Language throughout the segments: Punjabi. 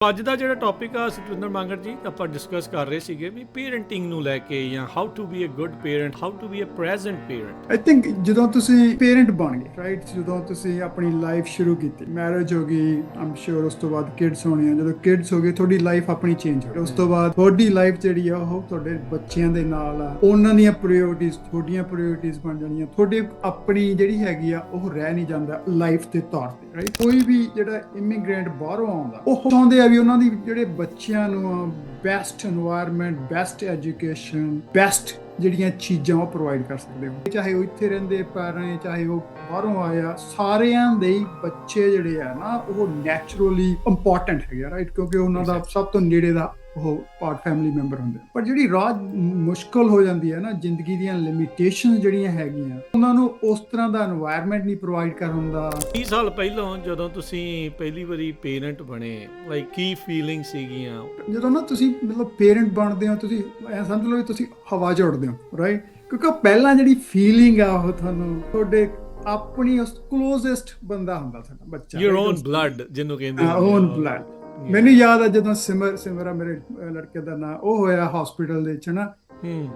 ਅੱਜ ਦਾ ਜਿਹੜਾ ਟੌਪਿਕ ਆ ਸਤਵਿੰਦਰ ਮੰਗੜ ਜੀ ਆਪਾਂ ਡਿਸਕਸ ਕਰ ਰਹੇ ਸੀਗੇ ਵੀ ਪੇਰੈਂਟਿੰਗ ਨੂੰ ਲੈ ਕੇ ਜਾਂ how to be a good parent, how to be a present parent. I think ਜਦੋਂ ਤੁਸੀਂ ਪੇਰੈਂਟ ਬਣ ਗਏ ਰਾਈਟ, ਜਦੋਂ ਤੁਸੀਂ ਆਪਣੀ ਲਾਈਫ ਸ਼ੁਰੂ ਕੀਤੀ, ਮੈਰਿਜ ਹੋ ਗਈ, ਆਮ ਸ਼ੋਰ ਉਸ ਤੋਂ ਬਾਅਦ ਕਿਡਸ ਹੋਣੇ ਆ, ਜਦੋਂ ਕਿਡਸ ਹੋ ਗਏ ਤੁਹਾਡੀ ਲਾਈਫ ਆਪਣੀ ਚੇਂਜ ਹੋ ਗਈ। ਉਸ ਤੋਂ ਬਾਅਦ ਤੁਹਾਡੀ ਲਾਈਫ ਜਿਹੜੀ ਆ ਉਹ ਤੁਹਾਡੇ ਬੱਚਿਆਂ ਦੇ ਨਾਲ ਆ, ਉਹਨਾਂ ਦੀਆਂ ਪ੍ਰਾਇੋਰਟੀਜ਼ ਤੁਹਾਡੀਆਂ ਪ੍ਰਾਇੋਰਟੀਜ਼ ਬਣ ਜਾਣੀਆਂ, ਤੁਹਾਡੀ ਆਪਣੀ ਜਿਹੜੀ ਹੈਗੀ ਆ ਉਹ ਰਹਿ ਨਹੀਂ ਜਾਂਦਾ ਲਾਈਫ ਦੇ ਤੌਰ ਤੇ ਰਾਈਟ। ਕੋਈ ਵੀ ਜਿਹੜਾ ਇਮੀਗ੍ਰੈਂਟ ਬਾਹਰੋਂ ਆਉਂਦਾ ਉਹ ਚਾਹੁੰਦੇ ਆ ਵੀ ਉਹਨਾਂ ਦੀ ਜਿਹੜੇ ਬੱਚਿਆਂ ਨੂੰ best environment, best education, best ਜਿਹੜੀਆਂ ਚੀਜ਼ਾਂ ਉਹ ਪ੍ਰੋਵਾਈਡ ਕਰ ਸਕਦੇ ਹੋ, ਚਾਹੇ ਉਹ ਇੱਥੇ ਰਹਿੰਦੇ ਪੈ ਰਹੇ ਚਾਹੇ ਉਹ ਬਾਹਰੋਂ ਆਇਆ, ਸਾਰਿਆਂ ਦੇ ਬੱਚੇ ਜਿਹੜੇ ਆ ਨਾ ਉਹ ਨੈਚੁਰਲੀ ਇੰਪੋਰਟੈਂਟ ਹੈਗੇ ਰਾਈਟ, ਕਿਉਂਕਿ ਉਹਨਾਂ ਦਾ ਸਭ ਤੋਂ ਨੇੜੇ ਦਾ ਉਹ ਪਾਰਟ ਫੈਮਿਲੀ ਮੈਂਬਰ ਹੁੰਦੇ। ਪਰ ਜਿਹੜੀ ਰਾਹ ਮੁਸ਼ਕਲ ਹੋ ਜਾਂਦੀ ਹੈ ਨਾ, ਜ਼ਿੰਦਗੀ ਦੀਆਂ ਲਿਮਿਟੇਸ਼ਨਸ ਜਿਹੜੀਆਂ ਹੈਗੀਆਂ ਉਹਨਾਂ ਨੂੰ ਉਸ ਤਰ੍ਹਾਂ ਦਾ এনवायरमेंट ਨਹੀਂ ਪ੍ਰੋਵਾਈਡ ਕਰ ਹੁੰਦਾ। 30 ਸਾਲ ਪਹਿਲਾਂ ਜਦੋਂ ਤੁਸੀਂ ਪਹਿਲੀ ਵਾਰੀ ਪੇਰੈਂਟ ਬਣੇ, ਲਾਈਕ ਕੀ ਫੀਲਿੰਗ ਸੀਗੀਆਂ? ਜਦੋਂ ਨਾ ਤੁਸੀਂ ਮਤਲਬ ਪੇਰੈਂਟ ਬਣਦੇ ਹੋ, ਤੁਸੀਂ ਐ ਸਮਝ ਲਓ ਵੀ ਤੁਸੀਂ ਹਵਾ 'ਚ ਉੱਡਦੇ ਹੋ ਰਾਈਟ, ਕਿਉਂਕਿ ਪਹਿਲਾਂ ਜਿਹੜੀ ਫੀਲਿੰਗ ਆ ਉਹ ਤੁਹਾਨੂੰ ਤੁਹਾਡੇ ਆਪਣੀ ਉਸ ਕਲੋਜ਼ੈਸਟ ਬੰਦਾ ਹੁੰਦਾ ਸਾਡਾ ਬੱਚਾ, ਯੂਰ ਓਨ ਬਲੱਡ ਜਿਹਨੂੰ ਕਹਿੰਦੇ ਆ, ਓਨ ਬਲੱਡ। ਮੈਨੂੰ ਯਾਦ ਆ ਜਦੋਂ ਸਿਮਰ ਮੇਰੇ ਲੜਕੇ ਦਾ ਨਾਂ ਉਹ ਹੋਇਆ ਹਸਪੀਟਲ ਦੇ ਵਿੱਚ ਨਾ,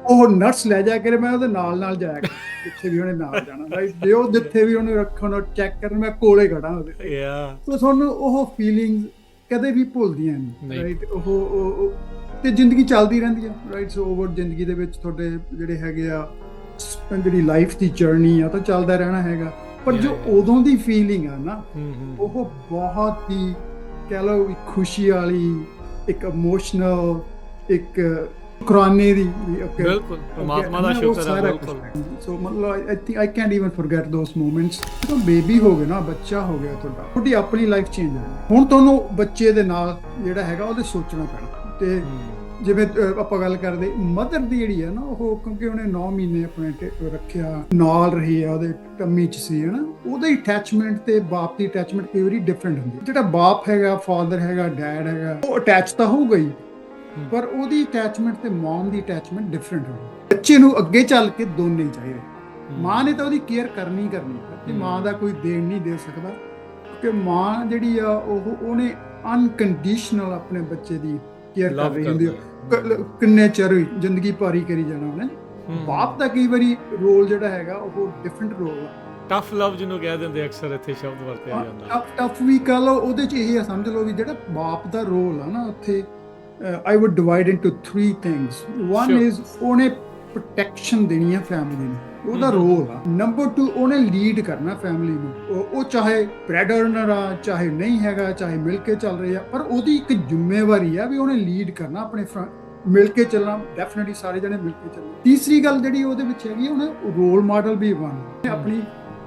ਉਹ ਨਰਸ ਲੈ ਜਾ ਕੇ ਮੈਂ ਉਹਦੇ ਨਾਲ ਜਾਇਆ ਜਿੱਥੇ ਵੀ ਉਹਨੇ ਨਾਲ ਜਾਣਾ ਰਾਈਟ, ਜੇ ਉਹ ਜਿੱਥੇ ਵੀ ਉਹਨੇ ਰੱਖਣਾ ਚੈੱਕ ਕਰਨ ਮੈਂ ਕੋਲੇ ਖੜਾ ਉਹਦੇ। ਸੋ ਤੁਹਾਨੂੰ ਉਹ ਫੀਲਿੰਗ ਕਦੇ ਵੀ ਭੁੱਲਦੀਆਂ ਨਹੀਂ ਰਾਈਟ। ਉਹ ਤੇ ਜ਼ਿੰਦਗੀ ਚੱਲਦੀ ਰਹਿੰਦੀ ਆ ਰਾਈਟ। ਸੋ ਓਵਰ ਜ਼ਿੰਦਗੀ ਦੇ ਵਿੱਚ ਤੁਹਾਡੇ ਜਿਹੜੇ ਹੈਗੇ ਆ ਜਿਹੜੀ ਲਾਈਫ ਦੀ ਜਰਨੀ ਆ ਤਾਂ ਚੱਲਦਾ ਰਹਿਣਾ ਹੈਗਾ, ਪਰ ਜੋ ਉਦੋਂ ਦੀ ਫੀਲਿੰਗ ਆ ਨਾ ਉਹ ਬਹੁਤ ਹੀ ਕਹਿ ਲਓ ਖੁਸ਼ੀ ਵਾਲੀ, ਇੱਕ ਇਮੋਸ਼ਨਲ, ਇੱਕ ਸ਼ੁਕਰਾਨੇ ਦੀ, ਬਿਲਕੁਲ ਪਰਮਾਤਮਾ ਦਾ ਸ਼ੁਕਰ ਹੈ ਬਿਲਕੁਲ। ਸੋ ਮਤਲਬ I can't even forget those moments. ਜਦੋਂ ਬੇਬੀ ਹੋ ਗਿਆ ਨਾ, ਬੱਚਾ ਹੋ ਗਿਆ ਤੁਹਾਡੀ ਆਪਣੀ ਲਾਈਫ ਚੇਂਜ ਹੋ ਗਈ। ਹੁਣ ਤੁਹਾਨੂੰ ਬੱਚੇ ਦੇ ਨਾਲ ਜਿਹੜਾ ਹੈਗਾ ਉਹਦੇ ਸੋਚਣਾ ਪੈਣਾ। ਤੇ ਜਿਵੇਂ ਆਪਾਂ ਗੱਲ ਕਰਦੇ ਮਦਰ ਦੀ ਜਿਹੜੀ ਆ ਨਾ ਉਹ, ਕਿਉਂਕਿ ਉਹਨੇ 9 ਮਹੀਨੇ ਆਪਣੇ ਰੱਖਿਆ, ਨਾਲ ਰਹੀ ਆ, ਉਹਦੇ ਟੰਮੀ 'ਚ ਸੀ ਹਨਾ, ਉਹਦੀ ਅਟੈਚਮੈਂਟ ਤੇ ਬਾਪ ਦੀ ਅਟੈਚਮੈਂਟ ਕਈ ਵਾਰੀ ਡਿਫਰੈਂਟ ਹੁੰਦੀ ਹੈ। ਜਿਹੜਾ ਬਾਪ ਹੈਗਾ, ਫਾਦਰ ਹੈਗਾ, ਡੈਡ ਹੈਗਾ, ਉਹ ਅਟੈਚ ਤਾਂ ਹੋਊਗਾ ਹੀ, ਪਰ ਉਹਦੀ ਅਟੈਚਮੈਂਟ ਤੇ ਮਮ ਦੀ ਅਟੈਚਮੈਂਟ ਡਿਫਰੈਂਟ ਹੋਊਗੀ। ਬੱਚੇ ਨੂੰ ਅੱਗੇ ਚੱਲ ਕੇ ਦੋਨੇ ਚਾਹੀਦੇ। ਮਾਂ ਨੇ ਤਾਂ ਉਹਦੀ ਕੇਅਰ ਕਰਨੀ ਤੇ ਮਾਂ ਦਾ ਕੋਈ ਦੇਣ ਨਹੀਂ ਦੇ ਸਕਦਾ, ਕਿਉਂਕਿ ਮਾਂ ਜਿਹੜੀ ਆ ਉਹਨੇ ਅਨਕੰਡੀਸ਼ਨਲ ਆਪਣੇ ਬੱਚੇ ਦੀ ਕੇਅਰ ਕਰ ਰਹੀ ਹੁੰਦੀ ਆ, ਕਿੰਨੇ ਚਿਰ ਜ਼ਿੰਦਗੀ ਭਾਰੀ ਕਰੀ ਜਾਣਾ ਉਹਨੇ। ਬਾਪ ਦਾ ਕਈ ਵਾਰੀ ਰੋਲ ਜਿਹੜਾ ਹੈਗਾ ਉਹ ਡਿਫਰੈਂਟ ਰੋਲ ਆ, ਟਫ ਲਵ ਜਿਹਨੂੰ ਕਹਿ ਦਿੰਦੇ ਅਕਸਰ ਇੱਥੇ ਸ਼ਬਦ ਵਰਤਿਆ ਜਾਂਦਾ। ਟਫ ਵੀ ਕਹ ਲਓ, ਉਹਦੇ 'ਚ ਇਹ ਸਮਝ ਲਓ ਵੀ ਜਿਹੜਾ ਬਾਪ ਦਾ ਰੋਲ ਆ ਨਾ ਉੱਥੇ I would divide into 3 things. One is ਉਹਨੇ ਪ੍ਰੋਟੈਕਸ਼ਨ ਦੇਣੀ ਆ ਫੈਮਿਲੀ ਨੂੰ, ਉਹਦਾ ਰੋਲ ਆ। ਨੰਬਰ 2 ਉਹਨੇ ਲੀਡ ਕਰਨਾ ਫੈਮਿਲੀ ਨੂੰ, ਉਹ ਚਾਹੇ ਬ੍ਰੈਡ ਅਰਨਰ ਆ, ਚਾਹੇ ਨਹੀਂ ਹੈਗਾ, ਚਾਹੇ ਮਿਲ ਕੇ ਚੱਲ ਰਹੇ ਆ, ਪਰ ਉਹਦੀ ਇੱਕ ਜ਼ਿੰਮੇਵਾਰੀ ਆ ਵੀ ਉਹਨੇ ਲੀਡ ਕਰਨਾ, ਆਪਣੇ ਮਿਲ ਕੇ ਚੱਲਣਾ, ਡੈਫੀਨਿਟਲੀ ਸਾਰੇ ਜਣੇ ਮਿਲ ਕੇ ਚੱਲਣਾ। ਤੀਸਰੀ ਗੱਲ ਜਿਹੜੀ ਉਹਦੇ ਵਿੱਚ ਹੈਗੀ, ਉਹਨੇ ਰੋਲ ਮਾਡਲ ਵੀ ਬਣਨਾ ਆਪਣੀ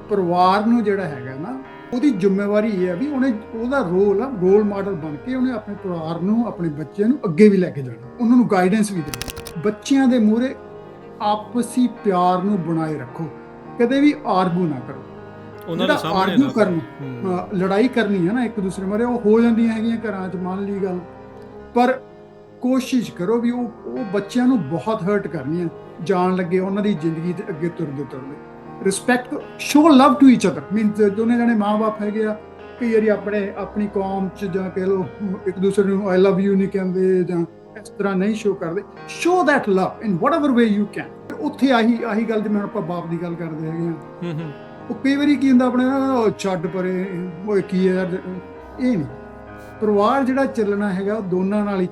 ਪਰਿਵਾਰ ਨੂੰ, ਜਿਹੜਾ ਹੈਗਾ ਨਾ ਉਹਦੀ ਜ਼ਿੰਮੇਵਾਰੀ ਇਹ ਹੈ ਵੀ ਉਹਨੇ ਉਹਦਾ ਰੋਲ ਆ ਰੋਲ ਮਾਡਲ ਬਣ ਕੇ ਉਹਨੇ ਆਪਣੇ ਪਰਿਵਾਰ ਨੂੰ, ਆਪਣੇ ਬੱਚਿਆਂ ਨੂੰ ਅੱਗੇ ਵੀ ਲੈ ਕੇ ਜਾਣਾ, ਉਹਨਾਂ ਨੂੰ ਗਾਈਡੈਂਸ ਵੀ ਦੇਣੀ। ਬੱਚਿਆਂ ਦੇ ਮੂਹਰੇ ਆਪਸੀ ਪਿਆਰ ਨੂੰ ਬਣਾਏ ਰੱਖੋ, ਕਦੇ ਵੀ ਆਰਗੂ ਨਾ ਕਰੋ। ਉਹਨਾਂ ਦੇ ਸਾਹਮਣੇ ਆਰਗੂ ਕਰਨਾ, ਲੜਾਈ ਕਰਨੀ ਹੈ ਨਾ ਇੱਕ ਦੂਸਰੇ ਬਾਰੇ, ਉਹ ਹੋ ਜਾਂਦੀਆਂ ਹੈਗੀਆਂ ਘਰਾਂ 'ਚ, ਮੰਨ ਲਈ ਗੱਲ, ਪਰ ਕੋਸ਼ਿਸ਼ ਕਰੋ ਵੀ ਉਹ ਬੱਚਿਆਂ ਨੂੰ ਬਹੁਤ ਹਰਟ ਕਰਨੀ ਹੈ ਜਾਣ ਲੱਗੇ ਉਹਨਾਂ ਦੀ ਜ਼ਿੰਦਗੀ ਦੇ ਅੱਗੇ ਤੁਰਦੇ। Respect, show love to each other, means ਦੋਨੇ ਜਣੇ ਮਾਂ-ਬਾਪ ਹੈਗੇ ਆ, ਕਈ ਵਾਰੀ ਆਪਣੀ ਕੌਮ 'ਚ ਜਾਂ ਕਹਿ ਲਓ ਇੱਕ ਦੂਸਰੇ ਨੂੰ ਆਈ ਲਵ ਯੂ ਨਹੀਂ ਕਹਿੰਦੇ ਜਾਂ ਇਸ ਤਰ੍ਹਾਂ ਨਹੀਂ ਸ਼ੋ ਕਰਦੇ। Show that love in whatever way you can. ਉੱਥੇ ਆਹੀ ਗੱਲ ਜਿਵੇਂ ਆਪਾਂ ਬਾਪ ਦੀ ਗੱਲ ਕਰਦੇ ਹੈਗੇ ਆ, ਉਹ ਕਈ ਵਾਰੀ ਕੀ ਹੁੰਦਾ ਆਪਣੇ ਛੱਡ ਪਰੇ, ਉਹ ਕੀ ਹੈ ਯਾਰ, ਇਹ ਨਹੀਂ। ਪਰਿਵਾਰ ਜਿਹੜਾ ਚੱਲਣਾ ਹੈਗਾ ਦੋਨਾਂ ਨਾਲ ਹੀ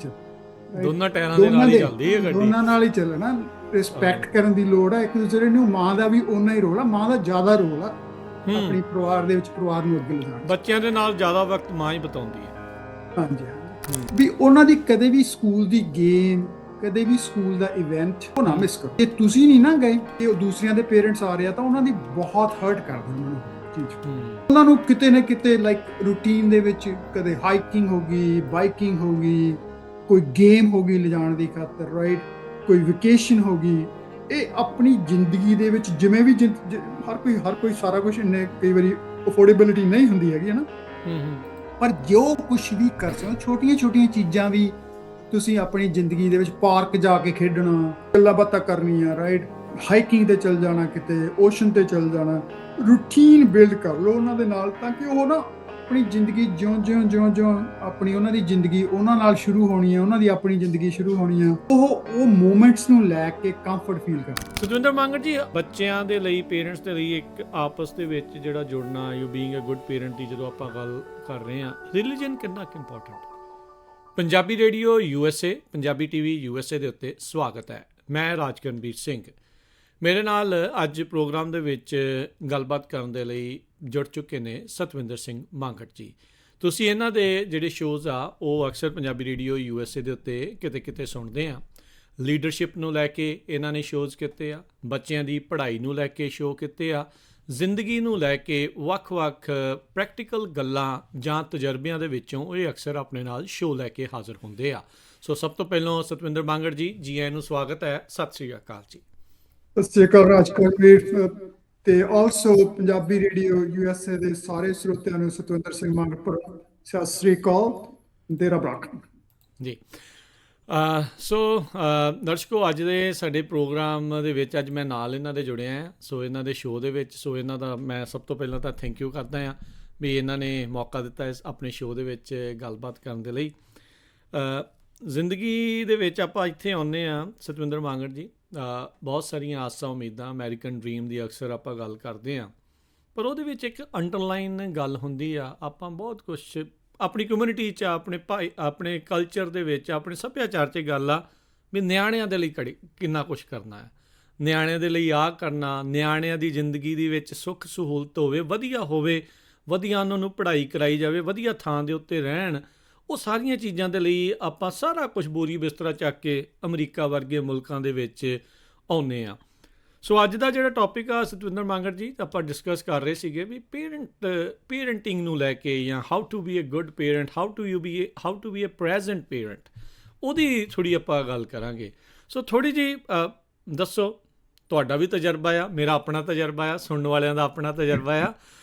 ਦੋਨਾਂ ਟਾਇਰਾਂ ਦੇ ਨਾਲ ਹੀ ਚੱਲਦੀ ਹੈ ਗੱਡੀ, ਦੋਨਾਂ ਨਾਲ ਹੀ ਚੱਲਣਾ। ਰਿਸਪੈਕਟ ਕਰਨ ਦੀ ਲੋੜ ਆ ਇੱਕ ਦੂਸਰੇ ਨੂੰ, ਮਾਂ ਦਾ ਵੀ ਓਨਾ ਹੀ ਰੋਲ ਆ, ਮਾਂ ਦਾ ਜ਼ਿਆਦਾ ਰੋਲ ਆ ਆਪਣੀ ਪਰਿਵਾਰ ਦੇ ਵਿੱਚ, ਪਰਿਵਾਰ ਨੂੰ ਅੱਗੇ ਲਿਜਾਣ। ਬੱਚਿਆਂ ਦੇ ਨਾਲ ਜ਼ਿਆਦਾ ਵਕਤ ਮਾਂ ਹੀ ਬਿਤਾਉਂਦੀ ਹੈ। ਹਾਂਜੀ, ਵੀ ਉਹਨਾਂ ਦੀ ਕਦੇ ਵੀ ਸਕੂਲ ਦੀ ਗੇਮ, ਕਦੇ ਵੀ ਸਕੂਲ ਦਾ ਇਵੈਂਟ ਉਹ ਨਾ ਮਿਸ ਕਰੋ। ਜੇ ਤੁਸੀਂ ਨਹੀਂ ਨਾ ਗਏ ਤੇ ਉਹ ਦੂਸਰਿਆਂ ਦੇ ਪੇਰੈਂਟਸ ਆ ਰਹੇ ਆ ਤਾਂ ਉਹਨਾਂ ਦੀ ਬਹੁਤ ਹਰਟ ਕਰਦੇ ਉਹਨਾਂ ਨੂੰ ਚੀਜ਼। ਉਹਨਾਂ ਨੂੰ ਕਿਤੇ ਨਾ ਕਿਤੇ ਲਾਈਕ ਰੂਟੀਨ ਦੇ ਵਿੱਚ ਕਦੇ ਹਾਈਕਿੰਗ ਹੋ ਗਈ, ਬਾਈਕਿੰਗ ਹੋ ਗਈ, ਕੋਈ ਗੇਮ ਹੋ ਗਈ ਲਿਜਾਣ ਦੀ ਖਾਤਰ ਰਾਈਟ, ਕੋਈ ਵਕੇਸ਼ਨ ਹੋ ਗਈ। ਇਹ ਆਪਣੀ ਜ਼ਿੰਦਗੀ ਦੇ ਵਿੱਚ ਜਿਵੇਂ ਵੀ ਹਰ ਕੋਈ ਸਾਰਾ ਕੁਝ ਇੰਨੇ ਕਈ ਵਾਰੀ ਅਫੋਰਡੇਬਿਲਿਟੀ ਨਹੀਂ ਹੁੰਦੀ ਹੈਗੀ ਨਾ, ਪਰ ਜੋ ਕੁਛ ਵੀ ਕਰ ਸਕਦੇ ਛੋਟੀਆਂ ਚੀਜ਼ਾਂ ਵੀ ਤੁਸੀਂ ਆਪਣੀ ਜ਼ਿੰਦਗੀ ਦੇ ਵਿੱਚ, ਪਾਰਕ ਜਾ ਕੇ ਖੇਡਣਾ, ਗੱਲਾਂ ਬਾਤਾਂ ਕਰਨੀਆਂ ਰਾਈਟ, ਹਾਈਕਿੰਗ ਤੇ ਚੱਲ ਜਾਣਾ, ਕਿਤੇ ਓਸ਼ਨ ਤੇ ਚੱਲ ਜਾਣਾ, ਰੂਟੀਨ ਬਿਲਡ ਕਰ ਲਓ ਉਹਨਾਂ ਦੇ ਨਾਲ, ਤਾਂ ਕਿ ਉਹ ਨਾ ਆਪਣੀ ਜ਼ਿੰਦਗੀ ਜਿਉਂ ਆਪਣੀ ਉਹਨਾਂ ਦੀ ਜ਼ਿੰਦਗੀ ਉਹਨਾਂ ਨਾਲ ਸ਼ੁਰੂ ਹੋਣੀ ਹੈ, ਉਹਨਾਂ ਦੀ ਆਪਣੀ ਜ਼ਿੰਦਗੀ ਸ਼ੁਰੂ ਹੋਣੀ ਆ, ਉਹ ਮੂਮੈਂਟਸ ਨੂੰ ਲੈ ਕੇ ਕੰਫਰਟ ਫੀਲ ਕਰਦੇ। ਸਤਵਿੰਦਰ ਮੰਗੜ ਜੀ, ਬੱਚਿਆਂ ਦੇ ਲਈ, ਪੇਰੈਂਟਸ ਦੇ ਲਈ ਇੱਕ ਆਪਸ ਦੇ ਵਿੱਚ ਜਿਹੜਾ ਜੁੜਨਾ, you being a good parent ਦੀ ਜਦੋਂ ਆਪਾਂ ਗੱਲ ਕਰ ਰਹੇ ਹਾਂ, ਰਿਲੀਜਨ ਕਿੰਨਾ ਕੁ important? Punjabi radio USA, Punjabi TV USA ਦੇ ਉੱਤੇ ਸਵਾਗਤ ਹੈ। ਮੈਂ ਰਾਜਕਰਨਵੀਰ ਸਿੰਘ। ਮੇਰੇ ਨਾਲ ਅੱਜ ਪ੍ਰੋਗਰਾਮ ਦੇ ਵਿੱਚ ਗੱਲਬਾਤ ਕਰਨ ਦੇ ਲਈ ਜੁੜ ਚੁੱਕੇ ਨੇ ਸਤਵਿੰਦਰ ਸਿੰਘ ਮੰਗੜ ਜੀ। ਤੁਸੀਂ ਇਹਨਾਂ ਦੇ ਜਿਹੜੇ ਸ਼ੋਜ਼ ਆ ਉਹ ਅਕਸਰ ਪੰਜਾਬੀ ਰੇਡੀਓ USA ਦੇ ਉੱਤੇ ਕਿਤੇ ਕਿਤੇ ਸੁਣਦੇ ਆ। ਲੀਡਰਸ਼ਿਪ ਨੂੰ ਲੈ ਕੇ ਇਹਨਾਂ ਨੇ ਸ਼ੋਜ਼ ਕੀਤੇ ਆ, ਬੱਚਿਆਂ ਦੀ ਪੜ੍ਹਾਈ ਨੂੰ ਲੈ ਕੇ ਸ਼ੋਅ ਕੀਤੇ ਆ, ਜ਼ਿੰਦਗੀ ਨੂੰ ਲੈ ਕੇ ਵੱਖ-ਵੱਖ ਪ੍ਰੈਕਟੀਕਲ ਗੱਲਾਂ ਜਾਂ ਤਜਰਬਿਆਂ ਦੇ ਵਿੱਚੋਂ ਇਹ ਅਕਸਰ ਆਪਣੇ ਨਾਲ ਸ਼ੋਅ ਲੈ ਕੇ ਹਾਜ਼ਰ ਹੁੰਦੇ ਆ। ਸੋ ਸਭ ਤੋਂ ਪਹਿਲਾਂ ਸਤਵਿੰਦਰ ਮੰਗੜ ਜੀ ਆਇਆਂ ਨੂੰ ਸਵਾਗਤ ਹੈ। ਸਤਿ ਸ਼੍ਰੀ ਅਕਾਲ ਜੀ। ਸਤਿ ਸ਼੍ਰੀ ਅਕਾਲ ਰਾਜਕਰਨਵੀਰ, ਤੇ ਆਲਸੋ ਪੰਜਾਬੀ ਰੇਡੀਓ USA ਦੇ ਸਾਰੇ ਸਰੋਤਿਆਂ ਨੂੰ ਸਤਵਿੰਦਰ ਸਿੰਘ ਮੰਗੜ ਸਤਿ ਸ਼੍ਰੀ ਅਕਾਲ, ਤੇਰਾ ਬਰਾਕਨ ਜੀ। ਸੋ ਦਰਸ਼ਕੋ, ਅੱਜ ਦੇ ਸਾਡੇ ਪ੍ਰੋਗਰਾਮ ਦੇ ਵਿੱਚ ਅੱਜ ਮੈਂ ਨਾਲ ਇਹਨਾਂ ਦੇ ਜੁੜਿਆ ਹਾਂ। ਸੋ ਇਹਨਾਂ ਦੇ ਸ਼ੋਅ ਦੇ ਵਿੱਚ, ਸੋ ਇਹਨਾਂ ਦਾ ਮੈਂ ਸਭ ਤੋਂ ਪਹਿਲਾਂ ਤਾਂ ਥੈਂਕ ਯੂ ਕਰਦਾ ਹਾਂ ਵੀ ਇਹਨਾਂ ਨੇ ਮੌਕਾ ਦਿੱਤਾ ਇਸ ਆਪਣੇ ਸ਼ੋਅ ਦੇ ਵਿੱਚ ਗੱਲਬਾਤ ਕਰਨ ਦੇ ਲਈ। ਜ਼ਿੰਦਗੀ ਦੇ ਵਿੱਚ ਆਪਾਂ ਇੱਥੇ ਆਉਂਦੇ ਹਾਂ ਸਤਵਿੰਦਰ ਮੰਗੜ ਜੀ, ਬਹੁਤ ਸਾਰੀਆਂ ਆਸਾਂ ਉਮੀਦਾਂ, ਅਮਰੀਕਨ ਡ੍ਰੀਮ ਦੀ ਅਕਸਰ ਆਪਾਂ ਗੱਲ ਕਰਦੇ ਹਾਂ, ਪਰ ਉਹਦੇ ਵਿੱਚ ਇੱਕ ਅੰਡਰਲਾਈਨ ਗੱਲ ਹੁੰਦੀ ਆ। ਆਪਾਂ ਬਹੁਤ ਕੁਛ ਆਪਣੀ ਕਮਿਊਨਿਟੀ 'ਚ, ਆਪਣੇ ਭਾਈ, ਆਪਣੇ ਕਲਚਰ ਦੇ ਵਿੱਚ, ਆਪਣੇ ਸੱਭਿਆਚਾਰ 'ਚ ਗੱਲ ਆ ਵੀ ਨਿਆਣਿਆਂ ਦੇ ਲਈ ਕਿੰਨਾ ਕੁਛ ਕਰਨਾ ਹੈ, ਨਿਆਣਿਆਂ ਦੇ ਲਈ ਆਹ ਕਰਨਾ, ਨਿਆਣਿਆਂ ਦੀ ਜ਼ਿੰਦਗੀ ਦੇ ਵਿੱਚ ਸੁੱਖ ਸਹੂਲਤ ਹੋਵੇ, ਵਧੀਆ ਉਹਨਾਂ ਨੂੰ ਪੜ੍ਹਾਈ ਕਰਾਈ ਜਾਵੇ, ਵਧੀਆ ਥਾਂ ਦੇ ਉੱਤੇ ਰਹਿਣ। ਉਹ ਸਾਰੀਆਂ ਚੀਜ਼ਾਂ ਦੇ ਲਈ ਆਪਾਂ ਸਾਰਾ ਕੁਝ ਬੋਰੀ ਬਿਸਤਰਾ ਚੱਕ ਕੇ ਅਮਰੀਕਾ ਵਰਗੇ ਮੁਲਕਾਂ ਦੇ ਵਿੱਚ ਆਉਂਦੇ ਹਾਂ। ਸੋ ਅੱਜ ਦਾ ਜਿਹੜਾ ਟੌਪਿਕ ਆ ਸਤਵਿੰਦਰ ਮੰਗੜ ਜੀ, ਆਪਾਂ ਡਿਸਕਸ ਕਰ ਰਹੇ ਸੀਗੇ ਵੀ ਪੇਰੈਂਟਿੰਗ ਨੂੰ ਲੈ ਕੇ, ਜਾਂ how to be a good parent, how to be a present parent, ਉਹਦੀ ਥੋੜ੍ਹੀ ਆਪਾਂ ਗੱਲ ਕਰਾਂਗੇ। ਸੋ ਥੋੜ੍ਹੀ ਜਿਹੀ ਦੱਸੋ, ਤੁਹਾਡਾ ਵੀ ਤਜਰਬਾ ਆ, ਮੇਰਾ ਆਪਣਾ ਤਜਰਬਾ ਆ, ਸੁਣਨ ਵਾਲਿਆਂ ਦਾ ਆਪਣਾ ਤਜਰਬਾ ਆ।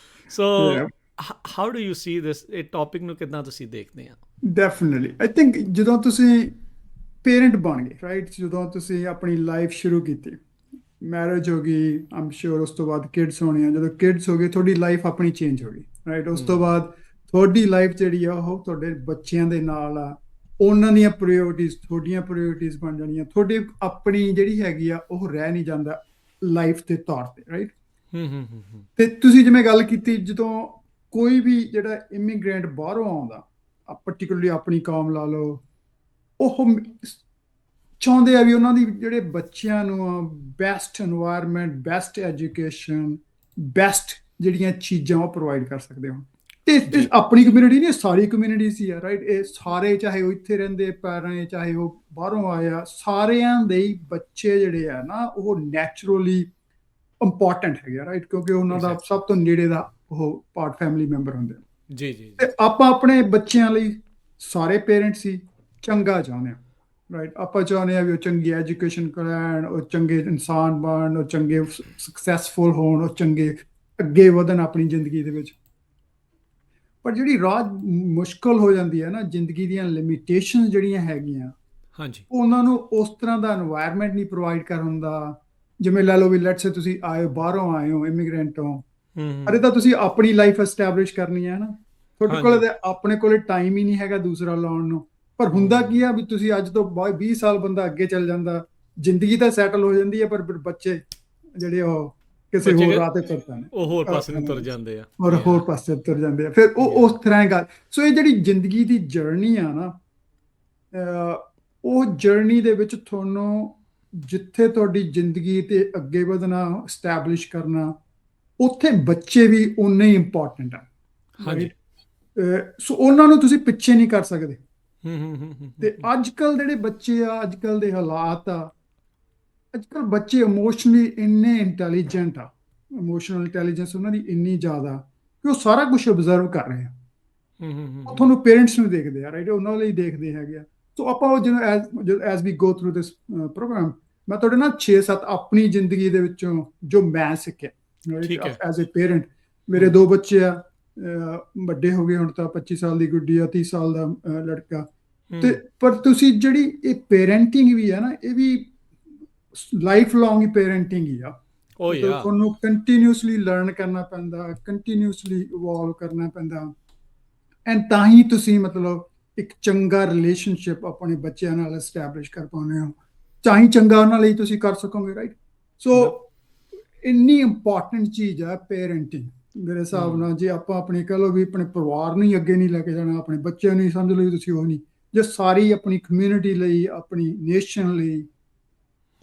ਸੋ ਹਾਊ ਡੂ ਯੂ ਸੀ ਦਿਸ, ਇਹ ਟੌਪਿਕ ਨੂੰ ਕਿੱਦਾਂ ਤੁਸੀਂ ਦੇਖਦੇ ਆ? ਡੈਫੀਨਿਟਲੀ ਆਈ ਥਿੰਕ ਜਦੋਂ ਤੁਸੀਂ ਪੇਰੈਂਟ ਬਣ ਗਏ, ਰਾਈਟ, ਜਦੋਂ ਤੁਸੀਂ ਆਪਣੀ ਲਾਈਫ ਸ਼ੁਰੂ ਕੀਤੀ, ਮੈਰਿਜ ਹੋ ਗਈ, ਆਮ ਸ਼ੋਰ, ਉਸ ਤੋਂ ਬਾਅਦ ਕਿਡਸ ਹੋਣੇ ਆ, ਜਦੋਂ ਕਿਡਸ ਹੋ ਗਏ ਤੁਹਾਡੀ ਲਾਈਫ ਆਪਣੀ ਚੇਂਜ ਹੋ ਗਈ, ਰਾਈਟ। ਉਸ ਤੋਂ ਬਾਅਦ ਤੁਹਾਡੀ ਲਾਈਫ ਜਿਹੜੀ ਆ ਉਹ ਤੁਹਾਡੇ ਬੱਚਿਆਂ ਦੇ ਨਾਲ ਆ, ਉਹਨਾਂ ਦੀਆਂ ਪ੍ਰਾਇਓਰਟੀਜ਼ ਤੁਹਾਡੀਆਂ ਪ੍ਰਾਇਓਰਟੀਜ਼ ਬਣ ਜਾਣੀਆਂ, ਤੁਹਾਡੀ ਆਪਣੀ ਜਿਹੜੀ ਹੈਗੀ ਆ ਉਹ ਰਹਿ ਨਹੀਂ ਜਾਂਦਾ ਲਾਈਫ ਦੇ ਤੌਰ ਤੇ, ਰਾਈਟ। ਤੇ ਤੁਸੀਂ ਜਿਵੇਂ ਗੱਲ ਕੀਤੀ, ਜਦੋਂ ਕੋਈ ਵੀ ਜਿਹੜਾ ਇਮੀਗ੍ਰੈਂਟ ਬਾਹਰੋਂ ਆਉਂਦਾ, ਪਰਟੀਕੁਲਰਲੀ ਆਪਣੀ ਕੌਮ ਲਾ ਲਓ, ਉਹ ਚਾਹੁੰਦੇ ਆ ਵੀ ਉਹਨਾਂ ਦੀ ਜਿਹੜੇ ਬੱਚਿਆਂ ਨੂੰ best environment, best education, best ਜਿਹੜੀਆਂ ਚੀਜ਼ਾਂ ਉਹ ਪ੍ਰੋਵਾਈਡ ਕਰ ਸਕਦੇ ਹੋ। ਤੇ ਆਪਣੀ ਕਮਿਊਨਿਟੀ ਨਹੀਂ, ਸਾਰੀ ਕਮਿਊਨਿਟੀ ਸੀ ਆ, ਰਾਈਟ। ਇਹ ਸਾਰੇ, ਚਾਹੇ ਉਹ ਇੱਥੇ ਰਹਿੰਦੇ ਪੈਰਾਂ, ਚਾਹੇ ਉਹ ਬਾਹਰੋਂ ਆਇਆ, ਸਾਰਿਆਂ ਦੇ ਹੀ ਬੱਚੇ ਜਿਹੜੇ ਆ ਨਾ ਉਹ ਨੈਚੁਰਲੀ ਇੰਪੋਰਟੈਂਟ ਹੈਗੇ ਆ, ਰਾਈਟ, ਕਿਉਂਕਿ ਉਹਨਾਂ ਦਾ ਸਭ ਤੋਂ ਨੇੜੇ ਦਾ ਉਹ ਪਾਰਟ ਫੈਮਿਲੀ ਮੈਂਬਰ ਹੁੰਦੇ ਆ। ਜੀ। ਤੇ ਆਪਾਂ ਆਪਣੇ ਬੱਚਿਆਂ ਲਈ, ਸਾਰੇ ਪੇਰੈਂਟਸ ਹੀ ਚੰਗਾ ਚਾਹੁੰਦੇ ਆ, ਰਾਈਟ। ਆਪਾਂ ਚਾਹੁੰਦੇ ਆ ਵੀ ਉਹ ਚੰਗੀ ਐਜੂਕੇਸ਼ਨ ਕਰਾਉਣ, ਉਹ ਚੰਗੇ ਇਨਸਾਨ ਬਣਨ, ਉਹ ਚੰਗੇ ਸਕਸੈਸਫੁਲ ਹੋਣ, ਉਹ ਚੰਗੇ ਅੱਗੇ ਵਧਣ ਆਪਣੀ ਜ਼ਿੰਦਗੀ ਦੇ ਵਿੱਚ। ਪਰ ਜਿਹੜੀ ਰਾਹ ਮੁਸ਼ਕਲ ਹੋ ਜਾਂਦੀ ਹੈ ਨਾ, ਜ਼ਿੰਦਗੀ ਦੀਆਂ ਲਿਮਿਟੇਸ਼ਨ ਜਿਹੜੀਆਂ ਹੈਗੀਆਂ, ਹਾਂਜੀ, ਉਹਨਾਂ ਨੂੰ ਉਸ ਤਰ੍ਹਾਂ ਦਾ এনवायरमेंट ਨਹੀਂ ਪ੍ਰੋਵਾਈਡ ਕਰਨ ਦਾ। ਜਿਵੇਂ ਲੈ ਲਓ ਵੀ ਲੈਟਸ ਸੇ ਤੁਸੀਂ ਆਏ, ਬਾਹਰੋਂ ਆਏ ਹੋ, ਇਮੀਗ੍ਰੈਂਟ ਹੋ, ਅਰੇ ਤਾਂ ਤੁਸੀਂ ਆਪਣੀ ਲਾਈਫ ਐਸਟੈਬਲਿਸ਼ ਕਰਨੀ ਹੈ ਨਾ, ਤੁਹਾਡੇ ਕੋਲ ਆਪਣੇ ਕੋਲ ਟਾਈਮ ਹੀ ਨਹੀਂ ਹੈਗਾ ਦੂਸਰਾ ਲਾਉਣ ਨੂੰ। ਪਰ ਹੁੰਦਾ ਕੀ ਆ ਵੀ ਤੁਸੀਂ ਅੱਜ ਤੋਂ 20 ਸਾਲ ਬੰਦਾ ਅੱਗੇ ਚੱਲ ਜਾਂਦਾ, ਜ਼ਿੰਦਗੀ ਤਾਂ ਸੈਟਲ ਹੋ ਜਾਂਦੀ ਹੈ, ਪਰ ਬੱਚੇ ਜਿਹੜੇ ਉਹ ਕਿਸੇ ਹੋਰ ਰਾਹ ਤੇ ਤੁਰ ਪੈਂਦੇ, ਉਹ ਹੋਰ ਪਾਸੇ ਤੁਰ ਜਾਂਦੇ ਆ, ਹੋਰ ਪਾਸੇ ਤੁਰ ਜਾਂਦੇ ਆ, ਫਿਰ ਉਹ ਉਸ ਤਰ੍ਹਾਂ ਗੱਲ। ਸੋ ਇਹ ਜਿਹੜੀ ਜ਼ਿੰਦਗੀ ਦੀ ਜਰਨੀ ਆ ਨਾ, ਉਹ ਜਰਨੀ ਦੇ ਵਿੱਚ ਤੁਹਾਨੂੰ ਜਿੱਥੇ ਤੁਹਾਡੀ ਜ਼ਿੰਦਗੀ ਤੇ ਅੱਗੇ ਵਧਣਾ, ਐਸਟੈਬਲਿਸ਼ ਕਰਨਾ, ਉੱਥੇ ਬੱਚੇ ਵੀ ਉਨੇ ਹੀ ਇੰਪੋਰਟੈਂਟ ਆ, ਹਾਂਜੀ। ਸੋ ਉਹਨਾਂ ਨੂੰ ਤੁਸੀਂ ਪਿੱਛੇ ਨਹੀਂ ਕਰ ਸਕਦੇ। ਤੇ ਅੱਜ ਕੱਲ ਜਿਹੜੇ ਬੱਚੇ ਆ, ਅੱਜ ਕੱਲ ਦੇ ਹਾਲਾਤ ਆ, ਅੱਜ ਕੱਲ ਬੱਚੇ ਇਮੋਸ਼ਨਲੀ ਇੰਨੇ ਇੰਟੈਲੀਜੈਂਟ ਆ, ਇਮੋਸ਼ਨਲ ਇੰਟੈਲੀਜੈਂਸ ਉਹਨਾਂ ਦੀ ਇੰਨੀ ਜ਼ਿਆਦਾ ਕਿ ਉਹ ਸਾਰਾ ਕੁਝ ਆਬਜ਼ਰਵ ਕਰ ਰਹੇ ਆ। ਉਹ ਤੁਹਾਨੂੰ ਪੇਰੈਂਟਸ ਨੂੰ ਦੇਖਦੇ ਆ, ਰਾਈਟ, ਉਹਨਾਂ ਲਈ ਦੇਖਦੇ ਹੈਗੇ ਆ। ਸੋ ਆਪਾਂ ਉਹ ਜਦੋਂ as we go through this programme, ਮੈਂ ਤੁਹਾਡੇ ਨਾਲ 6-7 ਆਪਣੀ ਜ਼ਿੰਦਗੀ ਦੇ ਵਿੱਚੋਂ ਜੋ ਮੈਂ ਸਿੱਖਿਆ ਐਜ਼ ਏ ਪੇਰੈਂਟ। ਮੇਰੇ 2 ਬੱਚੇ ਆ, ਵੱਡੇ ਹੋ ਗਏ ਹੁਣ ਤਾਂ, 25 ਸਾਲ ਦੀ ਗੁੱਡੀ ਆ, 30 ਸਾਲ ਦਾ ਲੜਕਾ। ਤੇ ਪਰ ਤੁਸੀਂ ਜਿਹੜੀ ਇਹ ਪੇਰੈਂਟਿੰਗ ਵੀ ਆ ਨਾ, ਇਹ ਵੀ ਲਾਈਫ ਲੌਂਗ ਪੇਰੈਂਟਿੰਗ ਹੀ ਆ। ਤੁਹਾਨੂੰ ਕੰਟੀਨਿਊਸਲੀ ਲਰਨ ਕਰਨਾ ਪੈਂਦਾ, ਕੰਟੀਨਿਊਸਲੀ ਇਵੋਲਵ ਕਰਨਾ ਪੈਂਦਾ। ਐਂਡ ਤਾਂ ਹੀ ਤੁਸੀਂ ਮਤਲਬ ਇੱਕ ਚੰਗਾ ਰਿਲੇਸ਼ਨਸ਼ਿਪ ਆਪਣੇ ਬੱਚਿਆਂ ਨਾਲ ਐਸਟੈਬਲਿਸ਼ ਕਰ ਪਾਉਂਦੇ ਹੋ, ਤਾਂ ਹੀ ਚੰਗਾ ਉਹਨਾਂ ਲਈ ਤੁਸੀਂ ਕਰ ਸਕੋਗੇ, ਰਾਈਟ? ਸੋ ਬਿਲ- ਇੰਨੀ ਇੰਪੋਰਟੈਂਟ ਚੀਜ਼ ਆ ਪੇਰੈਂਟਿੰਗ ਮੇਰੇ ਹਿਸਾਬ ਹੂੰ ਨਾਲ। ਜੇ ਆਪਾਂ ਆਪਣੇ ਕਹ ਲਓ ਵੀ ਆਪਣੇ ਪਰਿਵਾਰ ਨੂੰ ਹੀ ਅੱਗੇ ਨਹੀਂ ਲੈ ਕੇ ਜਾਣਾ, ਆਪਣੇ ਬੱਚਿਆਂ ਨੂੰ ਹੀ ਸਮਝ ਲਓ ਵੀ ਤੁਸੀਂ ਉਹ ਨਹੀਂ, ਜੇ ਸਾਰੀ ਆਪਣੀ ਕਮਿਊਨਿਟੀ ਲਈ, ਆਪਣੀ ਨੇਸ਼ਨ ਲਈ,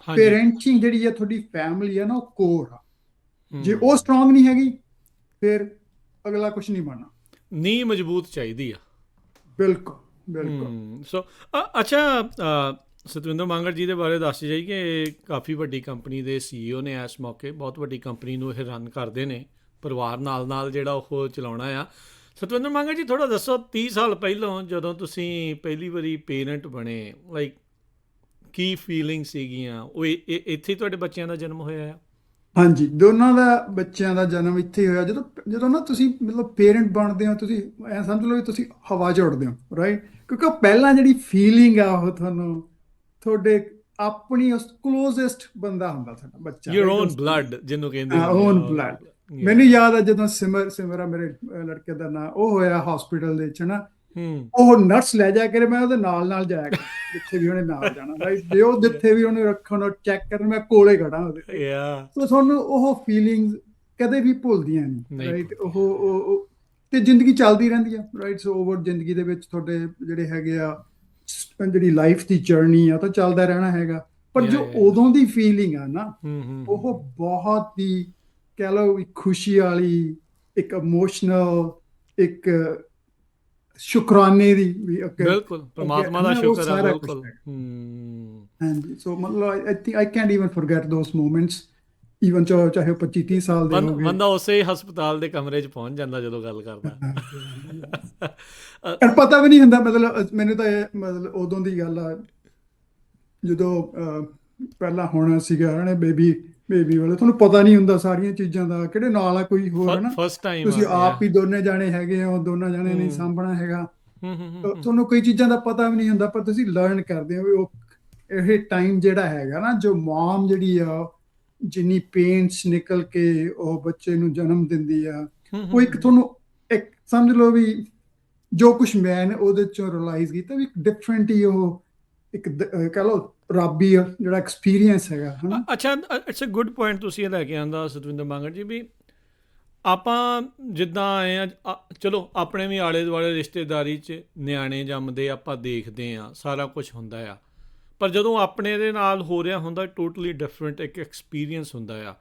ਹਾਂਜੀ। ਪੇਰੈਂਟਿੰਗ ਜਿਹੜੀ ਆ ਤੁਹਾਡੀ ਫੈਮਿਲੀ ਆ ਨਾ, ਉਹ ਕੋਰ ਆ। ਜੇ ਉਹ ਹੂੰ ਸਟਰੋਂਗ ਨਹੀਂ ਹੈਗੀ, ਫਿਰ ਅਗਲਾ ਕੁਝ ਨਹੀਂ ਬਣਨਾ। ਨੀਂਹ ਮਜ਼ਬੂਤ ਚਾਹੀਦੀ ਆ। ਬਿਲਕੁਲ ਬਿਲਕੁਲ। ਸੋ ਅੱਛਾ, ਸਤਵਿੰਦਰ ਮੰਗੜ ਜੀ ਦੇ ਬਾਰੇ ਦੱਸ ਜਾਈ ਕਿ ਇਹ ਕਾਫੀ ਵੱਡੀ ਕੰਪਨੀ ਦੇ CEO ਨੇ ਇਸ ਮੌਕੇ, ਬਹੁਤ ਵੱਡੀ ਕੰਪਨੀ ਨੂੰ ਇਹ ਰਨ ਕਰਦੇ ਨੇ, ਪਰਿਵਾਰ ਨਾਲ ਨਾਲ ਜਿਹੜਾ ਉਹ ਚਲਾਉਣਾ ਆ। ਸਤਵਿੰਦਰ ਮੰਗੜ ਜੀ, ਥੋੜ੍ਹਾ ਦੱਸੋ 30 ਸਾਲ ਪਹਿਲਾਂ ਜਦੋਂ ਤੁਸੀਂ ਪਹਿਲੀ ਵਾਰੀ ਪੇਰੈਂਟ ਬਣੇ, ਲਾਈਕ ਕੀ ਫੀਲਿੰਗ ਸੀਗੀਆਂ? ਉਹ ਇੱਥੇ ਹੀ ਤੁਹਾਡੇ ਬੱਚਿਆਂ ਦਾ ਜਨਮ ਹੋਇਆ ਆ? ਹਾਂਜੀ, ਦੋਨਾਂ ਦਾ ਬੱਚਿਆਂ ਦਾ ਜਨਮ ਇੱਥੇ ਹੀ ਹੋਇਆ। ਜਦੋਂ ਜਦੋਂ ਨਾ ਤੁਸੀਂ ਮਤਲਬ ਪੇਰੈਂਟ ਬਣਦੇ ਹੋ, ਤੁਸੀਂ ਐ ਸਮਝ ਲਓ ਵੀ ਤੁਸੀਂ ਹਵਾ 'ਚ ਉੱਡਦੇ ਹੋ, ਰਾਈਟ? ਕਿਉਂਕਿ ਉਹ ਪਹਿਲਾਂ ਜਿਹੜੀ ਫੀਲਿੰਗ ਆ, ਉਹ ਤੁਹਾਨੂੰ ਤੁਹਾਡੇ ਆਪਣੀ ਉਸ ਕਲੋਜ਼ੈਸਟ ਬੰਦਾ ਹੁੰਦਾ ਤੁਹਾਡਾ ਬੱਚਾ, ਯੂਰ ਰਾਈਟ? ਓਨ ਬਲੱਡ ਜਿਹਨੂੰ ਕਹਿੰਦੇ ਹੁੰਦੇ ਆ। Own blood. ਮੈਨੂੰ ਯਾਦ ਆ ਜਦੋਂ ਸਿਮਰ ਆ ਮੇਰੇ ਲੜਕੇ ਦਾ ਨਾਂ, ਉਹ ਹੋਇਆ ਹਸਪੀਟਲ ਦੇ ਵਿੱਚ ਨਾ, ਹੂੰ ਉਹ ਨਰਸ ਲੈ ਜਾ ਕੇ ਮੈਂ ਉਹਦੇ ਨਾਲ ਨਾਲ ਜਾਇਆ ਕਰ, ਜਿੱਥੇ ਵੀ ਉਹਨੇ ਨਾਲ ਜਾਣਾ, ਰਾਈਟ? ਜੇ ਉਹ ਜਿੱਥੇ ਵੀ ਉਹਨੇ ਰੱਖਣ, ਉਹ ਚੈੱਕ ਕਰਨ, ਮੈਂ ਕੋਲੇ ਖੜਾ ਉਹਦੇ, ਰਾਈਟ? ਯਾ ਸੋ ਤੁਹਾਨੂੰ ਉਹ ਫੀਲਿੰਗਸ ਕਦੇ ਵੀ ਭੁੱਲਦੀਆਂ ਨਹੀਂ, ਨਹੀਂ ਰਾਈਟ? ਤੇ ਜ਼ਿੰਦਗੀ ਚੱਲਦੀ ਰਹਿੰਦੀ ਆ, ਰਾਈਟ? ਸੋ ਓਵਰ ਜ਼ਿੰਦਗੀ ਦੇ ਵਿੱਚ ਤੁਹਾਡੇ ਜਿਹੜੇ ਹੈਗੇ ਆ, ਜਿਹੜੀ ਲਾਈਫ ਦੀ ਜਰਨੀ ਆ, ਉਹ ਤਾਂ ਚੱਲਦਾ ਰਹਿਣਾ ਹੈਗਾ। ਪਰ ਜੋ ਉਦੋਂ ਦੀ ਫੀਲਿੰਗ ਆ ਨਾ, ਉਹ ਬਹੁਤ ਹੀ ਕਹਿ ਲਓ ਵੀ ਖੁਸ਼ੀ ਵਾਲੀ, ਇੱਕ ਇਮੋਸ਼ਨਲ, ਇੱਕ ਸ਼ੁਕਰਾਨੇ ਦੀ ਵੀ ਬਿਲਕੁਲ, ਪਰਮਾਤਮਾ ਦਾ ਉਹ ਸ਼ੁਕਰ ਹੈ, ਸਾਰਾ ਕੁਝ ਬਿਲਕੁਲ। ਹੈ। ਹਾਂਜੀ, ਸੋ ਮਤਲਬ I think I can't even forget those moments, even ਚਾਹੇ ਉਹ 25-30 ਸਾਲ ਦੇ ਹੋ ਗਏ। ਬੰਦਾ ਉਸੇ ਹੀ ਹਸਪਤਾਲ ਦੇ ਕਮਰੇ 'ਚ ਪਹੁੰਚ ਜਾਂਦਾ ਜਦੋਂ ਗੱਲ ਕਰਦਾ। ਪਰ ਪਤਾ ਵੀ ਨਹੀਂ ਹੁੰਦਾ, ਮਤਲਬ ਮੈਨੂੰ ਤਾਂ ਇਹ ਮਤਲਬ ਉਦੋਂ ਦੀ ਗੱਲ ਆ, ਜਦੋਂ ਪਹਿਲਾਂ ਹੋਣਾ ਸੀਗਾ ਨਾ ਬੇਬੀ ਵਾਲੇ, ਤੁਹਾਨੂੰ ਪਤਾ ਨਹੀਂ ਹੁੰਦਾ ਸਾਰੀਆਂ ਚੀਜ਼ਾਂ ਦਾ, ਕਿਹੜੇ ਨਾਲ ਆ ਕੋਈ ਹੋਰ, ਹੈ ਨਾ? ਫਸਟ ਟਾਈਮ ਤੁਸੀਂ ਆ। ਆਪ ਹੀ ਦੋਨੇ ਜਾਣੇ ਹੈਗੇ ਹੋ, ਦੋਨਾਂ ਜਾਣੇ ਨਹੀਂ ਸਾਂਭਣਾ ਹੈਗਾ, ਤੁਹਾਨੂੰ ਕਈ ਚੀਜ਼ਾਂ ਦਾ ਪਤਾ ਵੀ ਨਹੀਂ ਹੁੰਦਾ, ਪਰ ਤੁਸੀਂ ਲਰਨ ਕਰਦੇ ਹੋ ਵੀ ਉਹ ਇਹ ਟਾਈਮ ਜਿਹੜਾ ਹੈਗਾ ਨਾ, ਜੋ ਮਾਮ ਜਿਹੜੀ ਆ, ਜਿੰਨੀ ਪੇਨਸ ਨਿਕਲ ਕੇ ਉਹ ਬੱਚੇ ਨੂੰ ਜਨਮ ਦਿੰਦੀ ਆ, ਉਹ ਇੱਕ ਤੁਹਾਨੂੰ ਇੱਕ ਸਮਝ ਲਓ ਵੀ ਜੋ ਕੁਝ ਮੈਂ ਉਹਦੇ ਚੋਂ ਰਿਅਲਾਈਜ਼ ਕੀਤਾ ਵੀ ਡਿਫਰੈਂਟ ਹੀ ਉਹ ਇੱਕ ਕਹਿ ਲਓ ਰੱਬੀ ਜਿਹੜਾ ਐਕਸਪੀਰੀਅੰਸ ਹੈਗਾ, ਹਨਾ? ਅੱਛਾ, ਇਟਸ ਅ ਗੁੱਡ ਪੁਆਇੰਟ ਤੁਸੀਂ ਇਹ ਲੈ ਕੇ ਆਂਦਾ ਸਤਵਿੰਦਰ ਮੰਗੜ ਜੀ, ਵੀ ਆਪਾਂ ਜਿੱਦਾਂ ਆਏ ਆ, ਚਲੋ ਆਪਣੇ ਵੀ ਆਲੇ ਦੁਆਲੇ ਰਿਸ਼ਤੇਦਾਰੀ 'ਚ ਨਿਆਣੇ ਜੰਮਦੇ ਆਪਾਂ ਦੇਖਦੇ ਆ, ਸਾਰਾ ਕੁਝ ਹੁੰਦਾ ਆ, ਪਰ ਜਦੋਂ ਆਪਣੇ ਦੇ ਨਾਲ ਹੋ ਰਿਹਾ ਹੁੰਦਾ, ਟੋਟਲੀ ਡਿਫਰੈਂਟ ਇੱਕ ਐਕਸਪੀਰੀਅੰਸ ਹੁੰਦਾ ਆ।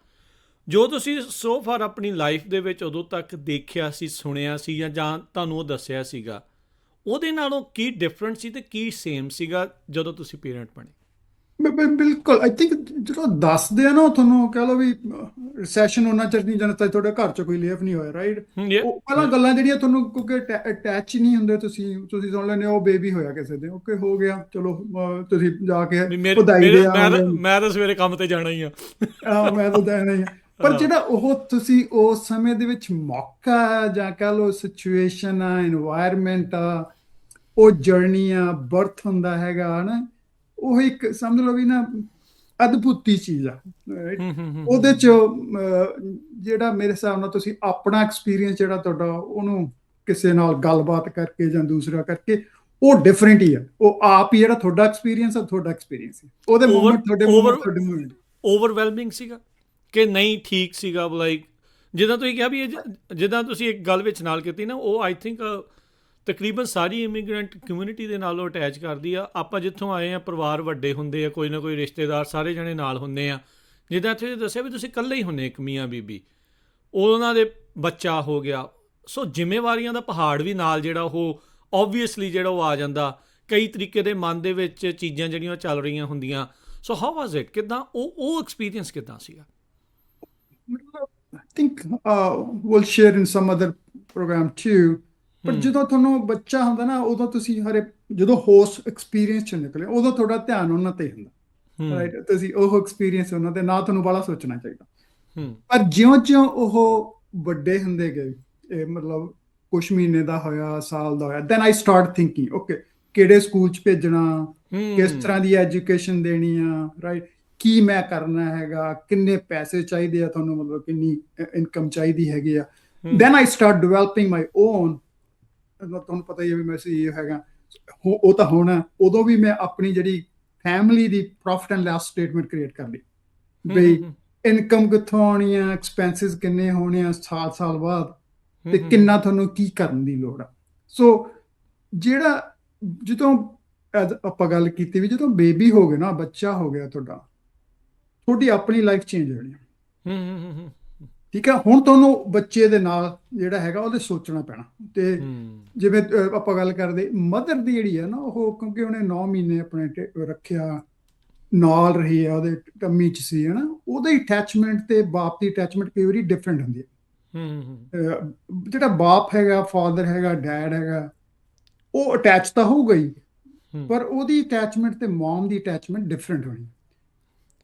ਜੋ ਤੁਸੀਂ ਸੋ ਫਾਰ ਆਪਣੀ ਲਾਈਫ ਦੇ ਵਿੱਚ ਉਦੋਂ ਤੱਕ ਦੇਖਿਆ ਸੀ, ਸੁਣਿਆ ਸੀ, ਜਾਂ ਤੁਹਾਨੂੰ ਉਹ ਦੱਸਿਆ ਸੀਗਾ, ਉਹਦੇ ਨਾਲੋਂ ਕੀ ਡਿਫਰੈਂਟ ਸੀ ਤੇ ਕੀ ਸੇਮ ਸੀਗਾ ਜਦੋਂ ਤੁਸੀਂ ਪੇਰੈਂਟ ਬਣੇ? ਬਿਲਕੁਲ, ਆਈ ਥਿੰਕ ਜਦੋਂ ਦੱਸਦੇ ਆ ਨਾ, ਉਹ ਤੁਹਾਨੂੰ ਕਹਿ ਲਓ ਵੀ ਰਿਸੈਸ਼ਨ ਉਹਨਾਂ ਚਿਰ ਨਹੀਂ ਜਾਣਾ, ਤੁਹਾਡੇ ਘਰ 'ਚ ਕੋਈ ਲੇਫ ਨਹੀਂ ਹੋਇਆ, ਰਾਈਟ? ਉਹ ਪਹਿਲਾਂ ਗੱਲਾਂ ਜਿਹੜੀਆਂ ਤੁਹਾਨੂੰ ਕਿਉਂਕਿ ਅਟੈਚ ਨਹੀਂ ਹੁੰਦੇ, ਤੁਸੀਂ ਸੁਣ ਲੈਂਦੇ ਹੋ ਬੇਬੀ ਹੋਇਆ ਕਿਸੇ ਦੇ, ਓਕੇ ਹੋ ਗਿਆ, ਚਲੋ ਤੁਸੀਂ ਜਾ ਕੇ ਵਧਾਈ ਦੇ ਮੈਂ ਤਾਂ ਸਵੇਰੇ ਕੰਮ ਤੇ ਜਾਣਾ ਹੀ ਆ। ਮੈਂ ਤਾਂ ਦੇਣਾ ਹੀ ਆ। ਪਰ ਜਿਹੜਾ ਉਹ ਤੁਸੀਂ ਉਸ ਸਮੇਂ ਦੇ ਵਿੱਚ ਮੌਕਾ, ਜਾਂ ਕਹਿ ਲਓ ਸਿਚੁਏਸ਼ਨ ਆ, ਇਨਵਾਇਰਮੈਂਟ ਆ, ਉਹ ਜਰਨੀ ਆ, ਬਰਥ ਹੁੰਦਾ ਹੈਗਾ ਨਾ, ਉਹ ਇੱਕ ਸਮਝ ਲਓ ਵੀ ਨਾ ਅਦਭੁਤੀ ਚੀਜ਼ ਆ, ਰਾਈਟ? ਉਹਦੇ 'ਚ ਜਿਹੜਾ ਮੇਰੇ ਹਿਸਾਬ ਨਾਲ ਤੁਸੀਂ ਆਪਣਾ ਐਕਸਪੀਰੀਅੰਸ ਜਿਹੜਾ ਤੁਹਾਡਾ, ਉਹਨੂੰ ਕਿਸੇ ਨਾਲ ਗੱਲਬਾਤ ਕਰਕੇ ਜਾਂ ਦੂਸਰਾ ਕਰਕੇ, ਉਹ ਡਿਫਰੈਂਟ ਹੀ ਆ। ਉਹ ਆਪ ਹੀ ਜਿਹੜਾ ਤੁਹਾਡਾ ਐਕਸਪੀਰੀਅੰਸ ਆ, ਤੁਹਾਡਾ ਐਕਸਪੀਰੀਅੰਸ ਹੈ, ਉਹਦੇ ਮੂਮੈਂਟ ਤੁਹਾਡੇ ਮੂਮੈਂਟ ਓਵਰਵੈਲਮਿੰਗ ਸੀਗਾ ਕਿ ਨਹੀਂ ਠੀਕ ਸੀਗਾ? ਲਾਈਕ ਜਿੱਦਾਂ ਤੁਸੀਂ ਕਿਹਾ ਵੀ ਜਿੱਦਾਂ ਤੁਸੀਂ ਇੱਕ ਗੱਲ ਵਿੱਚ ਨਾਲ ਕੀਤੀ ਨਾ, ਉਹ ਆਈ ਥਿੰਕ ਤਕਰੀਬਨ ਸਾਰੀ ਇਮੀਗ੍ਰੈਂਟ ਕਮਿਊਨਿਟੀ ਦੇ ਨਾਲੋਂ ਅਟੈਚ ਕਰਦੀ ਆ। ਆਪਾਂ ਜਿੱਥੋਂ ਆਏ ਆ, ਪਰਿਵਾਰ ਵੱਡੇ ਹੁੰਦੇ ਆ, ਕੋਈ ਨਾ ਕੋਈ ਰਿਸ਼ਤੇਦਾਰ ਸਾਰੇ ਜਣੇ ਨਾਲ ਹੁੰਦੇ ਆ। ਜਿੱਦਾਂ ਇੱਥੇ ਦੱਸਿਆ ਵੀ ਤੁਸੀਂ ਇਕੱਲੇ ਹੀ ਹੁੰਦੇ, ਇੱਕ ਮੀਆਂ ਬੀਬੀ, ਉਹਨਾਂ ਦੇ ਬੱਚਾ ਹੋ ਗਿਆ, ਸੋ ਜ਼ਿੰਮੇਵਾਰੀਆਂ ਦਾ ਪਹਾੜ ਵੀ ਨਾਲ ਜਿਹੜਾ ਉਹ ਓਬਵੀਅਸਲੀ ਜਿਹੜਾ ਉਹ ਆ ਜਾਂਦਾ, ਕਈ ਤਰੀਕੇ ਦੇ ਮਨ ਦੇ ਵਿੱਚ ਚੀਜ਼ਾਂ ਜਿਹੜੀਆਂ ਚੱਲ ਰਹੀਆਂ ਹੁੰਦੀਆਂ। So how was it? ਕਿੱਦਾਂ ਉਹ ਐਕਸਪੀਰੀਅੰਸ ਕਿੱਦਾਂ ਸੀਗਾ? I think we'll share in some other program too. ਪਰ ਜਦੋਂ ਤੁਹਾਨੂੰ ਬੱਚਾ ਹੁੰਦਾ ਨਾ, ਉਦੋਂ ਤੁਸੀਂ ਜਦੋਂ ਹੋਸ ਐਕਸਪੀਰੀਅੰਸ 'ਚ ਨਿਕਲੇ, ਉਦੋਂ ਤੁਹਾਡਾ ਧਿਆਨ ਉਹਨਾਂ ਤੇ ਹੁੰਦਾ, ਰਾਈਟ? ਤੁਸੀਂ ਉਹ ਐਕਸਪੀਰੀਅੰਸ ਉਹਨਾਂ ਤੇ ਨਾ ਤੁਹਾਨੂੰ ਬੜਾ ਸੋਚਣਾ ਚਾਹੀਦਾ। ਪਰ ਜਿਉਂ-ਜਿਉਂ ਉਹ ਵੱਡੇ ਹੁੰਦੇ ਗਏ, ਇਹ ਮਤਲਬ ਕੁਛ ਮਹੀਨੇ ਦਾ ਹੋਇਆ, ਸਾਲ ਦਾ ਹੋਇਆ, then I start thinking, okay ਕਿਹੜੇ ਸਕੂਲ 'ਚ ਭੇਜਣਾ, ਕਿਸ ਤਰ੍ਹਾਂ ਦੀ ਐਜੂਕੇਸ਼ਨ ਦੇਣੀ ਆ, ਰਾਈਟ? ਕੀ ਮੈਂ ਕਰਨਾ ਹੈਗਾ, ਕਿੰਨੇ ਪੈਸੇ ਚਾਹੀਦੇ ਆ ਤੁਹਾਨੂੰ, ਮਤਲਬ ਕਿੰਨੀ ਇਨਕਮ ਚਾਹੀਦੀ ਹੈਗੀ ਆ। Then I start developing my own ਤੁਹਾਨੂੰ ਪਤਾ ਹੀ ਹੈ ਵੀ ਮੈਂ CEO ਹੈਗਾ, ਉਹ ਤਾਂ ਹੋਣਾ। ਉਦੋਂ ਵੀ ਮੈਂ ਆਪਣੀ ਜਿਹੜੀ ਫੈਮਿਲੀ ਦੀ profit and loss statement create ਕਰ ਲਈ, ਬਈ ਇਨਕਮ ਕਿੱਥੋਂ ਆਉਣੀ ਆ, ਐਕਸਪੈਂਸਿਸ ਕਿੰਨੇ ਹੋਣੇ ਆ ਸਾਲ ਬਾਅਦ, ਤੇ ਕਿੰਨਾ ਤੁਹਾਨੂੰ ਕੀ ਕਰਨ ਦੀ ਲੋੜ ਆ। ਸੋ ਜਿਹੜਾ ਜਦੋਂ ਆਪਾਂ ਗੱਲ ਕੀਤੀ ਵੀ ਜਦੋਂ ਬੇਬੀ ਹੋ ਗਿਆ ਨਾ, ਬੱਚਾ ਹੋ ਗਿਆ ਤੁਹਾਡਾ, ਤੁਹਾਡੀ ਆਪਣੀ ਲਾਈਫ ਚੇਂਜ ਹੋਣੀ ਆ। ਠੀਕ ਆ, ਹੁਣ ਤੁਹਾਨੂੰ ਬੱਚੇ ਦੇ ਨਾਲ ਜਿਹੜਾ ਹੈਗਾ ਉਹਦੇ ਸੋਚਣਾ ਪੈਣਾ। ਤੇ ਜਿਵੇਂ ਆਪਾਂ ਗੱਲ ਕਰਦੇ ਮਦਰ ਦੀ ਜਿਹੜੀ ਆ ਨਾ, ਉਹ ਕਿਉਂਕਿ ਉਹਨੇ 9 ਮਹੀਨੇ ਆਪਣੇ ਰੱਖਿਆ, ਨਾਲ ਰਹੀ ਆ, ਉਹਦੇ ਟੰਮੀ 'ਚ ਸੀ, ਹਨਾ, ਉਹਦੀ ਅਟੈਚਮੈਂਟ ਤੇ ਬਾਪ ਦੀ ਅਟੈਚਮੈਂਟ ਕਈ ਵਾਰੀ ਡਿਫਰੈਂਟ ਹੁੰਦੀ ਹੈ। ਜਿਹੜਾ ਬਾਪ ਹੈਗਾ, ਫਾਦਰ ਹੈਗਾ, ਡੈਡ ਹੈਗਾ, ਉਹ ਅਟੈਚ ਤਾਂ ਹੋਊਗਾ ਹੀ, ਪਰ ਉਹਦੀ ਅਟੈਚਮੈਂਟ ਤੇ ਮਮ ਦੀ ਅਟੈਚਮੈਂਟ ਡਿਫਰੈਂਟ ਹੋਣੀ।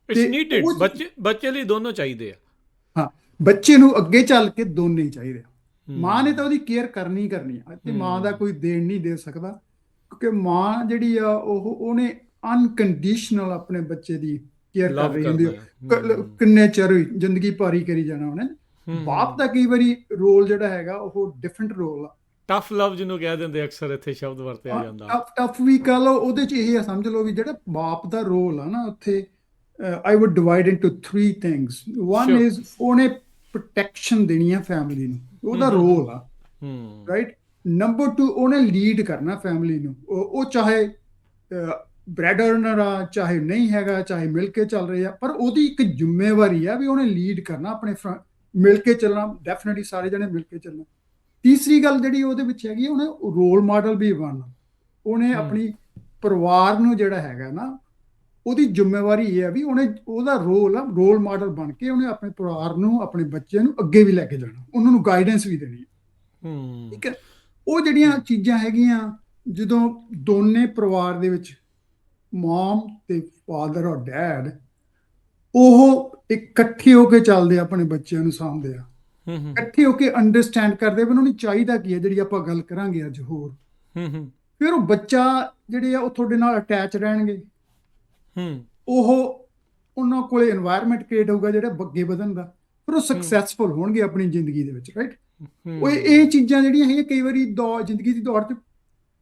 ਇਟਸ ਨੀਡਡ, ਬੱਚੇ ਲਈ ਦੋਨੋਂ ਚਾਹੀਦੇ ਆ। ਹਾਂ, ਬੱਚੇ ਨੂੰ ਅੱਗੇ ਚੱਲ ਕੇ ਦੋਨੇ ਹੀ ਚਾਹੀਦੇ ਆ। ਮਾਂ ਨੇ ਤਾਂ ਉਹਦੀ ਕੇਅਰ ਕਰਨੀ ਆ, ਤੇ ਮਾਂ ਦਾ ਕੋਈ ਦੇਣ ਨਹੀਂ ਦੇ ਸਕਦਾ, ਕਿਉਂਕਿ ਮਾਂ ਜਿਹੜੀ ਆ ਉਹਨੇ ਅਨਕੰਡੀਸ਼ਨਲ ਆਪਣੇ ਬੱਚੇ ਦੀ ਕੇਅਰ ਕਰ ਰਹੀ ਹੁੰਦੀ ਹੈ, ਕਿੰਨੇ ਚਿਰ ਜ਼ਿੰਦਗੀ ਭਾਰੀ ਕਰੀ ਜਾਣਾ ਉਹਨੇ। ਬਾਪ ਦਾ ਕਈ ਵਾਰੀ ਰੋਲ ਜਿਹੜਾ ਹੈਗਾ ਉਹ ਡਿਫਰੈਂਟ ਰੋਲ ਆ। ਟਫ ਲਵ ਜਿਹਨੂੰ ਕਹਿ ਦਿੰਦੇ ਅਕਸਰ ਇੱਥੇ ਸ਼ਬਦ ਵਰਤਿਆ ਜਾਂਦਾ। ਟਫ ਵੀ ਕਹ ਲਓ, ਉਹਦੇ 'ਚ ਇਹ ਸਮਝ ਲਓ ਵੀ ਜਿਹੜਾ ਬਾਪ ਦਾ ਰੋਲ ਆ ਨਾ, ਉੱਥੇ ਆਈ wood divide into 3 things. One is ਉਹਨੇ ਪ੍ਰੋਟੈਕਸ਼ਨ ਦੇਣੀ ਆ ਫੈਮਿਲੀ ਨੂੰ, ਉਹਦਾ ਰੋਲ ਆ, ਰਾਈਟ। ਨੰਬਰ 2, ਉਹਨੇ ਲੀਡ ਕਰਨਾ ਫੈਮਿਲੀ ਨੂੰ। ਉਹ ਚਾਹੇ ਬ੍ਰੈਡ ਅਰਨਰ ਆ, ਚਾਹੇ ਨਹੀਂ ਹੈਗਾ, ਚਾਹੇ ਮਿਲ ਕੇ ਚੱਲ ਰਹੇ ਆ, ਪਰ ਉਹਦੀ ਇੱਕ ਜ਼ਿੰਮੇਵਾਰੀ ਆ ਵੀ ਉਹਨੇ ਲੀਡ ਕਰਨਾ, ਆਪਣੇ ਮਿਲ ਕੇ ਚੱਲਣਾ, ਡੈਫੀਨਿਟਲੀ ਸਾਰੇ ਜਣੇ ਮਿਲ ਕੇ ਚੱਲਣਾ। ਤੀਸਰੀ ਗੱਲ ਜਿਹੜੀ ਉਹਦੇ ਵਿੱਚ ਹੈਗੀ, ਉਹਨੇ ਰੋਲ ਮਾਡਲ ਵੀ ਬਣਨਾ। ਉਹਨੇ ਆਪਣੀ ਪਰਿਵਾਰ ਨੂੰ ਜਿਹੜਾ ਹੈਗਾ ਨਾ, ਉਹਦੀ ਜ਼ਿੰਮੇਵਾਰੀ ਇਹ ਆ ਵੀ ਉਹਨੇ ਉਹਦਾ ਰੋਲ ਆ ਰੋਲ ਮਾਡਲ ਬਣ ਕੇ ਉਹਨੇ ਆਪਣੇ ਪਰਿਵਾਰ ਨੂੰ, ਆਪਣੇ ਬੱਚੇ ਨੂੰ ਅੱਗੇ ਵੀ ਲੈ ਕੇ ਜਾਣਾ, ਉਹਨਾਂ ਨੂੰ ਗਾਈਡੈਂਸ ਵੀ ਦੇਣੀ ਹੈ। ਠੀਕ ਹੈ, ਉਹ ਜਿਹੜੀਆਂ ਚੀਜ਼ਾਂ ਹੈਗੀਆਂ, ਜਦੋਂ ਦੋਨੇ ਪਰਿਵਾਰ ਦੇ ਵਿੱਚ ਮਮ ਤੇ ਫਾਦਰ ਔਰ ਡੈਡ ਉਹ ਇਕੱਠੇ ਹੋ ਕੇ ਚੱਲਦੇ, ਆਪਣੇ ਬੱਚਿਆਂ ਨੂੰ ਸਾਂਭਦੇ ਆ, ਇਕੱਠੇ ਹੋ ਕੇ ਅੰਡਰਸਟੈਂਡ ਕਰਦੇ ਵੀ ਉਹਨਾਂ ਨੂੰ ਚਾਹੀਦਾ ਕੀ ਹੈ, ਜਿਹੜੀ ਆਪਾਂ ਗੱਲ ਕਰਾਂਗੇ ਅੱਜ ਹੋਰ। ਫਿਰ ਉਹ ਬੱਚਾ ਜਿਹੜੇ ਆ ਉਹ ਤੁਹਾਡੇ ਨਾਲ ਅਟੈਚ ਰਹਿਣਗੇ, ਉਹਨਾਂ ਕੋਲੇ এনवायरमेंट ਕ੍ਰੀਏਟ ਹੋਊਗਾ ਜਿਹੜਾ ਅੱਗੇ ਵਧਣ ਦਾ, ਫਿਰ ਉਹ ਸਕਸੈਸਫੁਲ ਹੋਣਗੇ ਆਪਣੀ ਜ਼ਿੰਦਗੀ ਦੇ ਵਿੱਚ, ਰਾਈਟ। ਉਹ ਇਹ ਚੀਜ਼ਾਂ ਜਿਹੜੀਆਂ ਹੈਗੀਆਂ, ਕਈ ਵਾਰੀ ਜ਼ਿੰਦਗੀ ਦੀ ਦੌੜ 'ਚ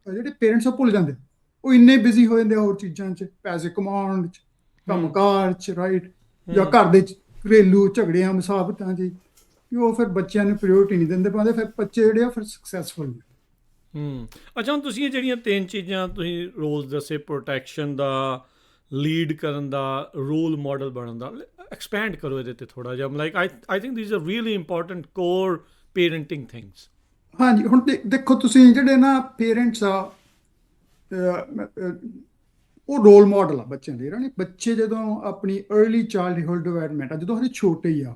ਜਿਹੜੇ ਪੇਰੈਂਟਸ ਉਹ ਭੁੱਲ ਜਾਂਦੇ, ਉਹ ਇੰਨੇ ਬਿਜ਼ੀ ਹੋ ਜਾਂਦੇ ਹੋਰ ਚੀਜ਼ਾਂ 'ਚ, ਪੈਸੇ ਕਮਾਉਣ 'ਚ, ਕੰਮਕਾਰ 'ਚ, ਰਾਈਟ, ਜਾਂ ਘਰ ਦੇ ਘਰੇਲੂ ਝਗੜਿਆਂ ਮੁਸਾਬਤਾਂ 'ਚ, ਉਹ ਫਿਰ ਬੱਚਿਆਂ ਨੂੰ ਪ੍ਰਾਇੋਰਟੀ ਨਹੀਂ ਦਿੰਦੇ ਪਾਉਂਦੇ, ਫਿਰ ਬੱਚੇ ਜਿਹੜੇ ਆ ਫਿਰ ਸਕਸੈਸਫੁਲ ਨੇ। ਅੱਛਾ, ਹੁਣ ਤੁਸੀਂ ਇਹ ਜਿਹੜੀਆਂ 3 ਚੀਜ਼ਾਂ ਤੁਸੀਂ ਰੋਲਸ ਦੱਸੇ, ਪ੍ਰੋਟੈਕਸ਼ਨ ਦਾ, ਲੀਡ ਕਰਨ ਦਾ, ਰੋਲ ਮਾਡਲ ਬਣਨ ਦਾ, ਐਕਸਪੈਂਡ ਕਰੋ ਇਹਦੇ ਤੇ ਥੋੜਾ ਜਿਹਾ। Like I think these are really important core parenting things. ਹਾਂਜੀ, ਹੁਣ ਦੇਖੋ ਤੁਸੀਂ ਜਿਹੜੇ ਨਾ ਪੇਰੈਂਟਸ ਆ, ਉਹ ਰੋਲ ਮਾਡਲ ਆ ਬੱਚਿਆਂ ਦੇ, ਰਾਣੀ। ਬੱਚੇ ਜਦੋਂ ਆਪਣੀ अर्ਲੀ ਚਾਈਲਡਹੁੱਡ ਡਿਵੈਲਪਮੈਂਟ ਆ, ਜਦੋਂ ਹਜੇ ਛੋਟੇ ਹੀ ਆ,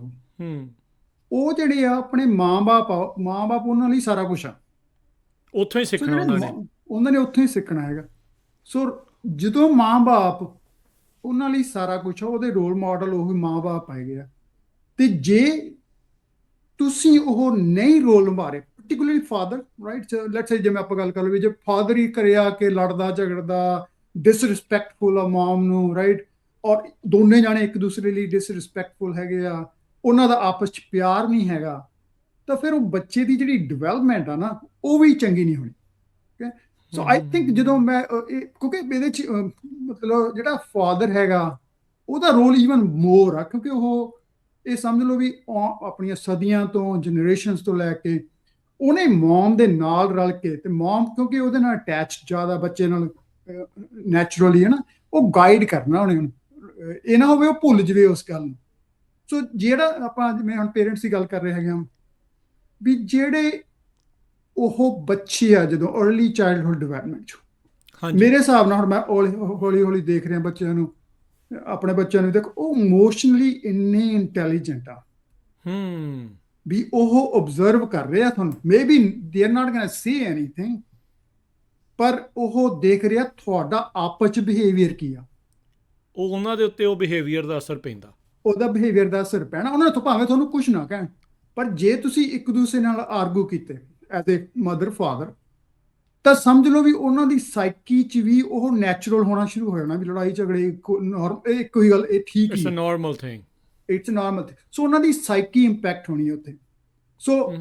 ਉਹ ਜਿਹੜੇ ਆ ਆਪਣੇ ਮਾਂ-ਬਾਪ ਉਹਨਾਂ ਲਈ ਸਾਰਾ ਕੁਝ ਆ, ਉੱਥੋਂ ਹੀ ਸਿੱਖਣਾ ਉਹਨਾਂ ਨੇ ਉੱਥੋਂ ਹੀ ਸਿੱਖਣਾ ਹੈਗਾ। ਸੋ ਜਦੋਂ ਮਾਂ-ਬਾਪ ਉਹਨਾਂ ਲਈ ਸਾਰਾ ਕੁਝ ਆ, ਉਹਦੇ ਰੋਲ ਮਾਡਲ ਉਹ ਮਾਂ-ਬਾਪ ਹੈਗੇ ਆ। ਤੇ ਜੇ ਤੁਸੀਂ ਉਹ ਨਹੀਂ ਰੋਲ ਮਾਰੇ, particularly ਫਾਦਰ, ਰਾਈਟ, ਲੈਟਸ ਸੇ ਜਿਵੇਂ ਆਪਾਂ ਗੱਲ ਕਰ ਲਈਏ, ਜੇ ਫਾਦਰ ਹੀ ਘਰੇ ਆ ਕੇ ਲੜਦਾ ਝਗੜਦਾ, ਡਿਸਰਿਸਪੈਕਟਫੁਲ ਆ ਮਾਮ ਨੂੰ, ਰਾਈਟ, ਔਰ ਦੋਨੇ ਜਾਣੇ ਇੱਕ ਦੂਸਰੇ ਲਈ ਡਿਸਰਿਸਪੈਕਟਫੁਲ ਹੈਗੇ ਆ, ਉਹਨਾਂ ਦਾ ਆਪਸ 'ਚ ਪਿਆਰ ਨਹੀਂ ਹੈਗਾ, ਤਾਂ ਫਿਰ ਉਹ ਬੱਚੇ ਦੀ ਜਿਹੜੀ ਡਿਵੈਲਪਮੈਂਟ ਆ ਨਾ, ਉਹ ਵੀ ਚੰਗੀ ਨਹੀਂ ਹੋਣੀ। ਸੋ ਆਈ ਥਿੰਕ ਜਦੋਂ ਮੈਂ ਕਿਉਂਕਿ ਇਹਦੇ 'ਚ ਮਤਲਬ ਜਿਹੜਾ ਫਾਦਰ ਹੈਗਾ ਉਹਦਾ ਰੋਲ ਈਵਨ ਮੋਰ ਆ, ਕਿਉਂਕਿ ਉਹ ਇਹ ਸਮਝ ਲਓ ਵੀ ਆਪਣੀਆਂ ਸਦੀਆਂ ਤੋਂ, ਜਨਰੇਸ਼ਨਸ ਤੋਂ ਲੈ ਕੇ ਉਹਨੇ ਮਮ ਦੇ ਨਾਲ ਰਲ ਕੇ, ਤੇ ਮਮ ਕਿਉਂਕਿ ਉਹਦੇ ਨਾਲ ਅਟੈਚ ਜ਼ਿਆਦਾ ਬੱਚੇ ਨਾਲ ਨੈਚੁਰਲੀ, ਹੈ ਨਾ, ਉਹ ਗਾਈਡ ਕਰਨਾ ਉਹਨੇ, ਇਹ ਨਾ ਹੋਵੇ ਉਹ ਭੁੱਲ ਜਾਵੇ ਉਸ ਗੱਲ ਨੂੰ। ਸੋ ਜਿਹੜਾ ਆਪਾਂ ਜਿਵੇਂ ਹੁਣ ਪੇਰੈਂਟਸ ਦੀ ਗੱਲ ਕਰ ਰਹੇ ਹੈਗੇ ਹਾਂ, ਵੀ ਜਿਹੜੇ ਉਹ ਬੱਚੇ ਆ ਜਦੋਂ अर्ਲੀ ਚਾਈਲਡਹੁੱਡ ਡਿਵੈਲਪਮੈਂਟ 'ਚ, ਮੇਰੇ ਹਿਸਾਬ ਨਾਲ ਹੁਣ ਮੈਂ ਹੌਲੀ ਹੌਲੀ ਦੇਖ ਰਿਹਾ ਬੱਚਿਆਂ ਨੂੰ, ਆਪਣੇ ਬੱਚਿਆਂ ਨੂੰ, ਦੇਖੋ ਉਹ ਇਮੋਸ਼ਨਲੀ ਇੰਨੇ ਇੰਟੈਲੀਜੈਂਟ ਆ ਵੀ ਉਹ ਓਬਜ਼ਰਵ ਕਰ ਰਹੇ ਆ ਤੁਹਾਨੂੰ, maybe they are not going to say anything, ਪਰ ਉਹ ਦੇਖ ਰਿਹਾ ਤੁਹਾਡਾ ਆਪਸ 'ਚ ਬਿਹੇਵੀਅਰ ਕੀ ਆ, ਉਹ ਉਹਨਾਂ ਦੇ ਉੱਤੇ ਉਹ ਬਿਹੇਵੀਅਰ ਦਾ ਅਸਰ ਪੈਂਦਾ, ਉਹਦਾ ਬਿਹੇਵੀਅਰ ਦਾ ਅਸਰ ਪੈਣਾ। ਉਹਨਾਂ ਨੂੰ ਭਾਵੇਂ ਤੁਹਾਨੂੰ ਕੁਝ ਨਾ ਕਹਿਣ, ਪਰ ਜੇ ਤੁਸੀਂ ਇੱਕ ਦੂਸਰੇ ਨਾਲ ਆਰਗੂ ਕੀਤੇ ਐਜ਼ ਏ ਮਦਰ ਫਾਦਰ, ਤਾਂ ਸਮਝ ਲਓ ਵੀ ਉਹਨਾਂ ਦੀ ਸਾਈਕੀ 'ਚ ਵੀ ਉਹ ਨੈਚੁਰਲ ਹੋਣਾ ਸ਼ੁਰੂ ਹੋ ਜਾਣਾ, ਵੀ ਲੜਾਈ ਝਗੜੇ ਇਹ ਕੋਈ ਗੱਲ, ਇਹ ਠੀਕ ਹੀ, it's a normal thing, it's normal. So ਉਹਨਾਂ ਦੀ ਸਾਈਕੀ ਇੰਪੈਕਟ ਹੋਣੀ ਹੈ ਉੱਥੇ। ਸੋ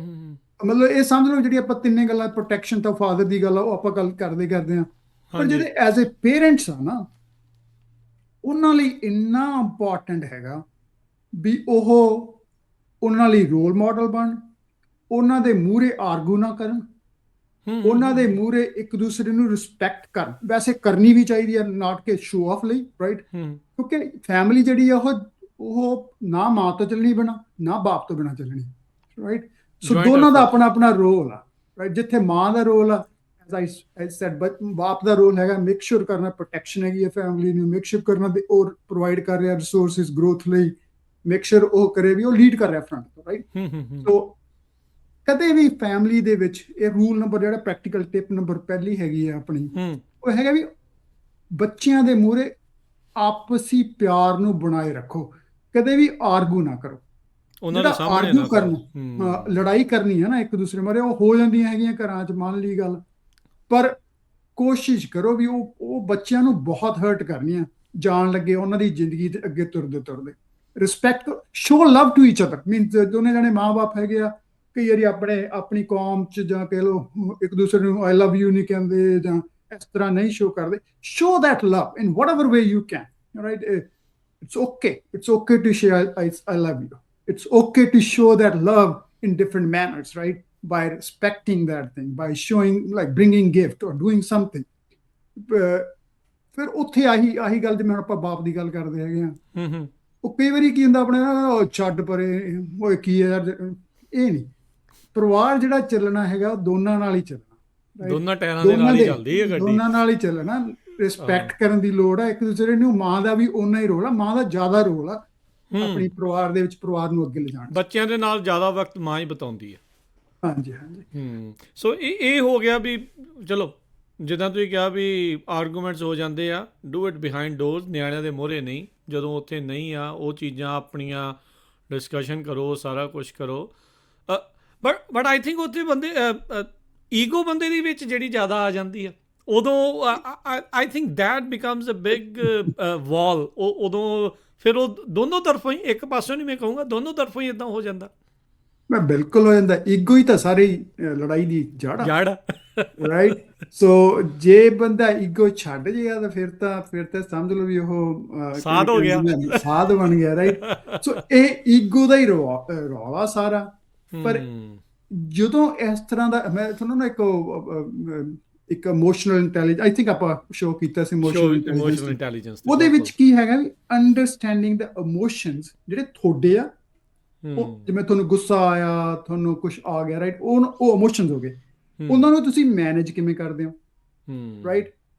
ਮਤਲਬ ਇਹ ਸਮਝ ਲਓ ਜਿਹੜੀ ਆਪਾਂ ਤਿੰਨੇ ਗੱਲਾਂ, ਪ੍ਰੋਟੈਕਸ਼ਨ ਤਾਂ ਫਾਦਰ ਦੀ ਗੱਲ ਆ, ਉਹ ਆਪਾਂ ਗੱਲ ਕਰਦੇ ਆ, ਪਰ ਹਾਂਜੀ। ਜਿਹੜੇ ਐਜ਼ ਅ ਪੇਰੈਂਟਸ ਆ ਨਾ, ਉਹਨਾਂ ਲਈ ਇੰਨਾ ਇੰਪੋਰਟੈਂਟ ਹੈਗਾ ਵੀ ਉਹ ਉਹਨਾਂ ਲਈ ਰੋਲ ਮਾਡਲ ਬਣ, ਉਹਨਾਂ ਦੇ ਮੂਹਰੇ ਆਰਗੂ ਨਾ ਕਰਨ, ਉਹਨਾਂ ਦੇ ਮੂਹਰੇ ਇੱਕ ਦੂਸਰੇ ਨੂੰ ਰਿਸਪੈਕਟ ਕਰਨ। ਵੈਸੇ ਕਰਨੀ ਵੀ ਚਾਹੀਦੀ ਹੈ, ਨਾਟ ਕਿ ਸ਼ੋ ਆਫ ਲਈ, ਰਾਈਟ? ਕਿਉਂਕਿ ਫੈਮਿਲੀ ਜਿਹੜੀ ਆ ਉਹ ਨਾ ਮਾਂ ਤੋਂ ਚੱਲਣੀ ਬਣਾ, ਨਾ ਬਾਪ ਤੋਂ ਬਿਨਾਂ ਚੱਲਣੀ, ਰਾਈਟ? ਸੋ ਦੋਨਾਂ ਦਾ ਆਪਣਾ ਆਪਣਾ ਰੋਲ ਆ, ਰਾਈਟ? ਜਿੱਥੇ ਮਾਂ ਦਾ ਰੋਲ ਆ, ਐਜ਼ ਆਈ ਸੈਡ, ਬਾਪ ਦਾ ਰੋਲ ਹੈਗਾ ਮੇਕ ਸ਼ੋਰ ਕਰਨਾ, ਪ੍ਰੋਟੈਕਸ਼ਨ ਹੈਗੀ ਹੈ ਫੈਮਿਲੀ ਨੂੰ, ਮੇਕ ਸ਼ੋਰ ਕਰਨਾ ਵੀ ਉਹ ਪ੍ਰੋਵਾਈਡ ਕਰ ਰਿਹਾ ਰਿਸੋਰਸਿਸ ਗਰੋਥ ਲਈ, ਮੇਕ ਸ਼ੋਰ ਉਹ ਕਰੇ ਵੀ ਉਹ ਲੀਡ ਕਰ ਰਿਹਾ ਫਰੰਟ ਤੋਂ, ਰਾਈਟ? ਸੋ ਕਦੇ ਵੀ ਫੈਮਿਲੀ ਦੇ ਵਿੱਚ ਇਹ ਰੂਲ ਨੰਬਰ, ਜਿਹੜਾ ਪ੍ਰੈਕਟੀਕਲ ਟਿਪ ਨੰਬਰ ਪਹਿਲੀ ਹੈਗੀ ਆ ਆਪਣੀ, ਉਹ ਹੈਗਾ ਵੀ ਬੱਚਿਆਂ ਦੇ ਮੂਹਰੇ ਆਪਸੀ ਪਿਆਰ ਨੂੰ ਬਣਾਏ ਰੱਖੋ, ਕਦੇ ਵੀ ਆਰਗੂ ਨਾ ਕਰੋ। ਜਿਹੜਾ ਆਰਗੂ ਕਰਨਾ, ਲੜਾਈ ਕਰਨੀ ਹੈ ਨਾ ਇੱਕ ਦੂਸਰੇ ਬਾਰੇ, ਉਹ ਹੋ ਜਾਂਦੀਆਂ ਹੈਗੀਆਂ ਘਰਾਂ 'ਚ, ਮੰਨ ਲਈ ਗੱਲ, ਪਰ ਕੋਸ਼ਿਸ਼ ਕਰੋ ਵੀ ਉਹ ਬੱਚਿਆਂ ਨੂੰ ਬਹੁਤ ਹਰਟ ਕਰਨੀਆਂ ਜਾਣ ਲੱਗੇ ਉਹਨਾਂ ਦੀ ਜ਼ਿੰਦਗੀ ਦੇ ਅੱਗੇ ਤੁਰਦੇ ਤੁਰਦੇ। Respect, show love to each other, means ਦੋਨੇ ਜਣੇ ਮਾਂ-ਬਾਪ ਹੈਗੇ ਆ, ਕਈ ਵਾਰੀ ਆਪਣੀ ਕੌਮ 'ਚ ਜਾਂ ਕਹਿ ਲਓ ਇੱਕ ਦੂਸਰੇ ਨੂੰ ਆਈ ਲਵ ਯੂ ਨਹੀਂ ਕਹਿੰਦੇ ਜਾਂ ਇਸ ਤਰ੍ਹਾਂ ਨਹੀਂ ਸ਼ੋ ਕਰਦੇ। Show that love in whatever way you can, right? It's okay to share I love you, it's okay to show that love in different manners, right? By respecting that thing, by showing, like bringing gift or doing something. ਫਿਰ ਉੱਥੇ ਆਹੀ ਗੱਲ, ਜਿਵੇਂ ਆਪਾਂ ਬਾਪ ਦੀ ਗੱਲ ਕਰਦੇ ਹੈਗੇ ਆ, ਉਹ ਕਈ ਵਾਰੀ ਕੀ ਹੁੰਦਾ ਆਪਣੇ ਛੱਡ ਪਰੇ, ਓਏ ਕੀ ਹੈ ਯਾਰ, ਇਹ ਨਹੀਂ। ਪਰਿਵਾਰ ਜਿਹੜਾ ਚੱਲਣਾ ਹੈਗਾ ਦੋਨਾਂ ਨਾਲ ਹੀ ਚੱਲਣਾ, ਦੋਨਾਂ ਟਾਇਰਾਂ ਦੇ ਨਾਲ ਹੀ ਚੱਲਦੀ ਹੈ ਗੱਡੀ, ਦੋਨਾਂ ਨਾਲ ਹੀ ਚੱਲਣਾ। ਰਿਸਪੈਕਟ ਕਰਨ ਦੀ ਲੋੜ ਆ ਇੱਕ ਦੂਸਰੇ ਨੂੰ, ਮਾਂ ਦਾ ਵੀ ਓਨਾ ਹੀ ਰੋਲ ਆ, ਮਾਂ ਦਾ ਜ਼ਿਆਦਾ ਰੋਲ ਆ ਆਪਣੀ ਪਰਿਵਾਰ ਦੇ ਵਿੱਚ, ਪਰਿਵਾਰ ਨੂੰ ਅੱਗੇ ਲਿਜਾਣ। ਬੱਚਿਆਂ ਦੇ ਨਾਲ ਜ਼ਿਆਦਾ ਵਕਤ ਮਾਂ ਹੀ ਬਿਤਾਉਂਦੀ ਹੈ। ਹਾਂਜੀ ਹਾਂਜੀ। ਸੋ ਇਹ ਹੋ ਗਿਆ ਵੀ ਚਲੋ, ਜਿੱਦਾਂ ਤੁਸੀਂ ਕਿਹਾ ਵੀ ਆਰਗੂਮੈਂਟਸ ਹੋ ਜਾਂਦੇ ਆ, ਡੂ ਇਟ ਬਿਹਾਈਂਡ ਡੋਰਸ, ਨਿਆਣਿਆਂ ਦੇ ਮੂਹਰੇ ਨਹੀਂ, ਜਦੋਂ ਉੱਥੇ ਨਹੀਂ ਆ ਉਹ ਚੀਜ਼ਾਂ ਆਪਣੀਆਂ ਡਿਸਕਸ਼ਨ ਕਰੋ, ਸਾਰਾ ਕੁਝ ਕਰੋ। ਬਟ ਆਈ ਥਿੰਕ ਉੱਥੇ ਬੰਦੇ ਈਗੋ ਬੰਦੇ ਦੇ ਵਿੱਚ ਜਿਹੜੀ ਜ਼ਿਆਦਾ ਆ ਜਾਂਦੀ ਆ, ਉਦੋਂ I think that becomes a big wall. ਉਦੋਂ ਫਿਰ ਉਹ ਦੋਨੋਂ ਤਰਫੋਂ ਹੀ, ਇੱਕ ਪਾਸੋਂ ਨਹੀਂ ਮੈਂ ਕਹੂੰਗਾ, ਦੋਨੋਂ ਤਰਫੋਂ ਹੀ ਇਦਾਂ ਹੋ ਜਾਂਦਾ। ਮੈਂ ਬਿਲਕੁਲ ਹੋ ਜਾਂਦਾ। ਈਗੋ ਹੀ ਤਾਂ ਸਾਰੀ ਲੜਾਈ ਦੀ ਜੜ ਆ, ਰਾਈਟ? ਸੋ ਜੇ ਬੰਦਾ ਈਗੋ ਛੱਡ ਜਾਏਗਾ ਤਾਂ ਫਿਰ ਤਾਂ ਸਮਝ ਲਓ ਵੀ ਉਹ ਸਾਧ ਹੋ ਗਿਆ, ਸਾਧ ਬਣ ਗਿਆ, ਰਾਈਟ? ਸੋ ਇਹ ਈਗੋ ਦਾ ਹੀ ਰੌਲਾ ਸਾਰਾ। ਪਰ ਜਦੋਂ ਇਸ ਤਰ੍ਹਾਂ ਦਾ, ਮੈਂ ਤੁਹਾਨੂੰ ਨਾ ਇੱਕ ਇਮੋਸ਼ਨਲ ਇੰਟੈਲੀਜੈਂਸ, ਆਈ ਥਿੰਕ ਆਪਾਂ ਸ਼ੋ ਕੀਤਾ ਸੀ ਇਮੋਸ਼ਨਲ ਇੰਟੈਲੀਜੈਂਸ, ਉਹਦੇ ਵਿੱਚ ਕੀ ਹੈਗਾ ਵੀ ਅੰਡਰਸਟੈਂਡਿੰਗ ਦਾ ਇਮੋਸ਼ਨਸ ਜਿਹੜੇ ਤੁਹਾਡੇ ਆ, ਜਿਵੇਂ ਤੁਹਾਨੂੰ ਗੁੱਸਾ ਆਇਆ, ਤੁਹਾਨੂੰ ਕੁਝ ਆ ਗਿਆ, ਰਾਈਟ? ਉਹ ਇਮੋਸ਼ਨਸ ਹੋ ਗਏ, ਉਹਨਾਂ ਨੂੰ ਤੁਸੀਂ ਮੈਨੇਜ ਕਿਵੇਂ ਕਰਦੇ ਹੋ, ਰਾਈਟ?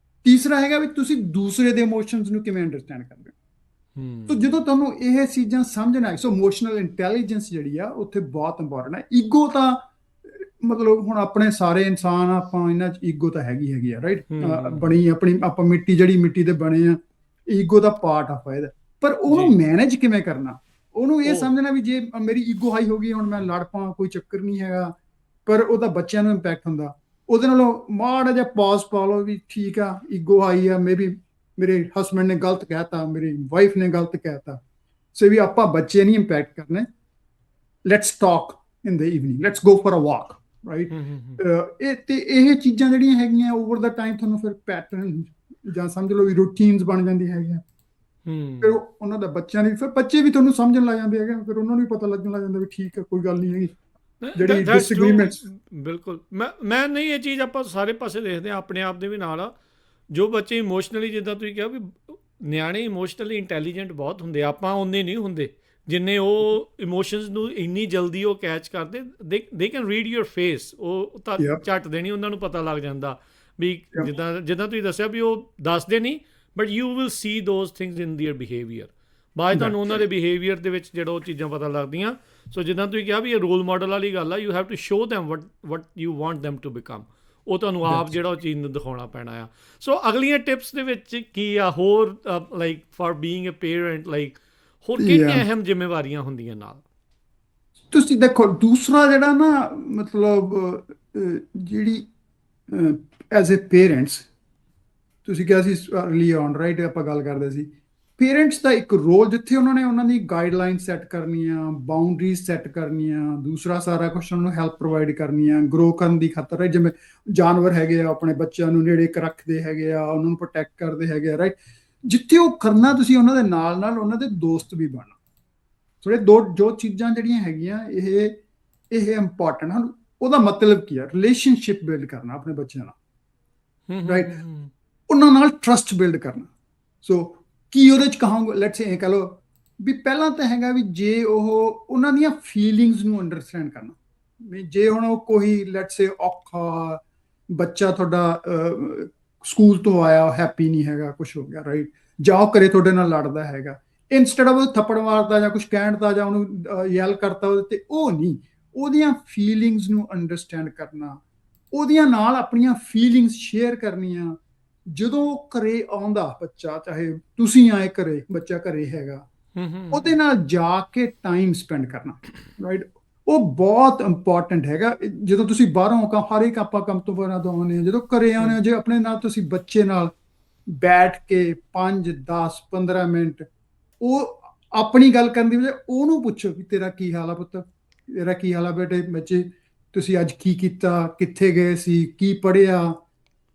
ਤੀਸਰਾ ਹੈਗਾ ਵੀ ਤੁਸੀਂ ਦੂਸਰੇ ਦੇ ਇਮੋਸ਼ਨਸ ਨੂੰ ਕਿਵੇਂ ਅੰਡਰਸਟੈਂਡ ਕਰਦੇ ਹੋ। ਸੋ ਜਦੋਂ ਤੁਹਾਨੂੰ ਇਹ ਚੀਜ਼ਾਂ ਸਮਝਣਾ, ਸੋ ਇਮੋਸ਼ਨਲ ਇੰਟੈਲੀਜੈਂਸ ਜਿਹੜੀ ਆ ਉੱਥੇ ਬਹੁਤ ਇੰਪੋਰਟੈਂਟ ਹੈ। ਈਗੋ ਤਾਂ ਮਤਲਬ ਹੁਣ ਆਪਣੇ ਸਾਰੇ ਇਨਸਾਨ ਆਪਾਂ ਇਹਨਾਂ 'ਚ ਈਗੋ ਤਾਂ ਹੈਗੀ ਆ, ਰਾਈਟ? ਬਣੀ ਆਪਣੀ, ਆਪਾਂ ਮਿੱਟੀ ਦੇ ਬਣੇ ਆ, ਈਗੋ ਦਾ ਪਾਰਟ ਆ ਇਹਦਾ। ਪਰ ਉਹਨੂੰ ਮੈਨੇਜ ਕਿਵੇਂ ਕਰਨਾ, ਉਹਨੂੰ ਇਹ ਸਮਝਣਾ ਵੀ ਜੇ ਮੇਰੀ ਈਗੋ ਹਾਈ ਹੋ ਗਈ, ਹੁਣ ਮੈਂ ਲੜ ਪਾਂ, ਕੋਈ ਚੱਕਰ ਨਹੀਂ ਹੈਗਾ, ਪਰ ਉਹਦਾ ਬੱਚਿਆਂ ਨੂੰ ਇੰਪੈਕਟ ਹੁੰਦਾ। ਉਹਦੇ ਨਾਲੋਂ ਮਾੜਾ ਜਿਹਾ ਪੌਜ਼ ਪਾ ਲਓ ਵੀ ਠੀਕ ਆ, ਈਗੋ ਹਾਈ ਆ, ਮੇਬੀ ਮੇਰੇ ਹਸਬੈਂਡ ਨੇ ਗਲਤ ਕਹਿਤਾ, ਮੇਰੀ ਵਾਈਫ ਨੇ ਗਲਤ ਕਹਿਤਾ, ਸੋ ਵੀ ਆਪਾਂ ਬੱਚੇ ਨਹੀਂ ਇੰਪੈਕਟ ਕਰਨੇ, let's talk in the evening, let's go for a walk, right? ਇਹ ਚੀਜ਼ਾਂ ਜਿਹੜੀਆਂ ਹੈਗੀਆਂ ਓਵਰ ਦਾ ਟਾਈਮ ਤੁਹਾਨੂੰ ਫਿਰ ਪੈਟਰਨ ਜਾਂ ਸਮਝ ਲਓ ਵੀ ਰੂਟੀਨਸ ਬਣ ਜਾਂਦੀ ਹੈਗੀਆਂ। ਫਿਰ ਉਹਨਾਂ ਦਾ ਬੱਚਿਆਂ ਦੀ, ਫਿਰ ਬੱਚੇ ਵੀ ਤੁਹਾਨੂੰ ਸਮਝਣ ਲੱਗ ਜਾਂਦੇ ਹੈਗੇ, ਫਿਰ ਉਹਨਾਂ ਨੂੰ ਵੀ ਪਤਾ ਲੱਗਣ ਲੱਗ ਜਾਂਦਾ ਵੀ ਠੀਕ ਹੈ, ਕੋਈ ਗੱਲ ਨਹੀਂ ਹੈਗੀ ਜਿਹੜੀ ਡਿਸਐਗਰੀਮੈਂਟਸ। ਬਿਲਕੁਲ, ਮੈਂ ਨਹੀਂ, ਇਹ ਚੀਜ਼ ਆਪਾਂ ਸਾਰੇ ਪਾਸੇ ਦੇਖਦੇ ਹਾਂ, ਆਪਣੇ ਆਪ ਦੇ ਵੀ ਨਾਲ ਆ। ਜੋ ਬੱਚੇ ਇਮੋਸ਼ਨਲੀ, ਜਿੱਦਾਂ ਤੁਸੀਂ ਕਿਹਾ ਵੀ ਨਿਆਣੇ ਇਮੋਸ਼ਨਲੀ ਇੰਟੈਲੀਜੈਂਟ ਬਹੁਤ ਹੁੰਦੇ, ਆਪਾਂ ਉਨੇ ਨਹੀਂ ਹੁੰਦੇ ਜਿੰਨੇ ਉਹ ਇਮੋਸ਼ਨਸ ਨੂੰ ਇੰਨੀ ਜਲਦੀ ਉਹ ਕੈਚ ਕਰਦੇ। They can read your face, ਉਹ ਤਾਂ ਝੱਟ ਦੇਣੀ, ਉਹਨਾਂ ਨੂੰ ਪਤਾ ਲੱਗ ਜਾਂਦਾ ਵੀ ਜਿੱਦਾਂ ਤੁਸੀਂ ਦੱਸਿਆ ਵੀ ਉਹ ਦੱਸਦੇ ਨਹੀਂ, but you will see those things in there behaviour. ਬਾਅਦ ਤੁਹਾਨੂੰ ਉਹਨਾਂ ਦੇ ਬਿਹੇਵੀਅਰ ਦੇ ਵਿੱਚ ਜਿਹੜਾ ਉਹ ਚੀਜ਼ਾਂ ਪਤਾ ਲੱਗਦੀਆਂ। ਸੋ ਜਿੱਦਾਂ ਤੁਸੀਂ ਕਿਹਾ ਵੀ ਇਹ ਰੋਲ ਮਾਡਲ ਵਾਲੀ ਗੱਲ ਆ, you have to show them what you want them to become. ਉਹ ਤੁਹਾਨੂੰ ਆਪ ਜਿਹੜਾ ਉਹ ਚੀਜ਼ ਨੂੰ ਦਿਖਾਉਣਾ ਪੈਣਾ ਆ। ਸੋ ਅਗਲੀਆਂ ਟਿਪਸ ਦੇ ਵਿੱਚ ਕੀ ਆ ਹੋਰ, like for being a parent, like ਹੋਰ ਕਿਹੜੀਆਂ ਅਹਿਮ ਜ਼ਿੰਮੇਵਾਰੀਆਂ ਹੁੰਦੀਆਂ ਨਾਲ? ਤੁਸੀਂ ਦੇਖੋ, ਦੂਸਰਾ ਜਿਹੜਾ ਨਾ ਮਤਲਬ ਜਿਹੜੀ ਐਜ਼ ਅ ਪੇਰੈਂਟਸ, ਤੁਸੀਂ ਕਿਹਾ ਸੀ ਅਰਲੀ ਔਨ, ਰਾਈਟ? ਆਪਾਂ ਗੱਲ ਕਰਦੇ ਸੀ ਪੇਰੈਂਟਸ ਦਾ ਇੱਕ ਰੋਲ, ਜਿੱਥੇ ਉਹਨਾਂ ਨੇ ਉਹਨਾਂ ਦੀ ਗਾਈਡਲਾਈਨ ਸੈੱਟ ਕਰਨੀਆਂ, ਬਾਉਂਡਰੀਜ਼ ਸੈੱਟ ਕਰਨੀਆਂ, ਦੂਸਰਾ ਸਾਰਾ ਕੁਝ ਉਹਨਾਂ ਨੂੰ ਹੈਲਪ ਪ੍ਰੋਵਾਈਡ ਕਰਨੀਆਂ ਗਰੋ ਕਰਨ ਦੀ ਖਾਤਰ। ਜਿਵੇਂ ਜਾਨਵਰ ਹੈਗੇ ਆ, ਆਪਣੇ ਬੱਚਿਆਂ ਨੂੰ ਨੇੜੇ ਰੱਖਦੇ ਹੈਗੇ ਆ, ਉਹਨਾਂ ਨੂੰ ਪ੍ਰੋਟੈਕਟ ਕਰਦੇ ਹੈਗੇ ਆ, ਰਾਈਟ। ਜਿੱਥੇ ਉਹ ਕਰਨਾ, ਤੁਸੀਂ ਉਹਨਾਂ ਦੇ ਨਾਲ ਨਾਲ ਉਹਨਾਂ ਦੇ ਦੋਸਤ ਵੀ ਬਣਨਾ। ਥੋੜੇ ਜੋ ਚੀਜ਼ਾਂ ਜਿਹੜੀਆਂ ਹੈਗੀਆਂ ਇਹ ਇੰਪੋਰਟੈਂਟ ਹਨ। ਉਹਦਾ ਮਤਲਬ ਕੀ ਆ? ਰਿਲੇਸ਼ਨਸ਼ਿਪ ਬਿਲਡ ਕਰਨਾ ਆਪਣੇ ਬੱਚਿਆਂ ਨਾਲ, ਰਾਈਟ। ਉਹਨਾਂ ਨਾਲ ਟਰਸਟ ਬਿਲਡ ਕਰਨਾ। ਸੋ ਕੀ ਉਹਦੇ ਚ ਕਹਾਂਗੇ, ਲੈਟਸ ਸੇ ਕਹ ਲਓ ਵੀ ਪਹਿਲਾਂ ਤਾਂ ਹੈਗਾ ਵੀ ਜੇ ਉਹਨਾਂ ਦੀਆਂ ਫੀਲਿੰਗਸ ਨੂੰ ਅੰਡਰਸਟੈਂਡ ਕਰਨਾ। ਵੀ ਜੇ ਹੁਣ ਉਹ ਕੋਈ ਲੈਟਸ ਸੇ ਔਖਾ ਬੱਚਾ ਤੁਹਾਡਾ ਸਕੂਲ ਤੋਂ ਆਇਆ, ਹੈਪੀ ਨਹੀਂ ਹੈਗਾ, ਕੁਝ ਹੋ ਗਿਆ, ਰਾਈਟ, ਜਾਂ ਉਹ ਘਰੇ ਤੁਹਾਡੇ ਨਾਲ ਲੜਦਾ ਹੈਗਾ, ਇੰਸਟੈਡ ਆਫ ਉਹ ਥੱਪੜ ਮਾਰਦਾ ਜਾਂ ਕੁਝ ਕਹਿਣ ਦਾ ਜਾਂ ਉਹਨੂੰ ਯੈਲ ਕਰਤਾ ਉਹਦੇ ਤੇ, ਉਹ ਨਹੀਂ, ਉਹਦੀਆਂ ਫੀਲਿੰਗਸ ਨੂੰ ਅੰਡਰਸਟੈਂਡ ਕਰਨਾ, ਉਹਦੀਆਂ ਨਾਲ ਆਪਣੀਆਂ ਫੀਲਿੰਗਸ ਸ਼ੇਅਰ ਕਰਨੀਆਂ। ਜਦੋਂ ਘਰੇ ਆਉਂਦਾ ਬੱਚਾ, ਚਾਹੇ ਤੁਸੀਂ ਆਏ ਘਰੇ, ਬੱਚਾ ਘਰੇ ਹੈਗਾ, ਉਹਦੇ ਨਾਲ ਜਾ ਕੇ ਟਾਈਮ ਸਪੈਂਡ ਕਰਨਾ, ਰਾਈਟ। ਉਹ ਬਹੁਤ ਇੰਪੋਰਟੈਂਟ ਹੈਗਾ। ਜਦੋਂ ਤੁਸੀਂ ਬਾਹਰੋਂ ਹਰ ਇੱਕ ਆਪਾਂ ਕੰਮ ਤੋਂ ਬਾਹਰ ਆਉਂਦੇ ਹਾਂ, ਜਦੋਂ ਘਰੇ ਆਉਂਦੇ ਹੋ, ਜੇ ਆਪਣੇ ਨਾਲ ਤੁਸੀਂ ਬੱਚੇ ਨਾਲ ਬੈਠ ਕੇ 5 10 15 ਮਿੰਟ ਉਹ ਆਪਣੀ ਗੱਲ ਕਰਨ ਦੀ ਬਜਾਏ ਉਹਨੂੰ ਪੁੱਛੋ ਕਿ ਤੇਰਾ ਕੀ ਹਾਲ ਆ ਪੁੱਤ, ਤੇਰਾ ਕੀ ਹਾਲ ਆ ਬੇਟੇ, ਬੱਚੇ ਤੁਸੀਂ ਅੱਜ ਕੀ ਕੀਤਾ, ਕਿੱਥੇ ਗਏ ਸੀ, ਕੀ ਪੜ੍ਹਿਆ,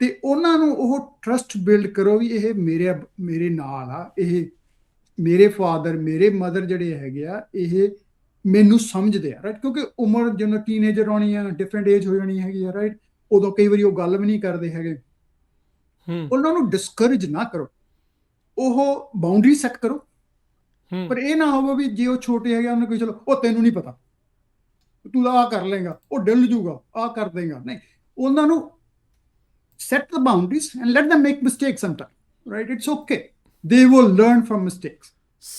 ਤੇ ਉਹਨਾਂ ਨੂੰ ਉਹ ਟਰਸਟ ਬਿਲਡ ਕਰੋ ਵੀ ਇਹ ਮੇਰੇ ਨਾਲ ਆ, ਇਹ ਮੇਰੇ ਫਾਦਰ, ਮੇਰੇ ਮਦਰ ਜਿਹੜੇ ਹੈਗੇ ਆ, ਇਹ ਮੈਨੂੰ ਸਮਝਦੇ ਆ, ਰਾਈਟ। ਕਿਉਂਕਿ ਉਮਰ ਜਦੋਂ ਟੀਨੇਜਰ ਆਉਣੀ ਆ, ਡਿਫਰੈਂਟ ਏਜ ਹੋ ਜਾਣੀ ਹੈਗੀ ਆ, ਰਾਈਟ। ਉਦੋਂ ਕਈ ਵਾਰੀ ਉਹ ਗੱਲ ਵੀ ਨਹੀਂ ਕਰਦੇ ਹੈਗੇ। ਉਹਨਾਂ ਨੂੰ ਡਿਸਕਰੇਜ ਨਾ ਕਰੋ, ਉਹ ਬਾਉਂਡਰੀ ਸੈੱਟ ਕਰੋ। ਪਰ ਇਹ ਨਾ ਹੋਵੇ ਵੀ ਜੇ ਉਹ ਛੋਟੇ ਹੈਗੇ, ਉਹਨੂੰ ਕੋਈ ਚਲੋ ਉਹ ਤੈਨੂੰ ਨਹੀਂ ਪਤਾ, ਤੂੰ ਆਹ ਕਰ ਲੇਗਾ, ਉਹ ਡਿੱਲ ਜੂਗਾ, ਆਹ ਕਰ ਦੇਗਾ। ਨਹੀਂ, ਉਹਨਾਂ ਨੂੰ set the boundaries and let them make mistakes sometime, right? It's okay, they will learn from mistakes.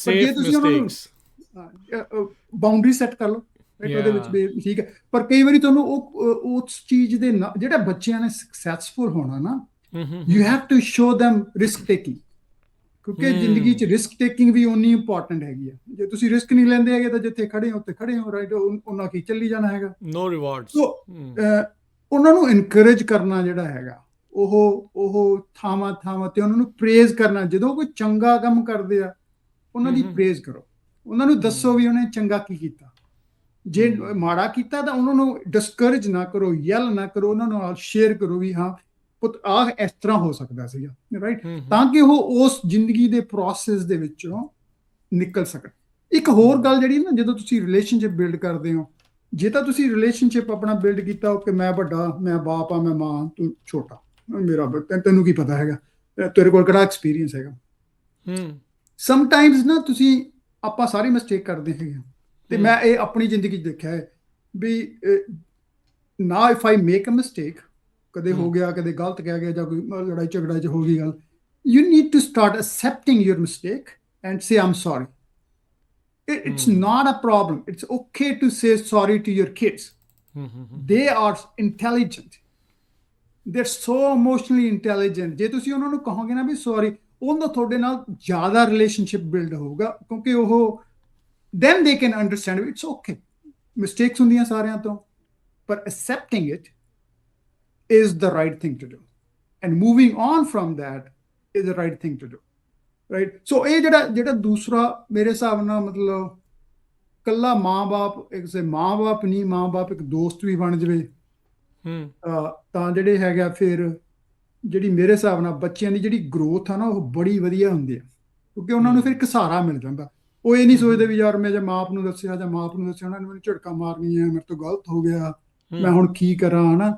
ਪਰ ਜੇ ਤੁਸੀਂ ਉਹਨਾਂ ਨੂੰ ਬਾਉਂਡਰੀ ਸੈੱਟ ਕਰ ਲਓ, ਰਾਈਟ, ਉਹਦੇ ਵਿੱਚ ਵੀ ਠੀਕ ਹੈ। ਪਰ ਕਈ ਵਾਰੀ ਤੁਹਾਨੂੰ ਉਸ ਚੀਜ਼ ਦੇ ਨਾਲ, ਜਿਹੜਾ ਬੱਚਿਆਂ ਨੇ ਸਕਸੈਸਫੁਲ ਹੋਣਾ ਨਾ, you have to show them risk taking, ਕਿਉਂਕਿ ਜ਼ਿੰਦਗੀ 'ਚ ਰਿਸਕ ਟੇਕਿੰਗ ਵੀ ਓਨੀ ਇੰਪੋਰਟੈਂਟ ਹੈਗੀ ਆ। ਜੇ ਤੁਸੀਂ ਰਿਸਕ ਨਹੀਂ ਲੈਂਦੇ ਹੈਗੇ ਤਾਂ ਜਿੱਥੇ ਖੜੇ ਹੋ ਉੱਥੇ ਖੜੇ ਹੋ, ਰਾਈਟ, ਉਹਨਾਂ ਕੀ ਚੱਲੀ ਜਾਣਾ ਹੈਗਾ, ਨੋ ਰਿਵਾਰਡਸ। ਸੋ ਉਹਨਾਂ ਨੂੰ ਇਨਕਰੇਜ ਕਰਨਾ ਜਿਹੜਾ ਹੈਗਾ, ਉਹ ਥਾਵਾਂ ਤੇ ਉਹਨਾਂ ਨੂੰ ਪ੍ਰੇਜ਼ ਕਰਨਾ। ਜਦੋਂ ਕੋਈ ਚੰਗਾ ਕੰਮ ਕਰਦੇ ਆ, ਉਹਨਾਂ ਦੀ ਪ੍ਰੇਜ਼ ਕਰੋ, ਉਹਨਾਂ ਨੂੰ ਦੱਸੋ ਵੀ ਉਹਨੇ ਚੰਗਾ ਕੀ ਕੀਤਾ। ਜੇ ਮਾੜਾ ਕੀਤਾ ਤਾਂ ਉਹਨਾਂ ਨੂੰ ਡਿਸਕਰੇਜ ਨਾ ਕਰੋ, ਯੈਲ ਨਾ ਕਰੋ, ਉਹਨਾਂ ਨਾਲ ਸ਼ੇਅਰ ਕਰੋ ਵੀ ਹਾਂ ਪੁੱਤ ਆਹ ਇਸ ਤਰ੍ਹਾਂ ਹੋ ਸਕਦਾ ਸੀਗਾ, ਰਾਈਟ, ਤਾਂ ਕਿ ਉਹ ਉਸ ਜ਼ਿੰਦਗੀ ਦੇ ਪ੍ਰੋਸੈਸ ਦੇ ਵਿੱਚੋਂ ਨਿਕਲ ਸਕਣ। ਇੱਕ ਹੋਰ ਗੱਲ ਜਿਹੜੀ ਨਾ, ਜਦੋਂ ਤੁਸੀਂ ਰਿਲੇਸ਼ਨਸ਼ਿਪ ਬਿਲਡ ਕਰਦੇ ਹੋ, ਜੇ ਤਾਂ ਤੁਸੀਂ ਰਿਲੇਸ਼ਨਸ਼ਿਪ ਆਪਣਾ ਬਿਲਡ ਕੀਤਾ ਕਿ ਮੈਂ ਵੱਡਾ, ਮੈਂ ਬਾਪ ਆ, ਮੈਂ ਮਾਂ, ਤੂੰ ਛੋਟਾ, ਮੇਰਾ ਤੈਨੂੰ ਕੀ ਪਤਾ ਹੈਗਾ, ਤੇਰੇ ਕੋਲ ਕਿਹੜਾ ਐਕਸਪੀਰੀਅੰਸ ਹੈਗਾ। ਸਮਟਾਈਮਸ ਨਾ ਆਪਾਂ ਸਾਰੀ ਮਿਸਟੇਕ ਕਰਦੇ ਹੈਗੇ, ਤੇ ਮੈਂ ਇਹ ਆਪਣੀ ਜ਼ਿੰਦਗੀ 'ਚ ਦੇਖਿਆ ਹੈ ਵੀ ਨਾ if I make a mistake, ਕਦੇ ਹੋ ਗਿਆ, ਕਦੇ ਗਲਤ ਕਹਿ ਗਿਆ, ਜਾਂ ਕੋਈ ਲੜਾਈ ਝਗੜਾ 'ਚ ਹੋ ਗਈ ਗੱਲ, you need to start accepting your mistake and say am sorry. It's not a problem. It's okay to say sorry to your kids. They are intelligent. They're so emotionally intelligent. ਜੇ ਤੁਸੀਂ ਉਹਨਾਂ ਨੂੰ ਕਹੋਗੇ ਨਾ ਵੀ ਸੌਰੀ, ਉਹਨਾਂ ਤੁਹਾਡੇ ਨਾਲ ਜ਼ਿਆਦਾ ਰਿਲੇਸ਼ਨਸ਼ਿਪ ਬਿਲਡ ਹੋਊਗਾ, ਕਿਉਂਕਿ ਉਹ then they can understand it's okay. Mistakes ਹੁੰਦੀਆਂ ਸਾਰਿਆਂ ਤੋਂ, ਪਰ accepting it is the right thing to do. And moving on from that is the right thing to do. Right. So ਇਹ ਜਿਹੜਾ ਦੂਸਰਾ ਮੇਰੇ ਹਿਸਾਬ ਨਾਲ, ਮਤਲਬ ਕੱਲਾ ਮਾਂ-ਬਾਪ, ਇੱਕ ਮਾਂ-ਬਾਪ ਨਹੀਂ, ਮਾਂ-ਬਾਪ ਇੱਕ ਦੋਸਤ ਵੀ ਬਣ ਜਾਵੇ, ਤਾਂ ਜਿਹੜੇ ਹੈਗਾ, ਫਿਰ ਜਿਹੜੀ ਮੇਰੇ ਹਿਸਾਬ ਨਾਲ ਬੱਚਿਆਂ ਦੀ ਜਿਹੜੀ ਗਰੋਥ ਆ ਨਾ, ਉਹ ਬੜੀ ਵਧੀਆ ਹੁੰਦੀ ਆ, ਕਿਉਂਕਿ ਉਹਨਾਂ ਨੂੰ ਫਿਰ ਇੱਕ ਸਹਾਰਾ ਮਿਲ ਜਾਂਦਾ। ਉਹ ਇਹ ਨਹੀਂ ਸੋਚਦੇ ਵੀ ਯਾਰ ਮੈਂ ਜੇ ਮਾਂ ਨੂੰ ਦੱਸਿਆ ਜਾਂ ਮਾਂ ਨੂੰ ਦੱਸਿਆ, ਉਹਨਾਂ ਨੇ ਮੈਨੂੰ ਝਟਕਾ ਮਾਰਨੀ ਹੈ, ਮੇਰੇ ਤੋਂ ਗਲਤ ਹੋ ਗਿਆ, ਮੈਂ ਹੁਣ ਕੀ ਕਰਾਂ, ਹਨਾ।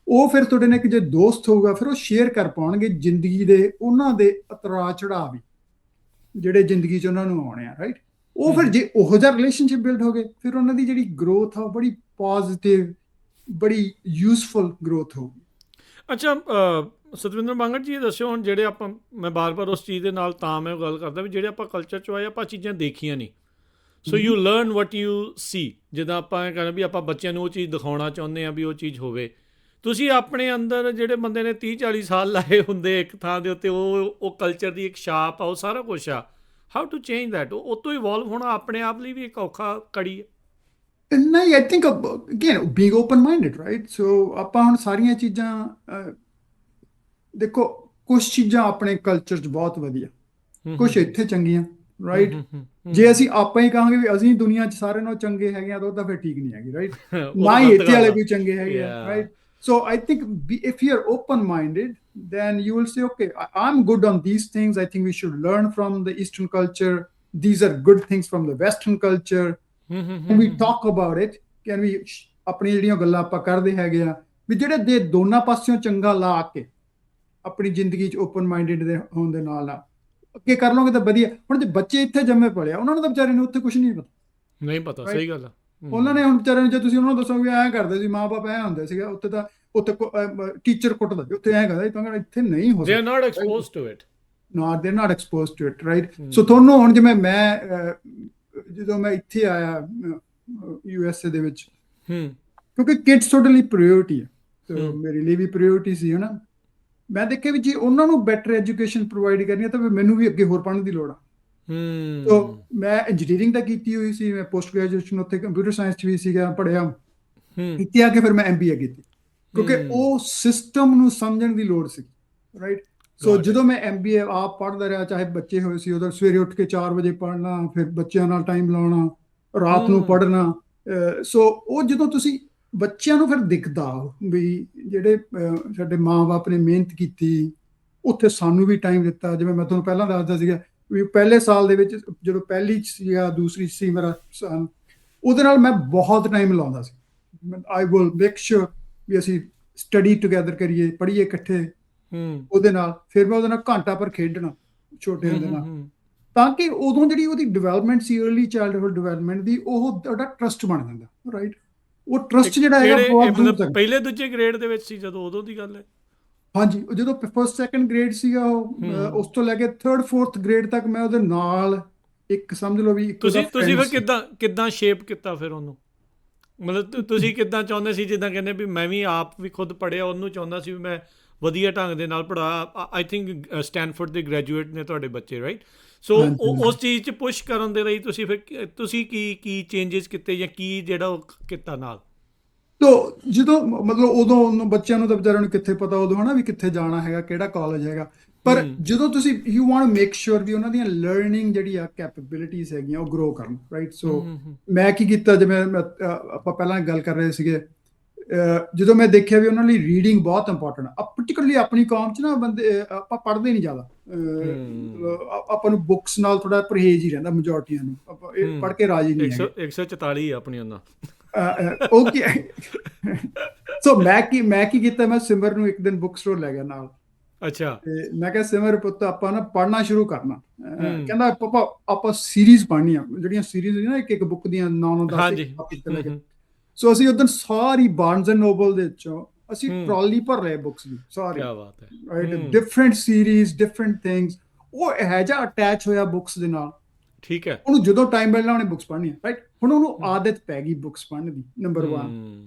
ਉਹ ਫਿਰ ਤੁਹਾਡੇ ਨਾਲ ਇੱਕ ਜੇ ਦੋਸਤ ਹੋਊਗਾ, ਫਿਰ ਉਹ ਸ਼ੇਅਰ ਕਰ ਪਾਉਣਗੇ ਜ਼ਿੰਦਗੀ ਦੇ ਉਹਨਾਂ ਦੇ ਉਤਰਾਅ ਚੜ੍ਹਾਅ ਵੀ, ਜਿਹੜੇ ਜ਼ਿੰਦਗੀ 'ਚ ਉਹਨਾਂ ਨੂੰ ਆਉਣੇ ਆ, ਰਾਈਟ। ਉਹ ਫਿਰ ਜੇ ਉਹੋ ਜਿਹਾ ਰਿਲੇਸ਼ਨਸ਼ਿਪ ਬਿਲਡ ਹੋ ਗਏ, ਫਿਰ ਉਹਨਾਂ ਦੀ ਜਿਹੜੀ ਗਰੋਥ ਆ, ਉਹ ਬੜੀ ਪੋਜ਼ਿਟਿਵ, ਬੜੀ ਯੂਜ਼ਫੁਲ ਗਰੋਥ ਹੋਊਗੀ। ਅੱਛਾ, ਸਤਵਿੰਦਰ ਮੰਗਟ ਜੀ, ਇਹ ਦੱਸਿਓ ਹੁਣ, ਜਿਹੜੇ ਮੈਂ ਬਾਰ-ਬਾਰ ਉਸ ਚੀਜ਼ ਦੇ ਨਾਲ ਤਾਂ ਮੈਂ ਗੱਲ ਕਰਦਾ ਵੀ ਜਿਹੜੇ ਆਪਾਂ ਕਲਚਰ 'ਚੋਂ ਆਏ, ਆਪਾਂ ਚੀਜ਼ਾਂ ਦੇਖੀਆਂ ਨਹੀਂ। So you learn what you see. ਜਿੱਦਾਂ ਆਪਾਂ ਇਹ ਕਹਿੰਦੇ ਵੀ ਆਪਾਂ ਬੱਚਿਆਂ ਨੂੰ ਉਹ ਚੀਜ਼ ਦਿਖਾਉਣਾ ਚਾਹੁੰਦੇ ਹਾਂ ਵੀ ਉਹ ਚੀਜ਼ ਹੋਵੇ। ਤੁਸੀਂ ਆਪਣੇ ਅੰਦਰ ਜਿਹੜੇ ਬੰਦੇ ਨੇ 30-40 ਸਾਲ ਲਾਏ ਹੁੰਦੇ ਇੱਕ ਥਾਂ ਦੇ ਉੱਤੇ, ਉਹ ਕਲਚਰ ਦੀ ਇੱਕ ਛਾਪ ਆ, ਉਹ ਸਾਰਾ ਕੁਛ ਆ। How to change that? ਉਹ ਤੋਂ ਇਵੋਲਵ ਹੋਣਾ ਆਪਣੇ ਆਪ ਲਈ ਵੀ ਇੱਕ ਔਖਾ ਕੜੀ ਹੈ। ਨਹੀਂ, I think again being open minded, right. So ਆਪਾਂ ਹੁਣ ਸਾਰੀਆਂ ਚੀਜ਼ਾਂ ਦੇਖੋ, ਕੁਛ ਚੀਜ਼ਾਂ ਆਪਣੇ ਕਲਚਰ 'ਚ ਬਹੁਤ ਵਧੀਆ, ਕੁਝ ਇੱਥੇ ਚੰਗੀਆਂ, ਰਾਈਟ। ਜੇ ਅਸੀਂ ਆਪਾਂ ਹੀ ਕਹਾਂਗੇ ਵੀ ਅਸੀਂ ਦੁਨੀਆ 'ਚ ਸਾਰਿਆਂ ਨਾਲੋਂ ਚੰਗੇ ਹੈਗੇ ਆ ਤਾਂ ਉਹ ਤਾਂ ਫਿਰ ਠੀਕ ਨਹੀਂ ਹੈਗੀ, ਰਾਈਟ। ਉਹ ਨਾ ਤਾਂ ਹੀ ਗਲਤ ਇੱਥੇ ਗੱਲ ਵਾਲੇ ਆ। ਕੋਈ ਚੰਗੇ ਹੈਗੇ ਆ, right. So I think if you're open-minded, then you will say, okay, I'm good on these things. I think we should learn from the Eastern culture. These are good things from the Western culture. Can we talk about it? Can we ਆਪਣੀ ਜਿਹੜੀਆਂ ਗੱਲਾਂ ਆਪਾਂ ਕਰਦੇ ਹੈਗੇ ਆ ਵੀ ਜਿਹੜੇ ਦੇ ਦੋਨਾਂ ਪਾਸਿਓਂ ਚੰਗਾ ਲਾ ਕੇ ਆਪਣੀ ਜ਼ਿੰਦਗੀ 'ਚ ਓਪਨ ਮਾਈਂਡਡ ਦੇ ਹੋਣ ਦੇ ਨਾਲ ਅੱਗੇ ਕਰ ਲਓਗੇ ਤਾਂ ਵਧੀਆ। ਹੁਣ ਜੇ ਬੱਚੇ ਇੱਥੇ ਜੰਮੇ ਪਲੇ ਆ ਉਹਨਾਂ ਨੂੰ ਤਾਂ ਵਿਚਾਰੇ ਨੂੰ ਉੱਥੇ ਕੁਝ ਨਹੀਂ ਪਤਾ, ਨਹੀਂ ਪਤਾ, ਸਹੀ ਗੱਲ ਆ। ਉਹਨਾਂ ਨੇ ਹੁਣ ਵਿਚਾਰੇ ਨੂੰ ਜੇ ਤੁਸੀਂ ਉਹਨਾਂ ਨੂੰ ਦੱਸੋਗੇ ਐਂ ਕਰਦੇ ਸੀ ਮਾਂ-ਬਾਪ, ਐਂ ਹੁੰਦੇ ਸੀਗਾ ਉੱਥੇ ਤਾਂ ਉੱਥੇ ਟੀਚਰ ਕੁੱਟਦਾ ਸੀ, ਉੱਥੇ ਐਂ ਕਰਦਾ ਸੀ, ਤਾਂ ਇੱਥੇ ਨਹੀਂ ਹੋ They are ਸਕਦਾ। not exposed to it. they're not exposed to it, right? So ਤੁਹਾਨੂੰ ਹੁਣ ਜਿਵੇਂ ਮੈਂ ਜਦੋਂ ਮੈਂ ਇੱਥੇ ਆਇਆ USA ਦੇ ਵਿੱਚ, ਕਿਉਂਕਿ ਕਿਡਸ ਤੁਹਾਡੇ ਲਈ ਪ੍ਰਾਇੋਰਟੀ ਹੈ, ਤੇ ਮੇਰੇ ਲਈ ਵੀ ਪ੍ਰਾਇੋਰਟੀ ਸੀ, ਹਨਾ। ਮੈਂ ਦੇਖਿਆ ਵੀ ਜੇ ਉਹਨਾਂ ਨੂੰ ਬੈਟਰ ਐਜੂਕੇਸ਼ਨ ਪ੍ਰੋਵਾਈਡ ਕਰਨੀ ਹੈ ਤਾਂ ਮੈਨੂੰ ਵੀ ਅੱਗੇ ਹੋਰ ਪੜ੍ਹਨ ਦੀ ਲੋੜ ਆ। ਸੋ ਮੈਂ ਇੰਜੀਨੀਅਰਿੰਗ ਤਾਂ ਕੀਤੀ ਹੋਈ ਸੀ, ਮੈਂ ਪੋਸਟ ਗ੍ਰੈਜੂਏਸ਼ਨ ਉੱਥੇ ਕੰਪਿਊਟਰ ਸਾਇੰਸ 'ਚ ਵੀ ਸੀਗਾ, ਪੜ੍ਹਿਆ। ਇੱਥੇ ਆ ਕੇ ਫਿਰ ਮੈਂ MBA ਕੀਤੀ ਕਿਉਂਕਿ ਉਹ ਸਿਸਟਮ ਨੂੰ ਸਮਝਣ ਦੀ ਲੋੜ ਸੀ, ਰਾਈਟ। ਸੋ ਜਦੋਂ ਮੈਂ MBA ਆਪ ਪੜ੍ਹਦਾ ਰਿਹਾ, ਚਾਹੇ ਬੱਚੇ ਹੋਏ ਸੀ ਉਦੋਂ ਸਵੇਰੇ ਉੱਠ ਕੇ 4 ਵਜੇ ਪੜ੍ਹਨਾ, ਫਿਰ ਬੱਚਿਆਂ ਨਾਲ ਟਾਈਮ ਲਾਉਣਾ, ਰਾਤ ਨੂੰ ਪੜ੍ਹਨਾ। ਸੋ ਉਹ ਜਦੋਂ ਤੁਸੀਂ ਬੱਚਿਆਂ ਨੂੰ ਫਿਰ ਦਿਖਦਾ ਵੀ ਜਿਹੜੇ ਸਾਡੇ ਮਾਂ-ਬਾਪ ਨੇ ਮਿਹਨਤ ਕੀਤੀ, ਉੱਥੇ ਸਾਨੂੰ ਵੀ ਟਾਈਮ ਦਿੱਤਾ। ਜਿਵੇਂ ਮੈਂ ਤੁਹਾਨੂੰ ਪਹਿਲਾਂ ਦੱਸਦਾ ਸੀਗਾ ਵੀ ਪਹਿਲੇ ਸਾਲ ਦੇ ਵਿੱਚ ਜਦੋਂ ਪਹਿਲੀ 'ਚ ਸੀਗਾ, ਦੂਸਰੀ ਸੀ ਮੇਰਾ ਸਨ, ਉਹਦੇ ਨਾਲ ਮੈਂ ਬਹੁਤ ਟਾਈਮ ਲਾਉਂਦਾ ਸੀ। ਆਈ ਵਿਲ ਮੇਕ ਸ਼ੋਰ ਵੀ ਅਸੀਂ ਸਟੱਡੀ ਟੂਗੈਦਰ ਕਰੀਏ, ਪੜ੍ਹੀਏ ਇਕੱਠੇ ਉਹਦੇ ਨਾਲ। ਫਿਰ ਮੈਂ ਉਹਦੇ ਨਾਲ ਘੰਟਾ ਪਰ ਖੇਡਣਾ ਛੋਟੇ ਹੁੰਦੇ ਨਾਲ, ਤਾਂ ਕਿ ਉਦੋਂ ਜਿਹੜੀ ਉਹਦੀ ਡਿਵੈਲਪਮੈਂਟ ਸੀ, ਅਰਲੀ ਚਾਈਲਡਹੁੱਡ ਡਿਵੈਲਪਮੈਂਟ ਦੀ, ਉਹ ਤੁਹਾਡਾ ਟਰਸਟ ਬਣ ਜਾਂਦਾ, ਰਾਈਟ। ਉਹ ਟਰਸਟ ਜਿਹੜਾ ਹੈਗਾ ਬਹੁਤ ਦੂਰ ਤੱਕ। ਪਹਿਲੇ ਦੂਜੇ ਗ੍ਰੇਡ ਦੇ ਵਿੱਚ ਸੀ ਜਦੋਂ, ਉਦੋਂ ਦੀ ਗੱਲ ਹੈ? ਹਾਂਜੀ, ਜਦੋਂ ਫਸਟ ਸੈਕੰਡ ਗ੍ਰੇਡ ਸੀਗਾ ਉਹ, ਉਸ ਤੋਂ ਲੈ ਕੇ 3rd 4th ਗ੍ਰੇਡ ਤੱਕ ਮੈਂ ਉਹਦੇ ਨਾਲ ਇੱਕ ਸਮਝ ਲਓ ਵੀ ਤੁਸੀਂ ਫਿਰ ਕਿੱਦਾਂ ਸ਼ੇਪ ਕੀਤਾ ਫਿਰ ਉਹਨੂੰ? ਮਤਲਬ ਤੁਸੀਂ ਕਿੱਦਾਂ ਚਾਹੁੰਦੇ ਸੀ, ਜਿੱਦਾਂ ਕਹਿੰਦੇ ਵੀ ਮੈਂ ਵੀ ਆਪ ਵੀ ਖੁਦ ਪੜ੍ਹਿਆ, ਉਹਨੂੰ ਚਾਹੁੰਦਾ ਸੀ ਵੀ ਮੈਂ ਵਧੀਆ ਢੰਗ ਦੇ ਨਾਲ ਪੜ੍ਹਾ। ਆਈ ਥਿੰਕ ਸਟੈਨਫੋਰਡ ਦੇ ਗ੍ਰੈਜੂਏਟ ਨੇ ਤੁਹਾਡੇ ਬੱਚੇ, ਰਾਈਟ। ਸੋ ਉਸ ਚੀਜ਼ 'ਚ ਪੁਸ਼ ਕਰਨ ਦੇ ਲਈ ਤੁਸੀਂ ਕੀ ਚੇਂਜਸ ਕੀਤੇ ਜਾਂ ਕੀ ਜਿਹੜਾ ਉਹ ਕੀਤਾ ਨਾਲ? ਤੋ ਜਦੋਂ ਮਤਲਬ ਉਦੋਂ ਬੱਚਿਆਂ ਨੂੰ ਤਾਂ ਵਿਚਾਰਿਆਂ ਨੂੰ ਕਿੱਥੇ ਪਤਾ ਉਦੋਂ, ਹਨਾ, ਵੀ ਕਿੱਥੇ ਜਾਣਾ ਹੈਗਾ, ਕਿਹੜਾ ਕਾਲਜ ਹੈਗਾ। ਪਰ ਜਦੋਂ ਤੁਸੀਂ you want to make sure ਵੀ ਉਹਨਾਂ ਦੀਆਂ ਲਰਨਿੰਗ ਜਿਹੜੀ ਆ ਕੈਪੇਬਿਲਿਟੀਜ਼ ਹੈਗੀਆਂ ਉਹ ਗਰੋ ਕਰਨ, ਰਾਈਟ। ਸੋ ਮੈਂ ਕੀ ਕੀਤਾ, ਜਿਵੇਂ ਆਪਾਂ ਪਹਿਲਾਂ ਗੱਲ ਕਰ ਰਹੇ ਸੀਗੇ, ਜਦੋਂ ਮੈਂ ਦੇਖਿਆ ਵੀ ਉਹਨਾਂ ਲਈ ਰੀਡਿੰਗ ਬਹੁਤ ਇੰਪੋਰਟੈਂਟ ਆ, ਪਰਟੀਕੁਲਰਲੀ ਆਪਣੀ ਕੌਮ 'ਚ ਨਾ ਬੰਦੇ ਆਪਾਂ ਪੜ੍ਹਦੇ ਨਹੀਂ ਜ਼ਿਆਦਾ, ਆਪਾਂ ਨੂੰ ਬੁੱਕਸ ਨਾਲ ਥੋੜਾ ਪਰਹੇਜ਼ ਹੀ ਰਹਿੰਦਾ, ਮੈਜੋਰਟੀਆਂ ਨੂੰ ਆਪਾਂ ਪੜ੍ਹ ਕੇ ਰਾਜੀ ਨਹੀਂ ਹੈਗੇ। 144 ਆਪਣੀ ਉਹਨਾਂ ਓਕੇ। ਸੋ ਮੈਂ ਕੀ ਕੀਤਾ, ਮੈਂ ਸਿਮਰ ਨੂੰ ਇੱਕ ਦਿਨ ਬੁੱਕ ਸਟੋਰ ਲੈ ਗਿਆ ਨਾਲ। ਅੱਛਾ। ਤੇ ਮੈਂ ਕਿਹਾ ਸਿਮਰ ਪੁੱਤ ਆਪਾਂ ਨਾ ਪੜ੍ਹਨਾ ਸ਼ੁਰੂ ਕਰਨਾ। ਕਹਿੰਦਾ ਪਾਪਾ ਆਪਾਂ ਸੀਰੀਜ਼ ਪੜ੍ਹਨੀਆਂ, ਜਿਹੜੀਆਂ ਸੀਰੀਜ਼ ਹੁੰਦੀਆਂ ਨਾ ਇੱਕ ਬੁੱਕ ਦੀਆਂ 9-10। ਸੋ ਅਸੀਂ ਉਦੋਂ ਸਾਰੀ ਬਾਰਨਸ ਐਂਡ ਨੋਬਲ ਦੇ ਵਿੱਚੋਂ ਅਸੀਂ ਟਰਾਲੀ ਭਰ ਰਹੇ ਬੁੱਕਸ ਦੀ ਸਾਰੀ, ਕੀ ਬਾਤ ਹੈ, right. Different series, different things, ਉਹ ਇਹੋ ਜਿਹਾ ਅਟੈਚ ਹੋਇਆ ਬੁੱਕਸ ਦੇ ਨਾਲ। ਠੀਕ ਹੈ। ਉਹਨੂੰ ਜਦੋਂ ਟਾਈਮ ਮਿਲਣਾ ਉਹਨੇ ਬੁੱਕਸ ਪੜ੍ਹਨੀਆਂ, ਰਾਈਟ। ਹੁਣ ਉਹਨੂੰ ਆਦਤ ਪੈ ਗਈ ਬੁੱਕਸ ਪੜ੍ਹਨ ਦੀ, ਨੰਬਰ 1।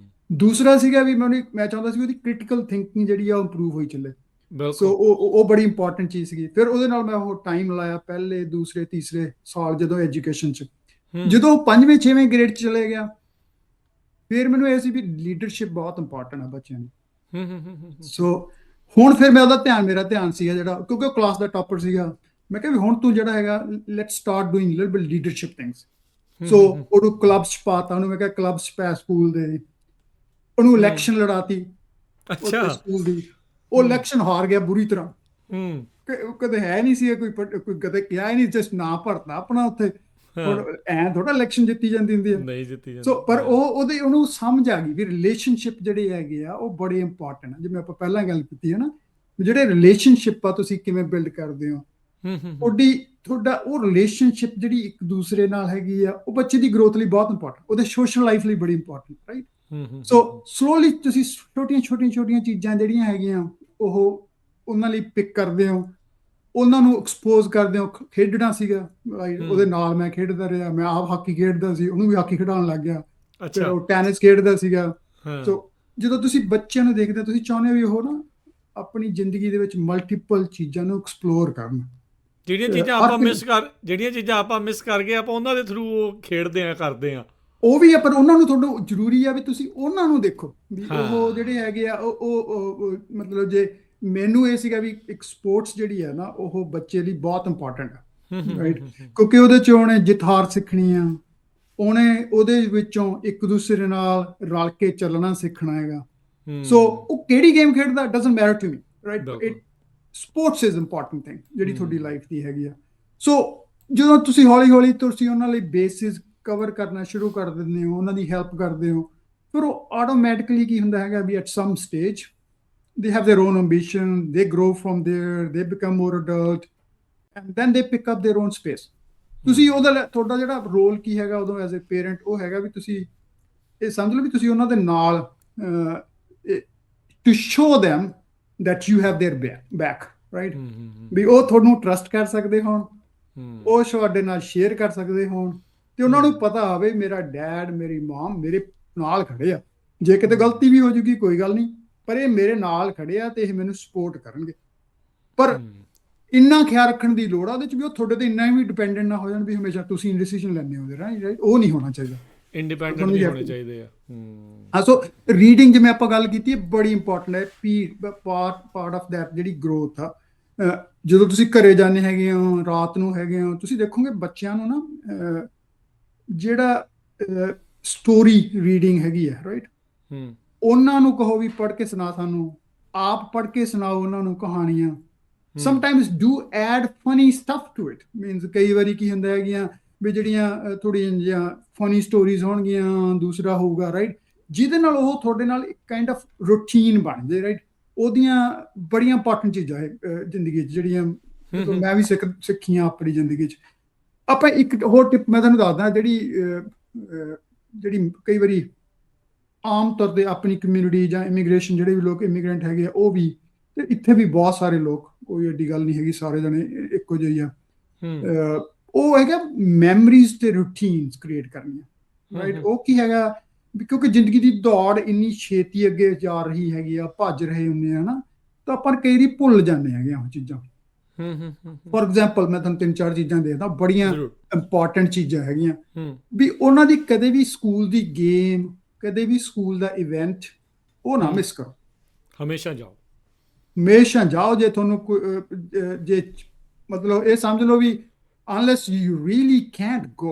ਦੂਸਰਾ ਸੀਗਾ ਵੀ ਮੈਂ ਚਾਹੁੰਦਾ ਸੀ ਉਹਦੀ ਕ੍ਰਿਟੀਕਲ ਥਿੰਕਿੰਗ ਜਿਹੜੀ ਆ ਉਹ ਇੰਪਰੂਵ ਹੋਈ ਚੱਲੇ। ਸੋ ਉਹ ਬੜੀ ਇੰਪੋਰਟੈਂਟ ਚੀਜ਼ ਸੀਗੀ। ਫਿਰ ਉਹਦੇ ਨਾਲ ਮੈਂ ਉਹ ਟਾਈਮ ਲਾਇਆ ਪਹਿਲੇ, ਦੂਸਰੇ, ਤੀਸਰੇ ਸਾਲ ਜਦੋਂ ਐਜੂਕੇਸ਼ਨ 'ਚ। ਜਦੋਂ 5ਵੇਂ 6ਵੇਂ ਗ੍ਰੇਡ 'ਚ ਚਲੇ ਗਿਆ, ਫਿਰ ਮੈਨੂੰ ਇਹ ਸੀ ਵੀ ਲੀਡਰਸ਼ਿਪ ਬਹੁਤ ਇੰਪੋਰਟੈਂਟ ਆ ਬੱਚਿਆਂ ਨੂੰ। ਸੋ ਹੁਣ ਫਿਰ ਮੇਰਾ ਧਿਆਨ ਸੀਗਾ ਜਿਹੜਾ, ਕਿਉਂਕਿ ਉਹ ਕਲਾਸ ਦਾ ਟਾਪਰ ਸੀਗਾ, ਮੈਂ ਕਿਹਾ ਵੀ ਹੁਣ ਤੂੰ ਜਿਹੜਾ ਹੈਗਾ let's start doing little bit leadership things. So ਉਹਨੂੰ ਕਲੱਬਸ 'ਚ ਪਾਤਾ, ਉਹਨੂੰ ਮੈਂ ਕਿਹਾ ਕਲੱਬਸ ਪੈ ਸਕੂਲ ਦੇ, ਉਹਨੂੰ ਇਲੈਕਸ਼ਨ ਲੜਾਤੀ ਸਕੂਲ ਦੀ। ਉਹ ਇਲੈਕਸ਼ਨ ਹਾਰ ਗਿਆ ਬੁਰੀ ਤਰ੍ਹਾਂ, ਕਦੇ ਹੈ ਨਹੀਂ ਸੀ ਕੋਈ ਕਦੇ ਕਿਹਾ ਹੀ ਨਹੀਂ, ਜਸਟ ਨਾ ਭਰਤਾ ਆਪਣਾ ਉੱਥੇ। ਐਂ ਥੋੜਾ ਇਲੈਕਸ਼ਨ ਜਿੱਤੀ ਜਾਂਦੀ ਹੁੰਦੀ ਹੈ। ਸੋ ਪਰ ਉਹਨੂੰ ਸਮਝ ਆ ਗਈ ਵੀ ਰਿਲੇਸ਼ਨਸ਼ਿਪ ਜਿਹੜੇ ਹੈਗੇ ਆ ਉਹ ਬੜੇ ਇੰਪੋਰਟੈਂਟ ਆ। ਜਿਵੇਂ ਆਪਾਂ ਪਹਿਲਾਂ ਗੱਲ ਕੀਤੀ ਹੈ ਨਾ, ਜਿਹੜੇ ਰਿਲੇਸ਼ਨਸ਼ਿਪ ਆ ਤੁਸੀਂ ਕਿਵੇਂ ਬਿਲਡ ਕਰਦੇ ਹੋ, ਤੁਹਾਡਾ ਉਹ ਰਿਲੇਸ਼ਨਸ਼ਿਪ ਜਿਹੜੀ ਇੱਕ ਦੂਸਰੇ ਨਾਲ ਹੈਗੀ ਆ, ਉਹ ਬੱਚੇ ਦੀ ਗਰੋਥ ਲਈ ਬਹੁਤ ਇੰਪੋਰਟੈਂਟ, ਉਹਦੇ ਸੋਸ਼ਲ ਲਾਈਫ ਲਈ ਬੜੀ ਇੰਪੋਰਟੈਂਟ, ਰਾਈਟ। ਸੋ ਸਲੋਲੀ ਤੁਸੀਂ ਛੋਟੀਆਂ ਚੀਜ਼ਾਂ ਜਿਹੜੀਆਂ ਹੈਗੀਆਂ ਉਹ ਉਹਨਾਂ ਲਈ ਪਿਕ ਕਰਦੇ ਹੋ, ਉਹਨਾਂ ਨੂੰ ਐਕਸਪੋਜ਼ ਕਰਦੇ ਹੋ। ਖੇਡਣਾ ਸੀਗਾ, ਰਾਈਟ, ਉਹਦੇ ਨਾਲ ਮੈਂ ਖੇਡਦਾ ਰਿਹਾ। ਮੈਂ ਆਪ ਹਾਕੀ ਖੇਡਦਾ ਸੀ, ਉਹਨੂੰ ਵੀ ਹਾਕੀ ਖਿਡਾਉਣ ਲੱਗ ਗਿਆ। ਫਿਰ ਉਹ ਟੈਨਿਸ ਖੇਡਦਾ ਸੀਗਾ। ਸੋ ਜਦੋਂ ਤੁਸੀਂ ਬੱਚਿਆਂ ਨੂੰ ਦੇਖਦੇ, ਤੁਸੀਂ ਚਾਹੁੰਦੇ ਹੋ ਵੀ ਉਹ ਨਾ ਆਪਣੀ ਜ਼ਿੰਦਗੀ ਦੇ ਵਿੱਚ ਮਲਟੀਪਲ ਚੀਜ਼ਾਂ ਨੂੰ ਐਕਸਪਲੋਰ ਕਰਨ। ਜਿਹੜੀਆਂ ਚੀਜ਼ਾਂ ਆਪਾਂ ਮਿਸ ਕਰ ਗਏ, ਆਪਾਂ ਉਹਨਾਂ ਦੇ ਥਰੂ ਉਹ ਖੇਡਦੇ ਆ, ਕਰਦੇ ਆ। ਉਹ ਵੀ ਆ, ਪਰ ਉਹਨਾਂ ਨੂੰ ਤੁਹਾਨੂੰ ਜ਼ਰੂਰੀ ਆ ਵੀ ਤੁਸੀਂ ਉਹਨਾਂ ਨੂੰ ਦੇਖੋ ਵੀ ਉਹ ਜਿਹੜੇ ਹੈਗੇ ਆ ਉਹ ਮਤਲਬ ਜੇ ਮੈਨੂੰ ਇਹ ਸੀਗਾ ਵੀ ਇੱਕ ਸਪੋਰਟਸ ਜਿਹੜੀ ਹੈ ਨਾ ਉਹ ਬੱਚੇ ਲਈ ਬਹੁਤ ਇੰਪੋਰਟੈਂਟ ਆ। ਰਾਈਟ, ਕਿਉਂਕਿ ਉਹਦੇ ਚ ਉਹਨੇ ਜਿੱਤ ਹਾਰ ਸਿੱਖਣੀ ਆ, ਉਹਨੇ ਉਹਦੇ ਵਿੱਚੋਂ ਇੱਕ ਦੂਸਰੇ ਨਾਲ ਰਲ ਕੇ ਚੱਲਣਾ ਸਿੱਖਣਾ ਹੈਗਾ। ਸੋ ਉਹ ਕਿਹੜੀ ਗੇਮ ਖੇਡਦਾ doesn't matter to me, right, it sports is important thing ਜਿਹੜੀ ਤੁਹਾਡੀ ਲਾਈਫ ਦੀ ਹੈਗੀ ਆ। ਸੋ ਜਦੋਂ ਤੁਸੀਂ ਹੌਲੀ ਹੌਲੀ ਤੁਸੀਂ ਉਹਨਾਂ ਲਈ ਬੇਸਿਸ ਕਵਰ ਕਰਨਾ ਸ਼ੁਰੂ ਕਰ ਦਿੰਦੇ ਹੋ, ਉਹਨਾਂ ਦੀ ਹੈਲਪ ਕਰਦੇ ਹੋ, ਫਿਰ ਉਹ ਆਟੋਮੈਟਿਕਲੀ ਕੀ ਹੁੰਦਾ ਹੈਗਾ ਵੀ at some stage they have their own ambition, they grow from there, they become more adult, and then they pick up their own space. ਤੁਸੀਂ ਉਹਦਾ ਤੁਹਾਡਾ ਜਿਹੜਾ ਰੋਲ ਕੀ ਹੈਗਾ ਉਦੋਂ ਐਜ਼ ਅ ਪੇਰੈਂਟ, ਉਹ ਹੈਗਾ ਵੀ ਤੁਸੀਂ ਇਹ ਸਮਝ ਲਓ ਵੀ ਤੁਸੀਂ ਉਹਨਾਂ ਦੇ ਨਾਲ to show them that you have their back, right? ਵੀ ਉਹ ਤੁਹਾਨੂੰ ਟਰਸਟ ਕਰ ਸਕਦੇ ਹੋਣ, ਉਹ ਤੁਹਾਡੇ ਨਾਲ ਸ਼ੇਅਰ ਕਰ ਸਕਦੇ ਹੋਣ, ਤੇ ਉਹਨਾਂ ਨੂੰ ਪਤਾ ਹੋਵੇ ਮੇਰਾ ਡੈਡ ਮੇਰੀ ਮਾਮ ਮੇਰੇ ਨਾਲ ਖੜੇ ਆ, ਜੇ ਕਿਤੇ ਗਲਤੀ ਵੀ ਹੋ ਜੂਗੀ ਕੋਈ ਗੱਲ ਨਹੀਂ, ਪਰ ਇਹ ਮੇਰੇ ਨਾਲ ਖੜੇ ਆ ਤੇ ਇਹ ਮੈਨੂੰ ਸਪੋਰਟ ਕਰਨਗੇ। ਪਰ ਇੰਨਾ ਖਿਆਲ ਰੱਖਣ ਦੀ ਲੋੜ ਆ ਉਹਦੇ ਚ ਵੀ ਉਹ ਤੁਹਾਡੇ ਤੇ ਇੰਨਾ ਵੀ ਡਿਪੈਂਡੈਂਟ ਨਾ ਹੋ ਜਾਣ ਵੀ ਹਮੇਸ਼ਾ ਤੁਸੀਂ ਡਿਸੀਜਨ ਲੈਣੇ ਹੁੰਦੇ, ਰਾਈਟ, ਉਹ ਨਹੀਂ ਹੋਣਾ ਚਾਹੀਦਾ, ਇੰਡੀਪੈਂਡੈਂਟ ਵੀ ਹੋਣੇ ਚਾਹੀਦੇ ਆ। ਹਾਂ, ਸੋ ਰੀਡਿੰਗ ਜਿਵੇਂ ਆਪਾਂ ਗੱਲ ਕੀਤੀ ਹੈ ਬੜੀ ਇੰਪੋਰਟੈਂਟ ਹੈ, ਪਾਰਟ ਆਫ ਦੈਟ ਜਿਹੜੀ ਗਰੋਥ ਆ। ਜਦੋਂ ਤੁਸੀਂ ਘਰੇ ਜਾਂਦੇ ਹੈਗੇ ਹੋ, ਰਾਤ ਨੂੰ ਹੈਗੇ ਹੋ, ਤੁਸੀਂ ਦੇਖੋਗੇ ਬੱਚਿਆਂ ਨੂੰ ਨਾ ਜਿਹੜਾ ਸਟੋਰੀ ਰੀਡਿੰਗ ਹੈਗੀ ਹੈ, ਰਾਈਟ, ਉਹਨਾਂ ਨੂੰ ਕਹੋ ਵੀ ਪੜ੍ਹ ਕੇ ਸੁਣਾ ਸਾਨੂੰ, ਆਪ ਪੜ੍ਹ ਕੇ ਸੁਣਾਓ ਉਹਨਾਂ ਨੂੰ ਕਹਾਣੀਆਂ। Sometimes do add funny stuff to it, means ਕਈ ਵਾਰੀ ਕੀ ਹੁੰਦਾ ਹੈਗੀਆਂ ਵੀ ਜਿਹੜੀਆਂ ਥੋੜ੍ਹੀਆਂ ਜਿਹੀਆਂ ਫਨੀ ਸਟੋਰੀਜ਼ ਹੋਣਗੀਆਂ, ਦੂਸਰਾ ਹੋਊਗਾ, ਰਾਈਟ, ਜਿਹਦੇ ਨਾਲ ਉਹ ਤੁਹਾਡੇ ਨਾਲ ਇੱਕ ਕਾਈਂਡ ਆਫ ਰੂਟੀਨ ਬਣ ਜਾਏ, ਰਾਈਟ। ਉਹਦੀਆਂ ਬੜੀਆਂ ਇੰਪੋਰਟੈਂਟ ਚੀਜ਼ਾਂ ਹੈ ਜ਼ਿੰਦਗੀ 'ਚ ਜਿਹੜੀਆਂ ਮੈਂ ਵੀ ਸਿੱਖੀਆਂ ਆਪਣੀ ਜ਼ਿੰਦਗੀ 'ਚ। ਆਪਾਂ ਇੱਕ ਹੋਰ ਟਿਪ ਮੈਂ ਤੁਹਾਨੂੰ ਦੱਸਦਾ, ਜਿਹੜੀ ਕਈ ਵਾਰੀ ਆਮ ਤੌਰ ਤੇ ਆਪਣੀ ਕਮਿਊਨਿਟੀ ਜਾਂ ਇਮੀਗ੍ਰੇਸ਼ਨ ਜਿਹੜੇ ਵੀ ਲੋਕ ਇਮੀਗ੍ਰੈਂਟ ਹੈਗੇ ਆ, ਉਹ ਵੀ ਤੇ ਇੱਥੇ ਵੀ ਬਹੁਤ ਸਾਰੇ ਲੋਕ, ਕੋਈ ਐਡੀ ਗੱਲ ਨਹੀਂ ਹੈਗੀ ਸਾਰੇ ਜਣੇ ਇੱਕੋ ਜਿਹੇ ਆ, ਉਹ ਹੈਗਾ ਮੈਮਰੀਜ਼ ਤੇ ਰੂਟੀਨਸ ਕ੍ਰੀਏਟ ਕਰਨੀਆਂ, ਰਾਈਟ। ਉਹ ਕੀ ਹੈਗਾ ਵੀ ਕਿਉਂਕਿ ਜ਼ਿੰਦਗੀ ਦੀ ਦੌੜ ਇੰਨੀ ਛੇਤੀ ਅੱਗੇ ਜਾ ਰਹੀ ਹੈਗੀ ਆ, ਭੱਜ ਰਹੇ ਹੁੰਦੇ ਆ ਨਾ, ਤਾਂ ਆਪਾਂ ਕਈ ਵਾਰੀ ਭੁੱਲ ਜਾਂਦੇ ਹੈਗੇ ਉਹ ਚੀਜ਼ਾਂ। ਫੋਰ ਐਗਜ਼ਾਮਪਲ ਮੈਂ ਤੁਹਾਨੂੰ 3-4 ਚੀਜ਼ਾਂ ਦੇਖਦਾ, ਬੜੀਆਂ ਇੰਪੋਰਟੈਂਟ ਚੀਜ਼ਾਂ ਹੈਗੀਆਂ ਵੀ ਉਹਨਾਂ ਦੀ ਕਦੇ ਵੀ ਸਕੂਲ ਦੀ ਗੇਮ, ਕਦੇ ਵੀ ਸਕੂਲ ਦਾ ਇਵੈਂਟ ਉਹ ਨਾ ਮਿਸ ਕਰੋ, ਹਮੇਸ਼ਾ ਜਾਓ, ਹਮੇਸ਼ਾ ਜਾਓ। ਜੇ ਤੁਹਾਨੂੰ ਜੇ ਮਤਲਬ ਇਹ ਸਮਝ ਲਓ ਵੀ unless you really can't go,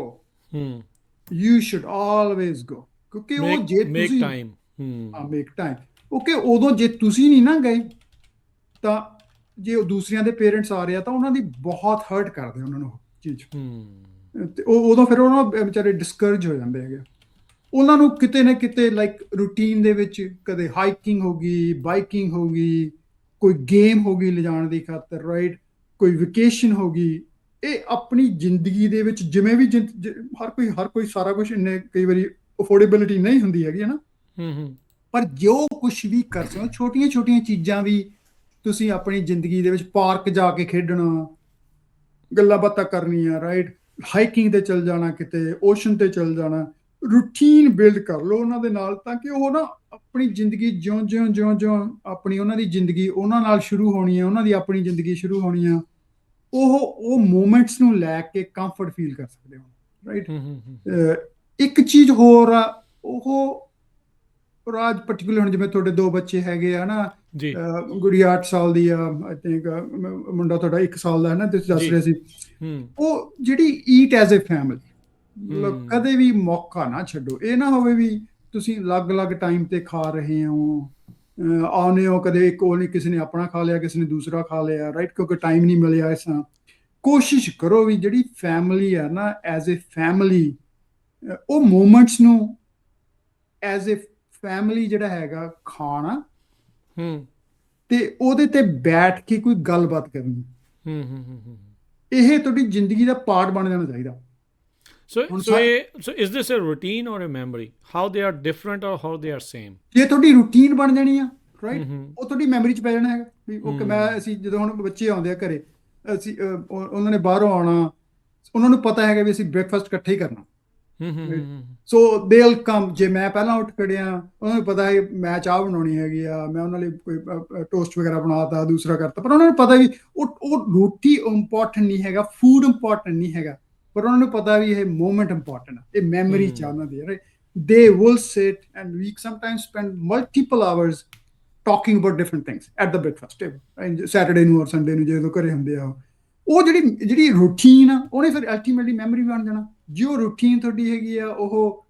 you should always go, ਕਿਉਂਕਿ ਉਹ ਜੇ ਤੁਸੀਂ ਮੇਕ ਟਾਈਮ, ਓਕੇ, ਉਦੋਂ ਜੇ ਤੁਸੀਂ ਨਹੀਂ ਨਾ ਗਏ ਤਾਂ ਜੇ ਉਹ ਦੂਸਰਿਆਂ ਦੇ ਪੇਰੈਂਟਸ ਆ ਰਹੇ ਆ ਤਾਂ ਉਹਨਾਂ ਦੀ ਬਹੁਤ ਹਰਟ ਕਰਦੇ ਉਹਨਾਂ ਨੂੰ ਚੀਜ਼, ਤੇ ਉਹ ਉਦੋਂ ਫਿਰ ਉਹਨਾਂ ਵਿਚਾਰੇ ਡਿਸਕਰੇਜ ਹੋ ਜਾਂਦੇ ਹੈਗੇ। ਉਹਨਾਂ ਨੂੰ ਕਿਤੇ ਨਾ ਕਿਤੇ ਲਾਈਕ ਰੂਟੀਨ ਦੇ ਵਿੱਚ ਕਦੇ ਹਾਈਕਿੰਗ ਹੋ ਗਈ, ਬਾਈਕਿੰਗ ਹੋ ਗਈ, ਕੋਈ ਗੇਮ ਹੋ ਗਈ ਲਿਜਾਣ ਦੀ ਖਾਤਰ, ਰਾਈਟ, ਕੋਈ ਵਕੇਸ਼ਨ ਹੋ ਗਈ, ਇਹ ਆਪਣੀ ਜ਼ਿੰਦਗੀ ਦੇ ਵਿੱਚ ਜਿਵੇਂ ਵੀ ਹਰ ਕੋਈ ਸਾਰਾ ਕੁਝ ਇੰਨੇ ਕਈ ਵਾਰੀ ਅਫੋਰਡੇਬਿਲਿਟੀ ਨਹੀਂ ਹੁੰਦੀ ਹੈਗੀ ਨਾ, ਪਰ ਜੋ ਕੁਛ ਵੀ ਕਰ ਸਕਦੇ ਛੋਟੀਆਂ ਛੋਟੀਆਂ ਚੀਜ਼ਾਂ ਵੀ ਤੁਸੀਂ ਆਪਣੀ ਜ਼ਿੰਦਗੀ ਦੇ ਵਿੱਚ, ਪਾਰਕ ਜਾ ਕੇ ਖੇਡਣਾ, ਗੱਲਾਂ ਬਾਤਾਂ ਕਰਨੀਆਂ, ਰਾਈਟ, ਹਾਈਕਿੰਗ ਤੇ ਚਲ ਜਾਣਾ, ਕਿਤੇ ਓਸ਼ਨ ਤੇ ਚਲ ਜਾਣਾ, ਰੂਟੀਨ ਬਿਲਡ ਕਰ ਲਓ ਉਹਨਾਂ ਦੇ ਨਾਲ, ਤਾਂ ਕਿ ਉਹ ਨਾ ਆਪਣੀ ਜ਼ਿੰਦਗੀ ਜਿਉਂ ਆਪਣੀ ਉਹਨਾਂ ਦੀ ਜ਼ਿੰਦਗੀ ਉਹਨਾਂ ਨਾਲ ਸ਼ੁਰੂ ਹੋਣੀ ਹੈ, ਉਹਨਾਂ ਦੀ ਆਪਣੀ ਜ਼ਿੰਦਗੀ ਸ਼ੁਰੂ ਹੋਣੀ ਆ, ਉਹ ਮੂਮੈਂਟਸ ਨੂੰ ਲੈ ਕੇ ਕੰਫਰਟ ਫੀਲ ਕਰ ਸਕਦੇ ਹੋ, ਰਾਈਟ। ਇੱਕ ਚੀਜ਼ ਹੋਰ ਆ, ਉਹ ਰਾਜ ਪਰਟੀਕੂਲਰ ਹੁਣ ਜਿਵੇਂ ਤੁਹਾਡੇ 2 ਬੱਚੇ ਹੈਗੇ ਆ ਨਾ, ਗੁੜੀਆ 8 ਸਾਲ ਦੀ ਆ, ਆਈ ਥਿੰਕ ਮੁੰਡਾ ਤੁਹਾਡਾ 1 ਸਾਲ ਦਾ ਹੈ ਨਾ, ਤੁਸੀਂ ਦੱਸ ਰਹੇ ਸੀ, ਉਹ ਜਿਹੜੀ ਈਟ ਐਜ਼ ਅ ਫੈਮਿਲੀ, ਮਤਲਬ ਕਦੇ ਵੀ ਮੌਕਾ ਨਾ ਛੱਡੋ, ਇਹ ਨਾ ਹੋਵੇ ਵੀ ਤੁਸੀਂ ਅਲੱਗ-ਅਲੱਗ ਟਾਈਮ ਤੇ ਖਾ ਰਹੇ ਹੋ, ਆਉਂਦੇ ਹੋ, ਕਦੇ ਕੋਈ ਕਿਸੇ ਨੇ ਆਪਣਾ ਖਾ ਲਿਆ, ਕਿਸੇ ਨੇ ਦੂਸਰਾ ਖਾ ਲਿਆ, ਰਾਈਟ, ਕਿਉਂਕਿ ਟਾਈਮ ਨਹੀਂ ਮਿਲਿਆ। ਇਸ ਤਰ੍ਹਾਂ ਕੋਸ਼ਿਸ਼ ਕਰੋ ਵੀ ਜਿਹੜੀ ਫੈਮਿਲੀ ਹੈ ਨਾ, ਐਜ਼ ਅ ਫੈਮਿਲੀ ਉਹ ਮੂਮੈਂਟਸ ਨੂੰ ਐਜ਼ ਅ ਫੈਮਿਲੀ ਜਿਹੜਾ ਹੈਗਾ ਖਾਣਾ, ਤੇ ਉਹਦੇ ਤੇ ਬੈਠ ਕੇ ਕੋਈ ਗੱਲਬਾਤ ਕਰਨੀ, ਇਹ ਤੁਹਾਡੀ ਜ਼ਿੰਦਗੀ ਦਾ ਪਾਰਟ ਬਣ ਜਾਣਾ ਚਾਹੀਦਾ। So is this a routine or a memory? How they are different or how they are same? ਜੇ ਤੁਹਾਡੀ ਰੂਟੀਨ ਬਣ ਜਾਣੀ ਆ, ਰਾਈਟ, ਉਹ ਤੁਹਾਡੀ ਮੈਮਰੀ 'ਚ ਪੈ ਜਾਣਾ ਹੈਗਾ ਵੀ ਓਕੇ, ਅਸੀਂ ਜਦੋਂ ਹੁਣ ਬੱਚੇ ਆਉਂਦੇ ਆ ਘਰੇ, ਅਸੀਂ ਉਹਨਾਂ ਨੇ ਬਾਹਰੋਂ ਆਉਣਾ, ਉਹਨਾਂ ਨੂੰ ਪਤਾ ਹੈਗਾ ਵੀ ਅਸੀਂ ਬ੍ਰੇਕਫਾਸਟ ਇਕੱਠੇ ਹੀ ਕਰਨਾ, ਸੋ ਦੇ ਵਿਲ ਕਮ। ਜੇ ਮੈਂ ਪਹਿਲਾਂ ਉੱਠ ਖੜਿਆ, ਉਹਨਾਂ ਨੂੰ ਪਤਾ ਹੈ ਮੈਂ ਚਾਹ ਬਣਾਉਣੀ ਹੈਗੀ ਆ, ਮੈਂ ਉਹਨਾਂ ਲਈ ਕੋਈ ਟੋਸਟ ਵਗੈਰਾ ਬਣਾਤਾ, ਦੂਸਰਾ ਕਰਤਾ, ਪਰ ਉਹਨਾਂ ਨੂੰ ਪਤਾ ਵੀ ਉਹ ਰੋਟੀ ਇੰਪੋਰਟੈਂਟ ਨਹੀਂ ਹੈਗਾ, ਫੂਡ ਇੰਪੋਰਟੈਂਟ ਨਹੀਂ ਹੈਗਾ, ਪਰ ਉਹਨਾਂ ਨੂੰ ਪਤਾ ਵੀ ਇਹ ਮੂਮੈਂਟ ਇੰਪੋਰਟੈਂਟ ਆ, ਇਹ ਮੈਮਰੀ ਚ ਉਹਨਾਂ ਦੀ, right. They will sit and we sometimes spend multiple hours talking about different things at the breakfast table, Saturday ਨੂੰ ਔਰ ਸੰਡੇ ਨੂੰ ਜਦੋਂ ਘਰੇ ਹੁੰਦੇ ਆ, ਉਹ ਜਿਹੜੀ ਰੂਟੀਨ ਆ ਉਹਨੇ ਫਿਰ ਅਲਟੀਮੇਟਲੀ ਮੈਮਰੀ ਬਣ ਜਾਣਾ। ਜੇ ਉਹ ਰੂਟੀਨ ਤੁਹਾਡੀ ਹੈਗੀ ਆ, ਉਹ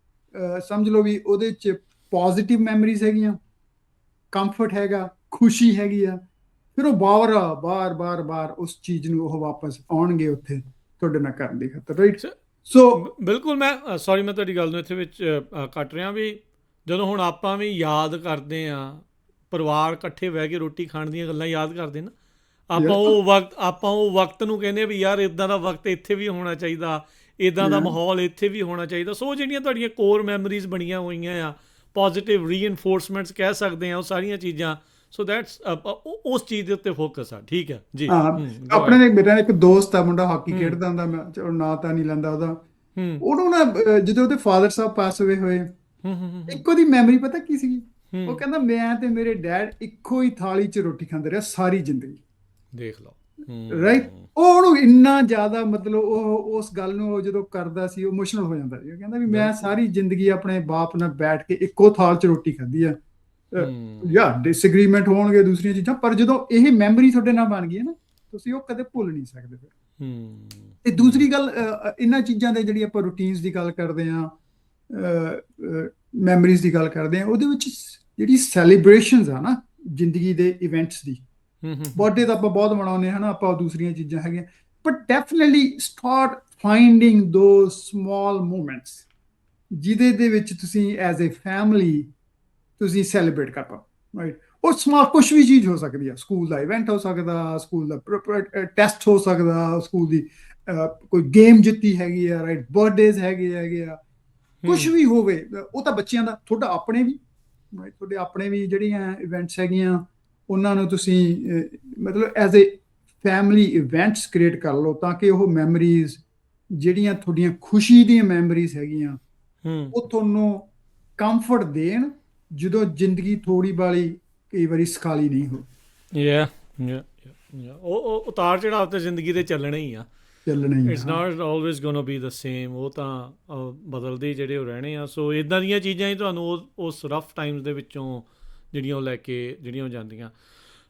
ਸਮਝ ਲਓ ਵੀ ਉਹਦੇ 'ਚ ਪੋਜ਼ਿਟਿਵ ਮੈਮਰੀਜ਼ ਹੈਗੀਆਂ, ਕੰਫਰਟ ਹੈਗਾ, ਖੁਸ਼ੀ ਹੈਗੀ ਆ, ਫਿਰ ਉਹ ਬਾਰ ਉਸ ਚੀਜ਼ ਨੂੰ ਉਹ ਵਾਪਸ ਆਉਣਗੇ ਉੱਥੇ ਤੁਹਾਡੇ ਨਾਲ ਕਰਨ ਦੀ ਖਾਤਰ, ਰਾਈਟ। ਸ- ਸੋ ਬਿਲਕੁਲ। ਮੈਂ ਸੌਰੀ, ਮੈਂ ਤੁਹਾਡੀ ਗੱਲ ਨੂੰ ਇੱਥੇ ਵਿੱਚ ਕੱਟ ਰਿਹਾ ਵੀ ਜਦੋਂ ਹੁਣ ਆਪਾਂ ਵੀ ਯਾਦ ਕਰਦੇ ਆ, ਪਰਿਵਾਰ ਇਕੱਠੇ ਬਹਿ ਕੇ ਰੋਟੀ ਖਾਣ ਦੀਆਂ ਗੱਲਾਂ ਯਾਦ ਕਰਦੇ ਨਾ, ਆਪਾਂ ਉਹ ਵਕਤ ਨੂੰ ਕਹਿੰਦੇ ਵੀ ਯਾਰ ਇਦਾਂ ਦਾ ਵਕਤ ਇੱਥੇ ਵੀ ਹੋਣਾ ਚਾਹੀਦਾ, ਇਦਾਂ ਦਾ ਮਾਹੌਲ ਇੱਥੇ ਵੀ ਹੋਣਾ ਚਾਹੀਦਾ। ਸੋ ਜਿਹੜੀਆਂ ਤੁਹਾਡੀਆਂ ਕੋਰ ਮੈਮਰੀਜ਼ ਬਣੀਆਂ ਹੋਈਆਂ ਆ, ਪੋਜ਼ਿਟਿਵ ਰੀਇਨਫੋਰਸਮੈਂਟਸ ਕਹਿ ਸਕਦੇ ਆ, ਉਹ ਸਾਰੀਆਂ ਚੀਜ਼ਾਂ। ਸੋ ਦੈਟਸ ਉਸ ਚੀਜ਼ ਦੇ ਉੱਤੇ ਫੋਕਸ ਆ। ਠੀਕ ਹੈ ਜੀ। ਹਾਂ, go ਆਪਣੇ ahead। ਮੇਰਾ ਇੱਕ ਦੋਸਤ ਆ, ਮੁੰਡਾ ਹਾਕੀ ਖੇਡਦਾ ਹੁੰਦਾ, ਮੈਂ ਚਲੋ ਨਾਂ ਤਾਂ ਨਹੀਂ ਲੈਂਦਾ ਉਹਦਾ। ਹੂੰ ਉਹਨੂੰ ਨਾ ਜਦੋਂ ਉਹਦੇ ਫਾਦਰ ਸਾਹਿਬ ਪਾਸ ਹੋਏ ਹੋਏ, ਹੂੰ ਹੂੰ ਹੂੰ ਇੱਕ ਉਹਦੀ ਮੈਮਰੀ ਪਤਾ ਕੀ ਸੀਗੀ? ਉਹ ਹੂੰ ਕਹਿੰਦਾ ਮੈਂ ਤੇ ਮੇਰੇ ਡੈਡ ਇੱਕੋ ਹੀ ਥਾਲੀ 'ਚ ਰੋਟੀ ਖਾਂਦੇ ਰਹੇ ਸਾਰੀ ਜ਼ਿੰਦਗੀ, ਦੇਖ ਲਓ। ਰਾਈਟ। ਉਹ ਉਹਨੂੰ ਇੰਨਾ ਜ਼ਿਆਦਾ ਮਤਲਬ ਉਹ ਉਸ ਗੱਲ ਨੂੰ ਉਹ ਜਦੋਂ ਕਰਦਾ ਸੀ ਉਹ ਇਮੋਸ਼ਨਲ ਹੋ ਜਾਂਦਾ ਸੀ। ਉਹ ਕਹਿੰਦਾ ਵੀ ਮੈਂ ਬਿਲਕੁਲ। ਸਾਰੀ ਜ਼ਿੰਦਗੀ ਆਪਣੇ ਬਾਪ ਨਾਲ ਬੈਠ ਕੇ ਇੱਕੋ ਥਾਲ 'ਚ ਰੋਟੀ ਖਾਧੀ ਆ। ਯਾ ਡਿਸਐਗਰੀਮੈਂਟ ਹੋਣਗੇ, ਦੂਸਰੀਆਂ ਚੀਜ਼ਾਂ, ਪਰ ਜਦੋਂ ਇਹ ਮੈਮਰੀ ਤੁਹਾਡੇ ਨਾਲ ਬਣ ਗਈ ਹੈ ਨਾ, ਤੁਸੀਂ ਉਹ ਕਦੇ ਭੁੱਲ ਨਹੀਂ ਸਕਦੇ ਫਿਰ। ਤੇ ਦੂਸਰੀ ਗੱਲ, ਇਹਨਾਂ ਚੀਜ਼ਾਂ ਦੇ ਜਿਹੜੀ ਆਪਾਂ ਰੂਟੀਨਸ ਦੀ ਗੱਲ ਕਰਦੇ ਹਾਂ, ਮੈਮਰੀਜ਼ ਦੀ ਗੱਲ ਕਰਦੇ ਹਾਂ, ਉਹਦੇ ਵਿੱਚ ਜਿਹੜੀ ਸੈਲੀਬ੍ਰੇਸ਼ਨਸ ਆ ਨਾ ਜ਼ਿੰਦਗੀ ਦੇ ਇਵੈਂਟਸ ਦੀ, ਬਰਥਡੇ ਤਾਂ ਆਪਾਂ ਬਹੁਤ ਮਨਾਉਂਦੇ ਹਾਂ ਨਾ, ਆਪਾਂ ਦੂਸਰੀਆਂ ਚੀਜ਼ਾਂ ਹੈਗੀਆਂ, ਬਟ ਡੈਫੀਨਿਟਲੀ ਸਟਾਰਟ ਫਾਈਂਡਿੰਗ ਦੋ ਸਮਾਲ ਮੂਮੈਂਟਸ ਜਿਹਦੇ ਦੇ ਵਿੱਚ ਤੁਸੀਂ ਐਜ਼ ਅ ਫੈਮਿਲੀ ਤੁਸੀਂ ਸੈਲੀਬ੍ਰੇਟ ਕਰ ਪਾਓ, ਰਾਈਟ। ਉਹ ਸਮਾਲ ਕੁਛ ਵੀ ਚੀਜ਼ ਹੋ ਸਕਦੀ ਆ, ਸਕੂਲ ਦਾ ਇਵੈਂਟ ਹੋ ਸਕਦਾ, ਸਕੂਲ ਦਾ ਟੈਸਟ ਹੋ ਸਕਦਾ, ਸਕੂਲ ਦੀ ਕੋਈ ਗੇਮ ਜਿੱਤੀ ਹੈਗੀ ਆ, ਰਾਈਟ, ਬਰਥਡੇਜ਼ ਹੈਗੇ ਆ, ਕੁਛ ਵੀ ਹੋਵੇ। ਉਹ ਤਾਂ ਬੱਚਿਆਂ ਦਾ, ਤੁਹਾਡੇ ਆਪਣੇ ਵੀ ਜਿਹੜੀਆਂ ਇਵੈਂਟਸ ਹੈਗੀਆਂ ਉਹਨਾਂ ਨੂੰ ਤੁਸੀਂ ਮਤਲਬ as a family events create ਕਰ ਲਓ, ਤਾਂ ਕਿ ਉਹ ਮੈਮਰੀਜ਼ ਜਿਹੜੀਆਂ ਤੁਹਾਡੀਆਂ ਖੁਸ਼ੀ ਦੀਆਂ ਮੈਮਰੀਜ਼ ਹੈਗੀਆਂ ਉਹ ਤੁਹਾਨੂੰ ਕੰਫਰਟ ਦੇਣ ਜਦੋਂ ਜ਼ਿੰਦਗੀ ਥੋੜੀ ਬਾਲੀ ਕਈ ਵਾਰੀ ਸਖਾਲੀ ਨਹੀਂ ਹੋ। ਯਾ ਉਹ ਉਤਾਰ ਚੜਾਵ ਤੇ ਜ਼ਿੰਦਗੀ ਦੇ ਚੱਲਣੇ ਹੀ ਆ। ਚੱਲਣਾ ਹੀ it's not always gonna be the same. ਉਹ ਤਾਂ ਬਦਲਦੇ ਜਿਹੜੇ ਉਹ ਰਹਿਣੇ ਆ। ਸੋ ਇਦਾਂ ਦੀਆਂ ਚੀਜ਼ਾਂ ਹੀ ਤੁਹਾਨੂੰ ਉਸ ਰਫ ਟਾਈਮਸ ਦੇ ਵਿੱਚੋਂ ਜਿਹੜੀਆਂ ਉਹ ਲੈ ਕੇ ਜਿਹੜੀਆਂ ਉਹ ਜਾਂਦੀਆਂ।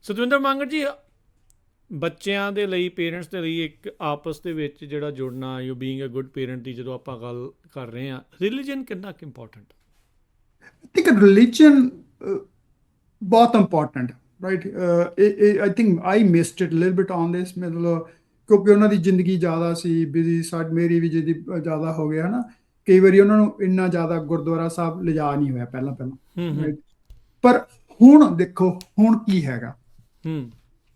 ਸਤਵਿੰਦਰ ਮੰਗੜ ਜੀ, ਬੱਚਿਆਂ ਦੇ ਲਈ, ਪੇਰੈਂਟਸ ਦੇ ਲਈ ਇੱਕ ਆਪਸ ਦੇ ਵਿੱਚ ਜਿਹੜਾ ਜੁੜਨਾ, you being a good parent ਦੀ ਜਦੋਂ ਆਪਾਂ ਗੱਲ ਕਰ ਰਹੇ ਹਾਂ, ਰਿਲੀਜਨ ਕਿੰਨਾ ਕੁ ਇੰਪੋਰਟੈਂਟ? I think religion ਬਹੁਤ important, right. I think I missed it little bit on this, ਮਤਲਬ ਕਿਉਂਕਿ ਉਹਨਾਂ ਦੀ ਜ਼ਿੰਦਗੀ ਜ਼ਿਆਦਾ ਸੀ ਬਿਜ਼ੀ, ਮੇਰੀ ਵੀ ਜਿਹਦੀ ਜ਼ਿਆਦਾ ਹੋ ਗਿਆ ਨਾ, ਕਈ ਵਾਰੀ ਉਹਨਾਂ ਨੂੰ ਇੰਨਾ ਜ਼ਿਆਦਾ ਗੁਰਦੁਆਰਾ ਸਾਹਿਬ ਲਿਜਾ ਨਹੀਂ ਹੋਇਆ ਪਹਿਲਾਂ, right? ਪਰ ਹੁਣ ਦੇਖੋ ਹੁਣ ਕੀ ਹੈਗਾ,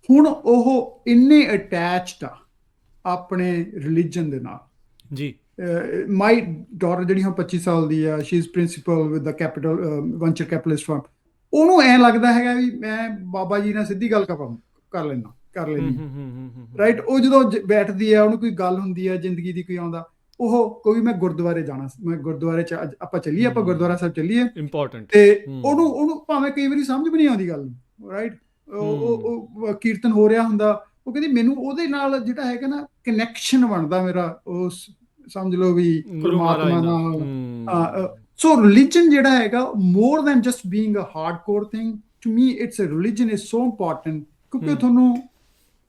ਹੁਣ ਉਹ ਇੰਨੇ ਅਟੈਚਡ ਆ ਆਪਣੇ ਰਿਲੀਜਨ ਦੇ ਨਾਲ ਜੀ। ਮਾਈ ਡਾਟਰ ਜਿਹੜੀ ਹੁਣ 25 ਸਾਲ ਦੀ ਆ, she is principal with the capital venture capitalist firm, ਉਹਨੂੰ ਐਂ ਲੱਗਦਾ ਹੈਗਾ ਵੀ ਮੈਂ ਬਾਬਾ ਜੀ ਨਾਲ ਸਿੱਧੀ ਗੱਲ ਕਰ ਲੈਂਦੀ, ਰਾਈਟ। ਉਹ ਜਦੋਂ ਬੈਠਦੀ ਆ, ਉਹਨੂੰ ਕੋਈ ਗੱਲ ਹੁੰਦੀ ਆ ਜ਼ਿੰਦਗੀ ਦੀ, ਕੋਈ ਆਉਂਦਾ, ਉਹ ਕੋਈ ਮੈਂ ਗੁਰਦੁਆਰੇ ਜਾਣਾ, ਮੈਂ ਗੁਰਦੁਆਰੇ ਚ ਆਪਾਂ ਚੱਲੀਏ, ਆਪਾਂ ਗੁਰਦੁਆਰਾ ਸਾਹਿਬ ਚੱਲੀਏ, ਇੰਪੋਰਟੈਂਟ। ਤੇ ਉਹਨੂੰ ਭਾਵੇਂ ਕਈ ਵਾਰੀ ਸਮਝ ਵੀ ਨਹੀਂ ਆਉਂਦੀ ਗੱਲ, ਰਾਈਟ। ਉਹ ਕੀਰਤਨ ਹੋ ਰਿਹਾ ਹੁੰਦਾ, ਉਹ ਕਹਿੰਦੀ ਮੈਨੂੰ ਉਹਦੇ ਨਾਲ ਜਿਹੜਾ ਹੈਗਾ ਨਾ ਕਨੈਕਸ਼ਨ ਬਣਦਾ ਮੇਰਾ, ਉਸ ਸਮਝ ਲਓ ਵੀ ਪਰਮਾਤਮਾ ਨਾਲ। ਸੋ ਰਿਲੀਜਨ ਜਿਹੜਾ ਹੈਗਾ, more than just being a hardcore thing, to me it's a religion is so important, ਕਿਉਂਕਿ ਉਹ ਤੁਹਾਨੂੰ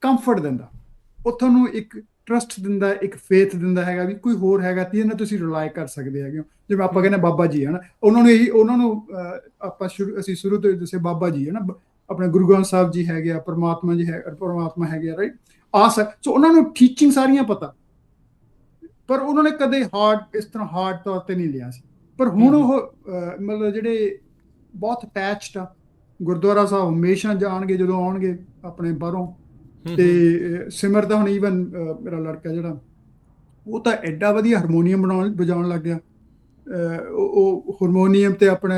ਕੰਫਰਟ ਦਿੰਦਾ, ਉਹ ਤੁਹਾਨੂੰ ਇੱਕ ਟਰਸਟ ਦਿੰਦਾ, ਇੱਕ ਫੇਥ ਦਿੰਦਾ ਹੈਗਾ ਵੀ ਕੋਈ ਹੋਰ ਹੈਗਾ ਜਿਹਦੇ ਨਾਲ ਤੁਸੀਂ ਰਿਲਾਈ ਕਰ ਸਕਦੇ ਹੈਗੇ ਹੋ। ਜਿਵੇਂ ਆਪਾਂ ਕਹਿੰਦੇ ਬਾਬਾ ਜੀ ਹੈ ਨਾ, ਉਹਨਾਂ ਨੂੰ ਆਪਾਂ ਅਸੀਂ ਸ਼ੁਰੂ ਤੋਂ ਦੱਸੇ ਬਾਬਾ ਜੀ ਹੈ ਨਾ, ਆਪਣੇ ਗੁਰੂ ਗ੍ਰੰਥ ਸਾਹਿਬ ਜੀ ਹੈਗੇ ਆ, ਪਰਮਾਤਮਾ ਹੈਗੇ ਆ, ਰਾਈਟ। ਸੋ ਉਹਨਾਂ ਨੂੰ ਟੀਚਿੰਗ ਸਾਰੀਆਂ ਪਤਾ, ਪਰ ਉਹਨਾਂ ਨੇ ਕਦੇ ਇਸ ਤਰ੍ਹਾਂ ਹਾਰਡ ਤੌਰ ਤੇ ਨਹੀਂ ਲਿਆ ਸੀ। ਪਰ ਹੁਣ ਉਹ ਮਤਲਬ ਜਿਹੜੇ ਬਹੁਤ ਅਟੈਚਡ ਆ, ਗੁਰਦੁਆਰਾ ਸਾਹਿਬ ਹਮੇਸ਼ਾ ਜਾਣਗੇ ਜਦੋਂ ਆਉਣਗੇ ਆਪਣੇ ਬਾਹਰੋਂ। ਤੇ ਸਿਮਰ ਦਾ ਹੁਣ ਈਵਨ ਮੇਰਾ ਲੜਕਾ ਜਿਹੜਾ, ਉਹ ਤਾਂ ਐਡਾ ਵਧੀਆ ਹਾਰਮੋਨੀਅਮ ਵਜਾਉਣ ਲੱਗ ਗਿਆ। ਉਹ ਹਾਰਮੋਨੀਅਮ ਤੇ ਆਪਣੇ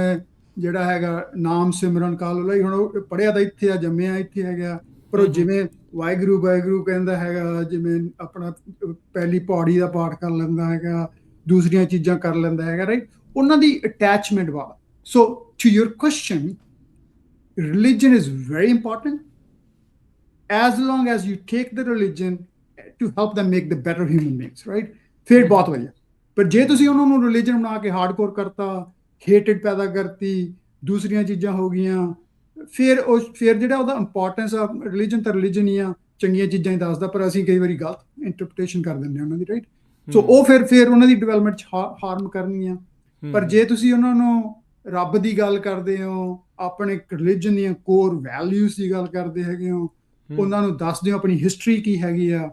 ਜਿਹੜਾ ਹੈਗਾ ਨਾਮ ਸਿਮਰਨ ਕਾਲ ਲਈ, ਹੁਣ ਉਹ ਪੜ੍ਹਿਆ ਤਾਂ ਇੱਥੇ ਆ, ਜੰਮਿਆ ਇੱਥੇ ਹੈਗਾ, ਪਰ ਉਹ ਜਿਵੇਂ ਵਾਹਿਗੁਰੂ ਵਾਹਿਗੁਰੂ ਕਹਿੰਦਾ ਹੈਗਾ, ਜਿਵੇਂ ਆਪਣਾ ਪਹਿਲੀ ਪੌੜੀ ਦਾ ਪਾਠ ਕਰ ਲੈਂਦਾ ਹੈਗਾ, ਦੂਸਰੀਆਂ ਚੀਜ਼ਾਂ ਕਰ ਲੈਂਦਾ ਹੈਗਾ, ਰਾਈਟ। ਉਹਨਾਂ ਦੀ ਅਟੈਚਮੈਂਟ ਵਾਲਾ। So to your question, religion is very important as long as you take the religion to help them make the better human beings, right? ਫਿਰ ਬਹੁਤ ਵਧੀਆ। ਪਰ ਜੇ ਤੁਸੀਂ ਉਹਨਾਂ ਨੂੰ ਰਿਲੀਜਨ ਬਣਾ ਕੇ ਹਾਰਡਕੋਰ ਕਰਤਾ, ਹੇਟਡ ਪੈਦਾ ਕਰਤੀ, ਦੂਸਰੀਆਂ ਚੀਜ਼ਾਂ ਹੋ ਗਈਆਂ, ਫਿਰ ਜਿਹੜਾ ਉਹਦਾ ਇੰਪੋਰਟੈਂਸ ਆ, ਰਿਲੀਜਨ ਤਾਂ ਰਿਲੀਜਨ ਹੀ ਆ, ਚੰਗੀਆਂ ਚੀਜ਼ਾਂ ਹੀ ਦੱਸਦਾ, ਪਰ ਅਸੀਂ ਕਈ ਵਾਰੀ ਗਲਤ ਇੰਟਰਪ੍ਰੀਟੇਸ਼ਨ ਕਰ ਦਿੰਦੇ ਹਾਂ ਉਹਨਾਂ ਦੀ, ਰਾਈਟ। ਸੋ ਉਹ ਫਿਰ ਉਹਨਾਂ ਦੀ ਡਿਵੈਲਪਮੈਂਟ 'ਚ ਹਾਰਮ ਕਰਨਗੀਆਂ। ਪਰ ਜੇ ਤੁਸੀਂ ਉਹਨਾਂ ਨੂੰ ਰੱਬ ਦੀ ਗੱਲ ਕਰਦੇ ਹੋ, ਆਪਣੇ ਰਿਲੀਜਨ ਦੀਆਂ ਕੋਰ ਵੈਲਿਊਜ਼ ਦੀ ਗੱਲ ਕਰਦੇ ਹੈਗੇ ਹੋ, ਉਹਨਾਂ ਨੂੰ ਦੱਸਦੇ ਹੋ ਆਪਣੀ ਹਿਸਟਰੀ ਕੀ ਹੈਗੀ ਆ,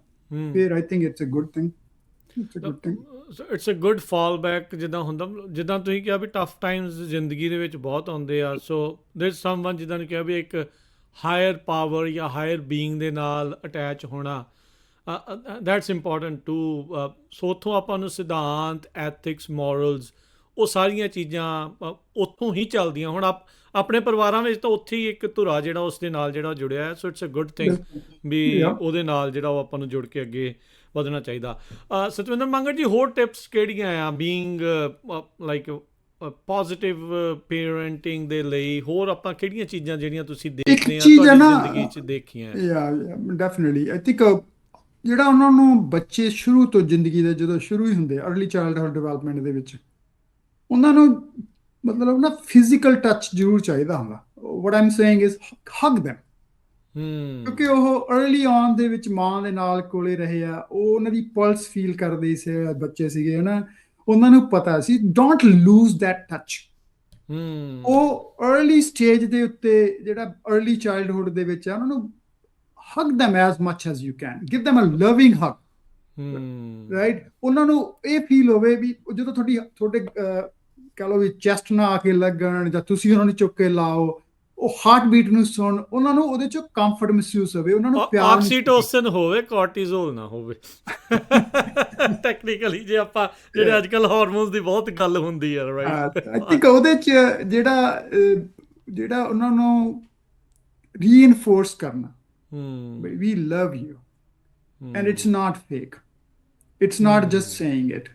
ਫਿਰ I think it's a good thing. It's a good fall back. ਜਿੱਦਾਂ ਹੁੰਦਾ, ਜਿੱਦਾਂ ਤੁਸੀਂ ਕਿਹਾ ਵੀ ਟਫ ਟਾਈਮਸ ਜ਼ਿੰਦਗੀ ਦੇ ਵਿੱਚ ਬਹੁਤ ਆਉਂਦੇ ਆ, ਸੋ ਦੇਰ ਸਮਵਨ ਜਿੱਦਾਂ ਨੇ ਕਿਹਾ ਵੀ ਇੱਕ ਹਾਇਰ ਪਾਵਰ ਜਾਂ ਹਾਇਰ ਬੀਇੰਗ ਦੇ ਨਾਲ ਅਟੈਚ ਹੋਣਾ, ਦੈਟਸ ਇੰਪੋਰਟੈਂਟ ਟੂ। ਸੋ ਉੱਥੋਂ ਆਪਾਂ ਨੂੰ ਸਿਧਾਂਤ, ਐਥਿਕਸ, ਮੋਰਲਸ, ਉਹ ਸਾਰੀਆਂ ਚੀਜ਼ਾਂ ਉੱਥੋਂ ਹੀ ਚੱਲਦੀਆਂ। ਹੁਣ ਆਪਣੇ ਪਰਿਵਾਰਾਂ ਵਿੱਚ ਤਾਂ ਉੱਥੇ ਹੀ ਇੱਕ ਧੁਰਾ ਜਿਹੜਾ ਉਸ ਦੇ ਨਾਲ ਜਿਹੜਾ ਜੁੜਿਆ ਹੈ। So it's a good thing ਵੀ ਉਹਦੇ ਨਾਲ ਜਿਹੜਾ ਉਹ ਆਪਾਂ ਨੂੰ ਜੁੜ ਕੇ ਅੱਗੇ ਵਧਣਾ ਚਾਹੀਦਾ। ਸਤਵਿੰਦਰ ਮੰਗੜ ਜੀ, ਹੋਰ ਟਿਪਸ ਕਿਹੜੀਆਂ ਆ ਬੀਇੰਗ ਲਾਈਕ ਪੋਜ਼ਿਟਿਵ ਪੇਰੈਂਟਿੰਗ ਦੇ ਲਈ? ਹੋਰ ਆਪਾਂ ਕਿਹੜੀਆਂ ਚੀਜ਼ਾਂ ਜਿਹੜੀਆਂ ਤੁਸੀਂ ਦੇਖਦੇ ਆ ਤੁਹਾਡੀ ਜ਼ਿੰਦਗੀ 'ਚ ਦੇਖੀਆਂ? ਡੈਫੀਨਿਟਲੀ ਆਈ ਥਿੰਕ ਜਿਹੜਾ ਉਹਨਾਂ ਨੂੰ ਬੱਚੇ ਸ਼ੁਰੂ ਤੋਂ ਜ਼ਿੰਦਗੀ ਦੇ ਜਦੋਂ ਸ਼ੁਰੂ ਹੀ ਹੁੰਦੇ ਅਰਲੀ ਚਾਈਲਡਹੁੱਡ ਡਿਵੈਲਪਮੈਂਟ ਦੇ ਵਿੱਚ, ਉਹਨਾਂ ਨੂੰ ਮਤਲਬ ਨਾ ਫਿਜ਼ੀਕਲ ਟੱਚ ਜ਼ਰੂਰ ਚਾਹੀਦਾ ਹੁੰਦਾ। What am saying is hug them, ਕਿਉਂਕਿ ਉਹ ਅਰਲੀ ਔਨ ਦੇ ਵਿੱਚ ਮਾਂ ਦੇ ਨਾਲ ਕੋਲੇ ਰਹੇ ਆ, ਉਹ ਉਹਨਾਂ ਦੀ ਪਲਸ ਫੀਲ ਕਰਦੇ ਸੀ, ਬੱਚੇ ਸੀਗੇ ਨਾ, ਉਹਨਾਂ ਨੂੰ ਪਤਾ ਸੀ ਡੋਂਟ ਲੂਜ਼ ਦੈਟ ਟੱਚ। ਉਹ ਅਰਲੀ ਸਟੇਜ ਦੇ ਉੱਤੇ ਜਿਹੜਾ ਅਰਲੀ ਚਾਈਲਡਹੁੱਡ ਦੇ ਵਿੱਚ ਆ, ਉਹਨਾਂ ਨੂੰ hug them as much as you can, give them a loving hug, right? ਉਹਨਾਂ ਨੂੰ ਇਹ ਫੀਲ ਹੋਵੇ ਵੀ ਜਦੋਂ ਤੁਹਾਡੇ ਕਹ ਲਓ ਵੀ ਚੈਸਟ ਨਾ ਆ ਕੇ ਲੱਗਣ, ਜਾਂ ਤੁਸੀਂ ਉਹਨਾਂ ਨੂੰ ਚੁੱਕ ਕੇ ਲਾਓ, ਉਹ ਹਾਰਟ ਬੀਟ ਨੂੰ ਸੁਣ, ਉਹਨਾਂ ਨੂੰ ਉਹਦੇ ਚੋਂ ਕੰਫਰਟ ਮਹਿਸੂਸ ਹੋਵੇ, ਉਹਨਾਂ ਨੂੰ ਪਿਆਰ, ਆਕਸੀਟੋਸਿਨ ਹੋਵੇ, ਕੋਰਟੀਜ਼ੋਲ ਨਾ ਹੋਵੇ। ਟੈਕਨੀਕਲੀ ਜੇ ਆਪਾਂ ਜਿਹੜੇ ਅੱਜ ਕੱਲ੍ਹ ਹਾਰਮੋਨਸ ਦੀ ਬਹੁਤ ਗੱਲ ਹੁੰਦੀ ਹੈ, ਰਾਈਟ? ਆਈ ਥਿੰਕ ਉਹਦੇ 'ਚ ਜਿਹੜਾ ਉਹਨਾਂ ਨੂੰ ਰੀਇਨਫੋਰਸ ਕਰਨਾ, we love you, and it's not fake, it's not just saying it,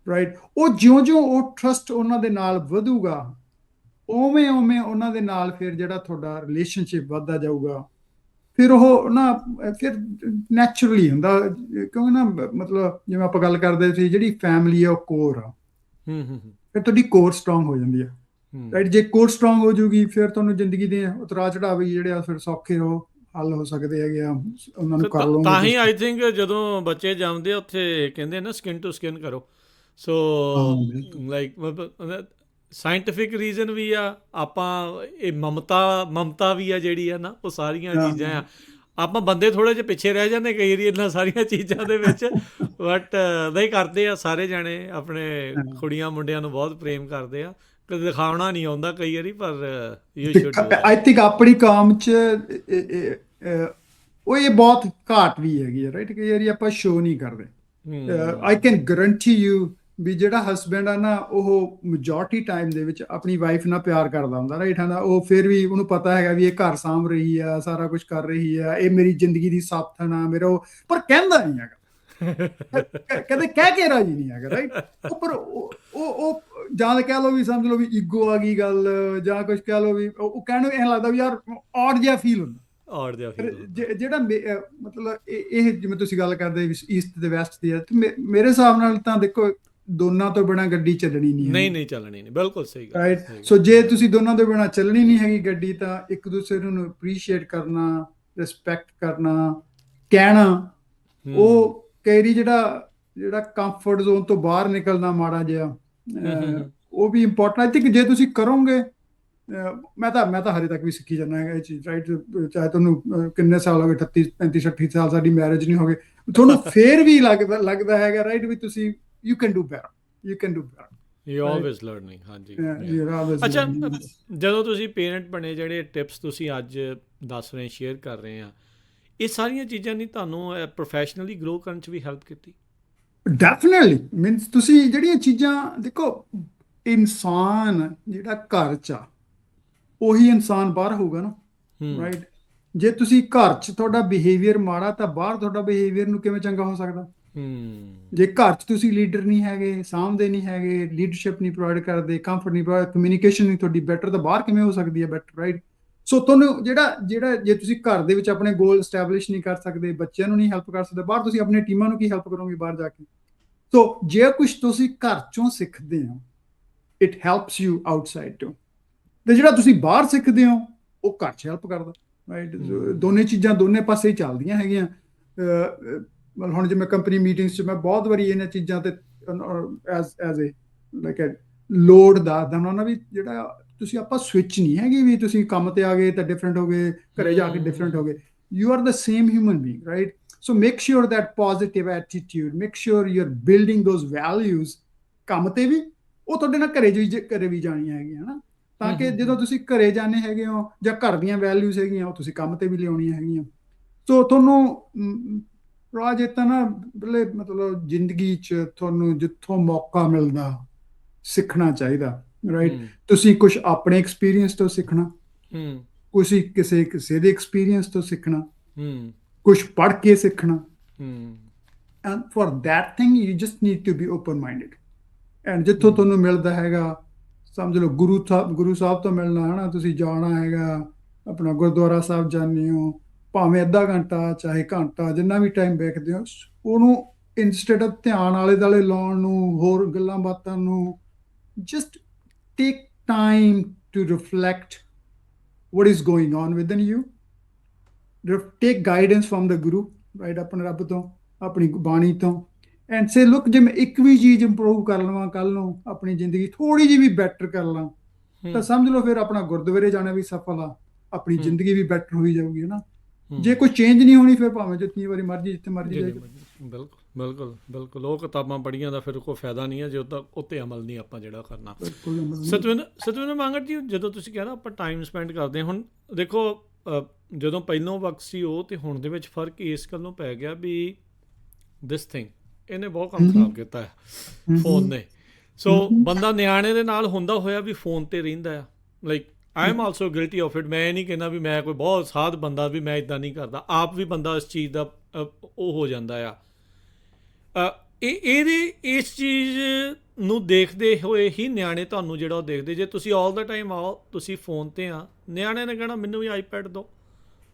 right? ਉਹ ਜਿਉਂ-ਜਿਉਂ ਉਹ ਟਰਸਟ ਉਹਨਾਂ ਦੇ ਨਾਲ ਵਧੂਗਾ, ਉਵੇਂ ਉਹਨਾਂ ਦੇ ਨਾਲ ਫਿਰ ਜਿਹੜਾ ਤੁਹਾਡਾ ਰਿਲੇਸ਼ਨਸ਼ਿਪ ਵੱਧਦਾ ਜਾਊਗਾ। ਫਿਰ ਉਹ ਨਾ ਫਿਰ ਨੈਚੁਰਲੀ ਹੁੰਦਾ, ਕਿਉਂਕਿ ਨਾ ਮਤਲਬ ਜਿਵੇਂ ਆਪਾਂ ਗੱਲ ਕਰਦੇ ਸੀ, ਜਿਹੜੀ ਫੈਮਿਲੀ ਆ ਉਹ ਕੋਰ ਆ, ਫਿਰ ਤੁਹਾਡੀ ਕੋਰ ਸਟਰੋਂਗ ਹੋ ਜਾਂਦੀ ਆ, ਰਾਈਟ? ਜੇ ਕੋਰ ਸਟਰੋਂਗ ਹੋ ਜੂਗੀ, ਫਿਰ ਤੁਹਾਨੂੰ ਜ਼ਿੰਦਗੀ ਦੇ ਉਤਰਾਅ ਚੜਾਵੇ ਜਿਹੜੇ ਆ ਫਿਰ ਸੌਖੇ ਹੱਲ ਹੋ ਸਕਦੇ ਹੈਗੇ ਆ, ਉਹਨਾਂ ਨੂੰ ਕਰ ਲਓ। ਤਾਂ ਹੀ ਆਈ ਥਿੰਕ ਜਦੋਂ ਬੱਚੇ ਜੰਮਦੇ ਉੱਥੇ ਕਹਿੰਦੇ ਨਾ ਸਕਿਨ ਟੂ ਸਕਿਨ ਕਰੋ। ਸੋ ਲਾਈਕ ਸਾਇੰਟੀਫਿਕ ਰੀਜ਼ਨ ਵੀ ਆ, ਆਪਾਂ ਇਹ ਮਮਤਾ ਵੀ ਆ ਜਿਹੜੀ ਆ ਨਾ, ਉਹ ਸਾਰੀਆਂ ਚੀਜ਼ਾਂ ਆ। ਆਪਾਂ ਬੰਦੇ ਥੋੜ੍ਹੇ ਜਿਹੇ ਪਿੱਛੇ ਰਹਿ ਜਾਂਦੇ ਕਈ ਵਾਰੀ ਇਹਨਾਂ ਸਾਰੀਆਂ ਚੀਜ਼ਾਂ ਦੇ ਵਿੱਚ, ਬਟ ਨਹੀਂ ਕਰਦੇ ਆ ਸਾਰੇ ਜਾਣੇ, ਆਪਣੇ ਕੁੜੀਆਂ ਮੁੰਡਿਆਂ ਨੂੰ ਬਹੁਤ ਪ੍ਰੇਮ ਕਰਦੇ ਆ। ਕਦੇ ਦਿਖਾਉਣਾ ਨਹੀਂ ਆਉਂਦਾ ਕਈ ਵਾਰੀ, ਪਰ ਯੂ ਸ਼ੁੱਡ। ਆਈ ਥਿੰਕ ਆਪਣੀ ਕੌਮ 'ਚ ਉਹ ਇਹ ਬਹੁਤ ਘਾਟ ਵੀ ਹੈਗੀ ਹੈ, ਰਾਈਟ? ਕਈ ਵਾਰੀ ਆਪਾਂ ਸ਼ੋਅ ਨਹੀਂ ਕਰਦੇ। ਆਈ ਕੈਨ ਗਰੰਟੀ ਯੂ ਵੀ ਜਿਹੜਾ ਹਸਬੈਂਡ ਆ ਨਾ, ਉਹ ਮੈਜੋਰਟੀ ਟਾਈਮ ਦੇ ਵਿੱਚ ਆਪਣੀ ਵਾਈਫ ਨਾਲ ਪਿਆਰ ਕਰਦਾ ਹੁੰਦਾ, ਰਾਈਟ? ਹੈ ਨਾ? ਉਹ ਫਿਰ ਵੀ ਉਹਨੂੰ ਪਤਾ ਹੈਗਾ ਵੀ ਇਹ ਘਰ ਸਾਂਭ ਰਹੀ ਆ, ਸਾਰਾ ਕੁਝ ਕਰ ਰਹੀ ਆ, ਇਹ ਮੇਰੀ ਜ਼ਿੰਦਗੀ ਦੀ ਸਾਥਣ ਆ ਮੇਰਾ, ਪਰ ਕਹਿੰਦਾ ਨਹੀਂ ਹੈਗਾ, ਕਦੇ ਕਹਿ ਕੇ ਰਾਜੀ ਨਹੀਂ ਹੈਗਾ, ਰਾਈਟ? ਪਰ ਉਹ ਜਾਂ ਤਾਂ ਕਹਿ ਲਓ ਵੀ ਸਮਝ ਲਓ ਵੀ ਈਗੋ ਆ ਗਈ ਗੱਲ, ਜਾਂ ਕੁਝ ਕਹਿ ਲਓ ਵੀ ਉਹ ਕਹਿਣ ਨੂੰ ਐਂ ਲੱਗਦਾ ਵੀ ਯਾਰ ਔਡ ਜਿਹਾ ਫੀਲ ਹੁੰਦਾ। ਜਿਹੜਾ ਮਤਲਬ ਇਹ ਜਿਵੇਂ ਤੁਸੀਂ ਗੱਲ ਕਰਦੇ ਈਸਟ ਤੇ ਵੈਸਟ ਦੀ, ਮੇਰੇ ਹਿਸਾਬ ਨਾਲ ਤਾਂ ਦੇਖੋ ਦੋਨਾਂ ਤੋਂ ਬਿਨਾਂ ਗੱਡੀ ਚੱਲਣੀ ਨਹੀਂ ਚੱਲਣੀ ਨਹੀਂ, ਬਿਲਕੁਲ ਸਹੀ ਗੱਲ, ਰਾਈਟ? ਸੋ ਜੇ ਤੁਸੀਂ ਦੋਨਾਂ ਤੋਂ ਬਿਨਾਂ ਚੱਲਣੀ ਨਹੀਂ ਹੈਗੀ ਗੱਡੀ, ਤਾਂ ਇੱਕ ਦੂਸਰੇ ਨੂੰ ਅਪਰੀਸ਼ੀਏਟ ਕਰਨਾ, ਰਿਸਪੈਕਟ ਕਰਨਾ, ਕਹਿਣਾ, ਉਹ ਕਈ ਵਾਰੀ ਜਿਹੜਾ ਕੰਫਰਟ ਜ਼ੋਨ ਤੋਂ ਬਾਹਰ ਨਿਕਲਣਾ ਮਾੜਾ ਜਿਹਾ, ਉਹ ਵੀ ਇੰਪੋਰਟੈਂਟ। ਆਈ ਥਿੰਕ ਜੇ ਤੁਸੀਂ ਕਰੋਗੇ, ਮੈਂ ਤਾਂ ਹਜੇ ਤੱਕ ਵੀ ਸਿੱਖੀ ਜਾਂਦਾ ਹੈਗਾ ਇਹ ਚੀਜ਼, ਰਾਈਟ? ਚਾਹੇ ਤੁਹਾਨੂੰ ਕਿੰਨੇ ਸਾਲ ਹੋ ਗਏ, 38 35 36 ਸਾਲ ਸਾਡੀ ਮੈਰਿਜ ਨਹੀਂ ਹੋ ਗਏ, ਤੁਹਾਨੂੰ ਫੇਰ ਵੀ ਲੱਗਦਾ ਹੈਗਾ, ਰਾਈਟ, ਵੀ ਤੁਸੀਂ you can do better, you're always learning. ਹਾਂਜੀ, ਅੱਛਾ, ਜਦੋਂ ਤੁਸੀਂ ਪੇਰੈਂਟ ਬਣੇ, ਜਿਹੜੇ ਟਿਪਸ ਤੁਸੀਂ ਅੱਜ ਦੱਸ ਰਹੇ, ਸ਼ੇਅਰ ਕਰ ਰਹੇ ਆ, ਇਹ ਸਾਰੀਆਂ ਚੀਜ਼ਾਂ ਨੇ ਤੁਹਾਨੂੰ ਪ੍ਰੋਫੈਸ਼ਨਲੀ ਗਰੋ ਕਰਨ 'ਚ ਵੀ ਹੈਲਪ ਕੀਤੀ? ਡੈਫੀਨਿਟਲੀ। ਮੀਨਸ ਤੁਸੀਂ ਜਿਹੜੀਆਂ ਚੀਜ਼ਾਂ ਦੇਖੋ, ਇਨਸਾਨ ਜਿਹੜਾ ਘਰ 'ਚ ਆ, ਉਹੀ ਇਨਸਾਨ ਬਾਹਰ ਹੋਊਗਾ ਨਾ, ਰਾਈਟ? ਜੇ ਤੁਸੀਂ ਘਰ 'ਚ ਤੁਹਾਡਾ ਬਿਹੇਵੀਅਰ ਮਾੜਾ, ਤਾਂ ਬਾਹਰ ਤੁਹਾਡਾ ਬਿਹੇਵੀਅਰ ਨੂੰ ਕਿਵੇਂ ਚੰਗਾ ਹੋ ਸਕਦਾ? ਜੇ ਘਰ 'ਚ ਤੁਸੀਂ ਲੀਡਰ ਨਹੀਂ ਹੈਗੇ, ਸਾਂਭਦੇ ਨਹੀਂ ਹੈਗੇ, ਲੀਡਰਸ਼ਿਪ ਨਹੀਂ ਪ੍ਰੋਵਾਈਡ ਕਰਦੇ, ਕੰਫਰਟ ਨਹੀਂ ਪ੍ਰੋਵਾਈਡ, ਕਮਿਊਨੀਕੇਸ਼ਨ ਨਹੀਂ ਤੁਹਾਡੀ ਬੈਟਰ, ਤਾਂ ਬਾਹਰ ਕਿਵੇਂ ਹੋ ਸਕਦੀ ਹੈ ਬੈਟਰ, ਰਾਈਟ? ਸੋ ਤੁਹਾਨੂੰ ਜਿਹੜਾ ਜੇ ਤੁਸੀਂ ਘਰ ਦੇ ਵਿੱਚ ਆਪਣੇ ਗੋਲ ਐਸਟੈਬਲਿਸ਼ ਨਹੀਂ ਕਰ ਸਕਦੇ, ਬੱਚਿਆਂ ਨੂੰ ਨਹੀਂ ਹੈਲਪ ਕਰ ਸਕਦੇ, ਬਾਹਰ ਤੁਸੀਂ ਆਪਣੀ ਟੀਮਾਂ ਨੂੰ ਕੀ ਹੈਲਪ ਕਰੋਗੇ ਬਾਹਰ ਜਾ ਕੇ? ਸੋ ਜੇ ਕੁਝ ਤੁਸੀਂ ਘਰ 'ਚੋਂ ਸਿੱਖਦੇ ਹੋ, it helps you outside too, ਤੇ ਜਿਹੜਾ ਤੁਸੀਂ ਬਾਹਰ ਸਿੱਖਦੇ ਹੋ, ਉਹ ਘਰ 'ਚ ਹੈਲਪ ਕਰਦਾ। ਰਾਈਟ। ਦੋਨੇ ਚੀਜ਼ਾਂ ਦੋਨੇ ਪਾਸੇ ਹੀ ਚੱਲਦੀਆਂ ਹੈਗੀਆਂ। ਮਤਲਬ ਹੁਣ ਜਿਵੇਂ ਕੰਪਨੀ ਮੀਟਿੰਗਸ 'ਚ ਮੈਂ ਬਹੁਤ ਵਾਰੀ ਇਹਨਾਂ ਚੀਜ਼ਾਂ ਤੇ ਐਜ਼ ਏ ਲਾਈਕ ਲੋਡ ਦੱਸਦਾ ਉਹਨਾਂ ਵੀ, ਜਿਹੜਾ ਤੁਸੀਂ ਆਪਾਂ ਸਵਿਚ ਨਹੀਂ ਹੈਗੀ ਵੀ ਤੁਸੀਂ ਕੰਮ ਤੇ ਆ ਗਏ ਤਾਂ ਡਿਫਰੈਂਟ ਹੋ ਗਏ, ਘਰੇ ਜਾ ਕੇ ਡਿਫਰੈਂਟ ਹੋ ਗਏ। You are the same human being, right. So make sure that positive attitude, make sure you are building those values ਕੰਮ ਤੇ ਵੀ, ਉਹ ਤੁਹਾਡੇ ਨਾਲ ਘਰੇ ਵੀ ਜਾਣੀਆਂ ਹੈਗੀਆਂ ਨਾ, ਤਾਂ ਕਿ ਜਦੋਂ ਤੁਸੀਂ ਘਰੇ ਜਾਂਦੇ ਹੈਗੇ ਹੋ ਜਾਂ ਘਰ ਦੀਆਂ ਵੈਲਿਊਜ਼ ਹੈਗੀਆਂ ਉਹ ਤੁਸੀਂ ਕੰਮ ਤੇ ਵੀ ਲਿਆਉਣੀਆਂ ਹੈਗੀਆਂ। ਸੋ ਤੁਹਾਨੂੰ ਰਾਜ ਇਤਾਂ ਨਾ ਮਤਲਬ ਜ਼ਿੰਦਗੀ 'ਚ ਤੁਹਾਨੂੰ ਜਿੱਥੋਂ ਮੌਕਾ ਮਿਲਦਾ ਸਿੱਖਣਾ ਚਾਹੀਦਾ, ਰਾਈਟ। ਤੁਸੀਂ ਕੁਝ ਆਪਣੇ ਐਕਸਪੀਰੀਅੰਸ ਤੋਂ ਸਿੱਖਣਾ, ਕੁਝ ਕਿਸੇ ਦੇ ਐਕਸਪੀਰੀਅੰਸ ਤੋਂ ਸਿੱਖਣਾ, ਕੁਝ ਪੜ੍ਹ ਕੇ ਸਿੱਖਣਾ। And for that thing you just need to be open minded. And ਜਿੱਥੋਂ ਤੁਹਾਨੂੰ ਮਿਲਦਾ ਹੈਗਾ, ਸਮਝ ਲਓ ਗੁਰੂ ਸਾਹਿਬ ਤੋਂ ਮਿਲਣਾ ਹੈ ਨਾ, ਤੁਸੀਂ ਜਾਣਾ ਹੈਗਾ ਆਪਣਾ ਗੁਰਦੁਆਰਾ ਸਾਹਿਬ ਜਾਂਦੇ ਹੋ, ਭਾਵੇਂ ਅੱਧਾ ਘੰਟਾ ਚਾਹੇ ਘੰਟਾ ਜਿੰਨਾ ਵੀ ਟਾਈਮ ਵੇਖਦੇ ਹੋ, ਉਹਨੂੰ ਇੰਸਟੈਡ ਆਫ ਧਿਆਨ ਆਲੇ ਦੁਆਲੇ ਲਾਉਣ ਨੂੰ, ਹੋਰ ਗੱਲਾਂ ਬਾਤਾਂ ਨੂੰ, just take time to reflect what is going on within you. Take guidance from the Guru, right, ਆਪਣੇ ਰੱਬ ਤੋਂ, ਆਪਣੀ ਬਾਣੀ ਤੋਂ, ਐਂਡ ਸੇ ਲੁੱਕ ਜੇ ਮੈਂ ਇੱਕ ਵੀ ਚੀਜ਼ ਇੰਪਰੂਵ ਕਰ ਲਵਾਂ ਕੱਲ ਨੂੰ, ਆਪਣੀ ਜ਼ਿੰਦਗੀ ਥੋੜੀ ਜਿਹੀ ਵੀ ਬੈਟਰ ਕਰ ਲਾਂ, ਤਾਂ ਸਮਝ ਲਓ ਫਿਰ ਆਪਣਾ ਗੁਰਦੁਆਰੇ ਜਾਣਾ ਵੀ ਸਫਲ ਆ, ਆਪਣੀ ਜ਼ਿੰਦਗੀ ਵੀ ਬੈਟਰ ਹੋਈ ਜਾਊਗੀ ਨਾ। ਜੇ ਕੋਈ ਚੇਂਜ ਨਹੀਂ ਹੋਣੀ ਫਿਰ ਭਾਵੇਂ ਜਿੰਨੀ ਵਾਰੀ ਮਰਜ਼ੀ ਜਿੱਥੇ ਮਰਜ਼ੀ ਜਾਏ। ਬਿਲਕੁਲ ਬਿਲਕੁਲ ਬਿਲਕੁਲ। ਉਹ ਕਿਤਾਬਾਂ ਪੜ੍ਹੀਆਂ ਦਾ ਫਿਰ ਕੋਈ ਫਾਇਦਾ ਨਹੀਂ ਹੈ ਜੇ ਉੱਤੇ ਅਮਲ ਨਹੀਂ ਆਪਾਂ ਜਿਹੜਾ ਕਰਨਾ। ਸਤਵਿੰਦਰ ਮੰਗਟ ਜੀ, ਜਦੋਂ ਤੁਸੀਂ ਕਹਿੰਦਾ ਆਪਾਂ ਟਾਈਮ ਸਪੈਂਡ ਕਰਦੇ ਹਾਂ, ਹੁਣ ਦੇਖੋ ਜਦੋਂ ਪਹਿਲੋਂ ਵਕਤ ਸੀ ਉਹ ਤੇ ਹੁਣ ਦੇ ਵਿੱਚ ਫਰਕ ਇਸ ਗੱਲੋਂ ਪੈ ਗਿਆ ਵੀ ਦਿਸ ਥਿੰਗ ਇਹਨੇ ਬਹੁਤ ਕੰਮ ਖਰਾਬ ਕੀਤਾ ਹੈ ਫੋਨ ਨੇ। ਸੋ ਬੰਦਾ ਨਿਆਣੇ ਦੇ ਨਾਲ ਹੁੰਦਾ ਹੋਇਆ ਵੀ ਫੋਨ ਤੇ ਰਹਿੰਦਾ ਆ। Like I am also guilty of it. ਮੈਂ ਨਹੀਂ ਕਹਿੰਦਾ ਵੀ ਮੈਂ ਕੋਈ ਬਹੁਤ ਸਾਧ ਬੰਦਾ ਵੀ ਮੈਂ ਇੱਦਾਂ ਨਹੀਂ ਕਰਦਾ, ਆਪ ਵੀ ਬੰਦਾ ਇਸ ਚੀਜ਼ ਦਾ ਉਹ ਹੋ ਜਾਂਦਾ ਆ। ਇਸ ਚੀਜ਼ ਨੂੰ ਦੇਖਦੇ ਹੋਏ ਹੀ ਨਿਆਣੇ ਤੁਹਾਨੂੰ ਜਿਹੜਾ ਉਹ ਦੇਖਦੇ, ਜੇ ਤੁਸੀਂ ਆਲ ਦਾ ਟਾਈਮ ਆਓ ਤੁਸੀਂ ਫੋਨ 'ਤੇ ਆ, ਨਿਆਣੇ ਨੇ ਕਹਿਣਾ ਮੈਨੂੰ ਵੀ ਆਈਪੈਡ ਦਿਓ,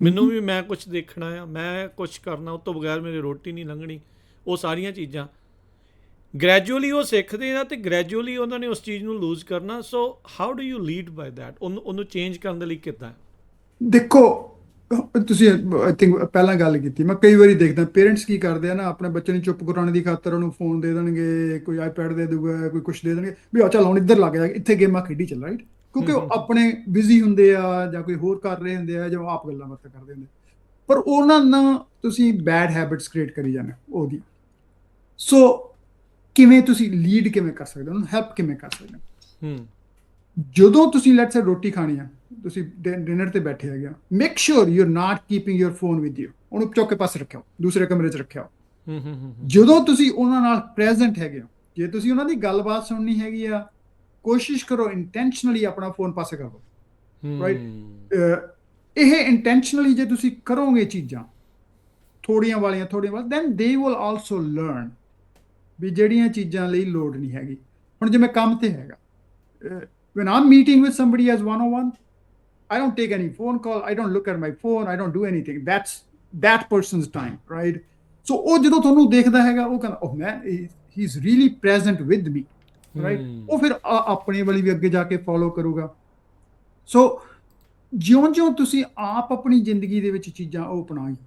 ਮੈਨੂੰ ਵੀ ਮੈਂ ਕੁਛ ਦੇਖਣਾ ਆ, ਮੈਂ ਕੁਛ ਕਰਨਾ, ਉਹ ਤੋਂ ਬਗੈਰ ਮੇਰੀ ਰੋਟੀ ਨਹੀਂ ਲੰਘਣੀ। ਉਹ ਸਾਰੀਆਂ ਚੀਜ਼ਾਂ ਗ੍ਰੈਜੂਅਲੀ ਉਹ ਸਿੱਖਦੇ ਆ ਅਤੇ ਗ੍ਰੈਜੂਅਲੀ ਉਹਨਾਂ ਨੇ ਉਸ ਚੀਜ਼ ਨੂੰ ਲੂਜ਼ ਕਰਨਾ। So how do you lead by that? ਉਹਨੂੰ ਚੇਂਜ ਕਰਨ ਦੇ ਲਈ ਕਿੱਦਾਂ? ਦੇਖੋ ਤੁਸੀਂ ਆਈ ਥਿੰਕ ਪਹਿਲਾਂ ਗੱਲ ਕੀਤੀ, ਮੈਂ ਕਈ ਵਾਰੀ ਦੇਖਦਾ ਪੇਰੈਂਟਸ ਕੀ ਕਰਦੇ ਆ ਨਾ, ਆਪਣੇ ਬੱਚੇ ਨੂੰ ਚੁੱਪ ਕਰਾਉਣ ਦੀ ਖਾਤਰ ਉਹਨੂੰ ਫੋਨ ਦੇ ਦੇਣਗੇ, ਕੋਈ ਆਈਪੈਡ ਦੇ ਦੂਗਾ, ਕੋਈ ਕੁਛ ਦੇ ਦੇਣਗੇ ਵੀ ਆ ਚੱਲ ਹੁਣ ਇੱਧਰ ਲੱਗ ਜਾ, ਇੱਥੇ ਗੇਮਾਂ ਖੇਡੀ ਚੱਲ, ਰਾਈਟ। ਕਿਉਂਕਿ ਉਹ ਆਪਣੇ ਬਿਜ਼ੀ ਹੁੰਦੇ ਆ ਜਾਂ ਕੋਈ ਹੋਰ ਕਰ ਰਹੇ ਹੁੰਦੇ ਆ ਜਾਂ ਆਪ ਗੱਲਾਂ ਬਾਤਾਂ ਕਰਦੇ ਹੁੰਦੇ, ਪਰ ਉਹਨਾਂ ਨਾਲ ਤੁਸੀਂ ਬੈਡ ਹੈਬਿਟਸ ਕ੍ਰੀਏਟ ਕਰੀ ਜਾਂਦੇ ਉਹਦੀ। ਸੋ ਕਿਵੇਂ ਤੁਸੀਂ ਲੀਡ ਕਿਵੇਂ ਕਰ ਸਕਦੇ ਹੋ, ਉਹਨੂੰ ਹੈਲਪ ਕਿਵੇਂ ਕਰ ਸਕਦੇ ਹੋ? ਜਦੋਂ ਤੁਸੀਂ ਲੈਟਸ ਸੇ ਰੋਟੀ ਖਾਣੀ ਆ, ਤੁਸੀਂ ਡਿਨਰ ਤੇ ਬੈਠੇ ਹੈਗੇ, make sure you are not keeping your phone with you, ਉਹਨੂੰ ਚੁੱਕ ਕੇ ਪਾਸੇ ਰੱਖਿਓ, ਦੂਸਰੇ ਕਮਰੇ 'ਚ ਰੱਖਿਓ। ਜਦੋਂ ਤੁਸੀਂ ਉਹਨਾਂ ਨਾਲ ਪ੍ਰੈਜ਼ੈਂਟ ਹੈਗੇ ਹੋ, ਜੇ ਤੁਸੀਂ ਉਹਨਾਂ ਦੀ ਗੱਲਬਾਤ ਸੁਣਨੀ ਹੈਗੀ ਆ, ਕੋਸ਼ਿਸ਼ ਕਰੋ ਇੰਟੈਂਸ਼ਨਲੀ ਆਪਣਾ ਫੋਨ ਪਾਸੇ ਕਰ ਦਿਓ, ਰਾਈਟ। ਇਹ ਇੰਟੈਂਸ਼ਨਲੀ ਜੇ ਤੁਸੀਂ ਕਰੋਗੇ ਚੀਜ਼ਾਂ ਥੋੜੀਆਂ ਵਾਲੀਆਂ then they will also learn ਵੀ ਜਿਹੜੀਆਂ ਚੀਜ਼ਾਂ ਲਈ ਲੋੜ ਨਹੀਂ ਹੈਗੀ। ਹੁਣ ਜਿਵੇਂ ਕੰਮ ਤੇ ਹੈਗਾ, when I'm meeting with somebody as one-on-one, I don't take any phone call, I don't look at my phone, I don't do anything. That's that person's time, right? So ਉਹ ਜਦੋਂ ਤੁਹਾਨੂੰ ਦੇਖਦਾ ਹੈਗਾ, ਉਹ ਕਹਿੰਦਾ oh man, he's really present with me, right? ਉਹ ਫਿਰ ਆਪਣੇ ਵਾਲੀ ਵੀ ਅੱਗੇ ਜਾ ਕੇ ਫੋਲੋ ਕਰੂਗਾ। ਸੋ ਜਿਉਂ-ਜਿਉਂ ਤੁਸੀਂ ਆਪ ਆਪਣੀ ਜ਼ਿੰਦਗੀ ਦੇ ਵਿੱਚ ਚੀਜ਼ਾਂ ਉਹ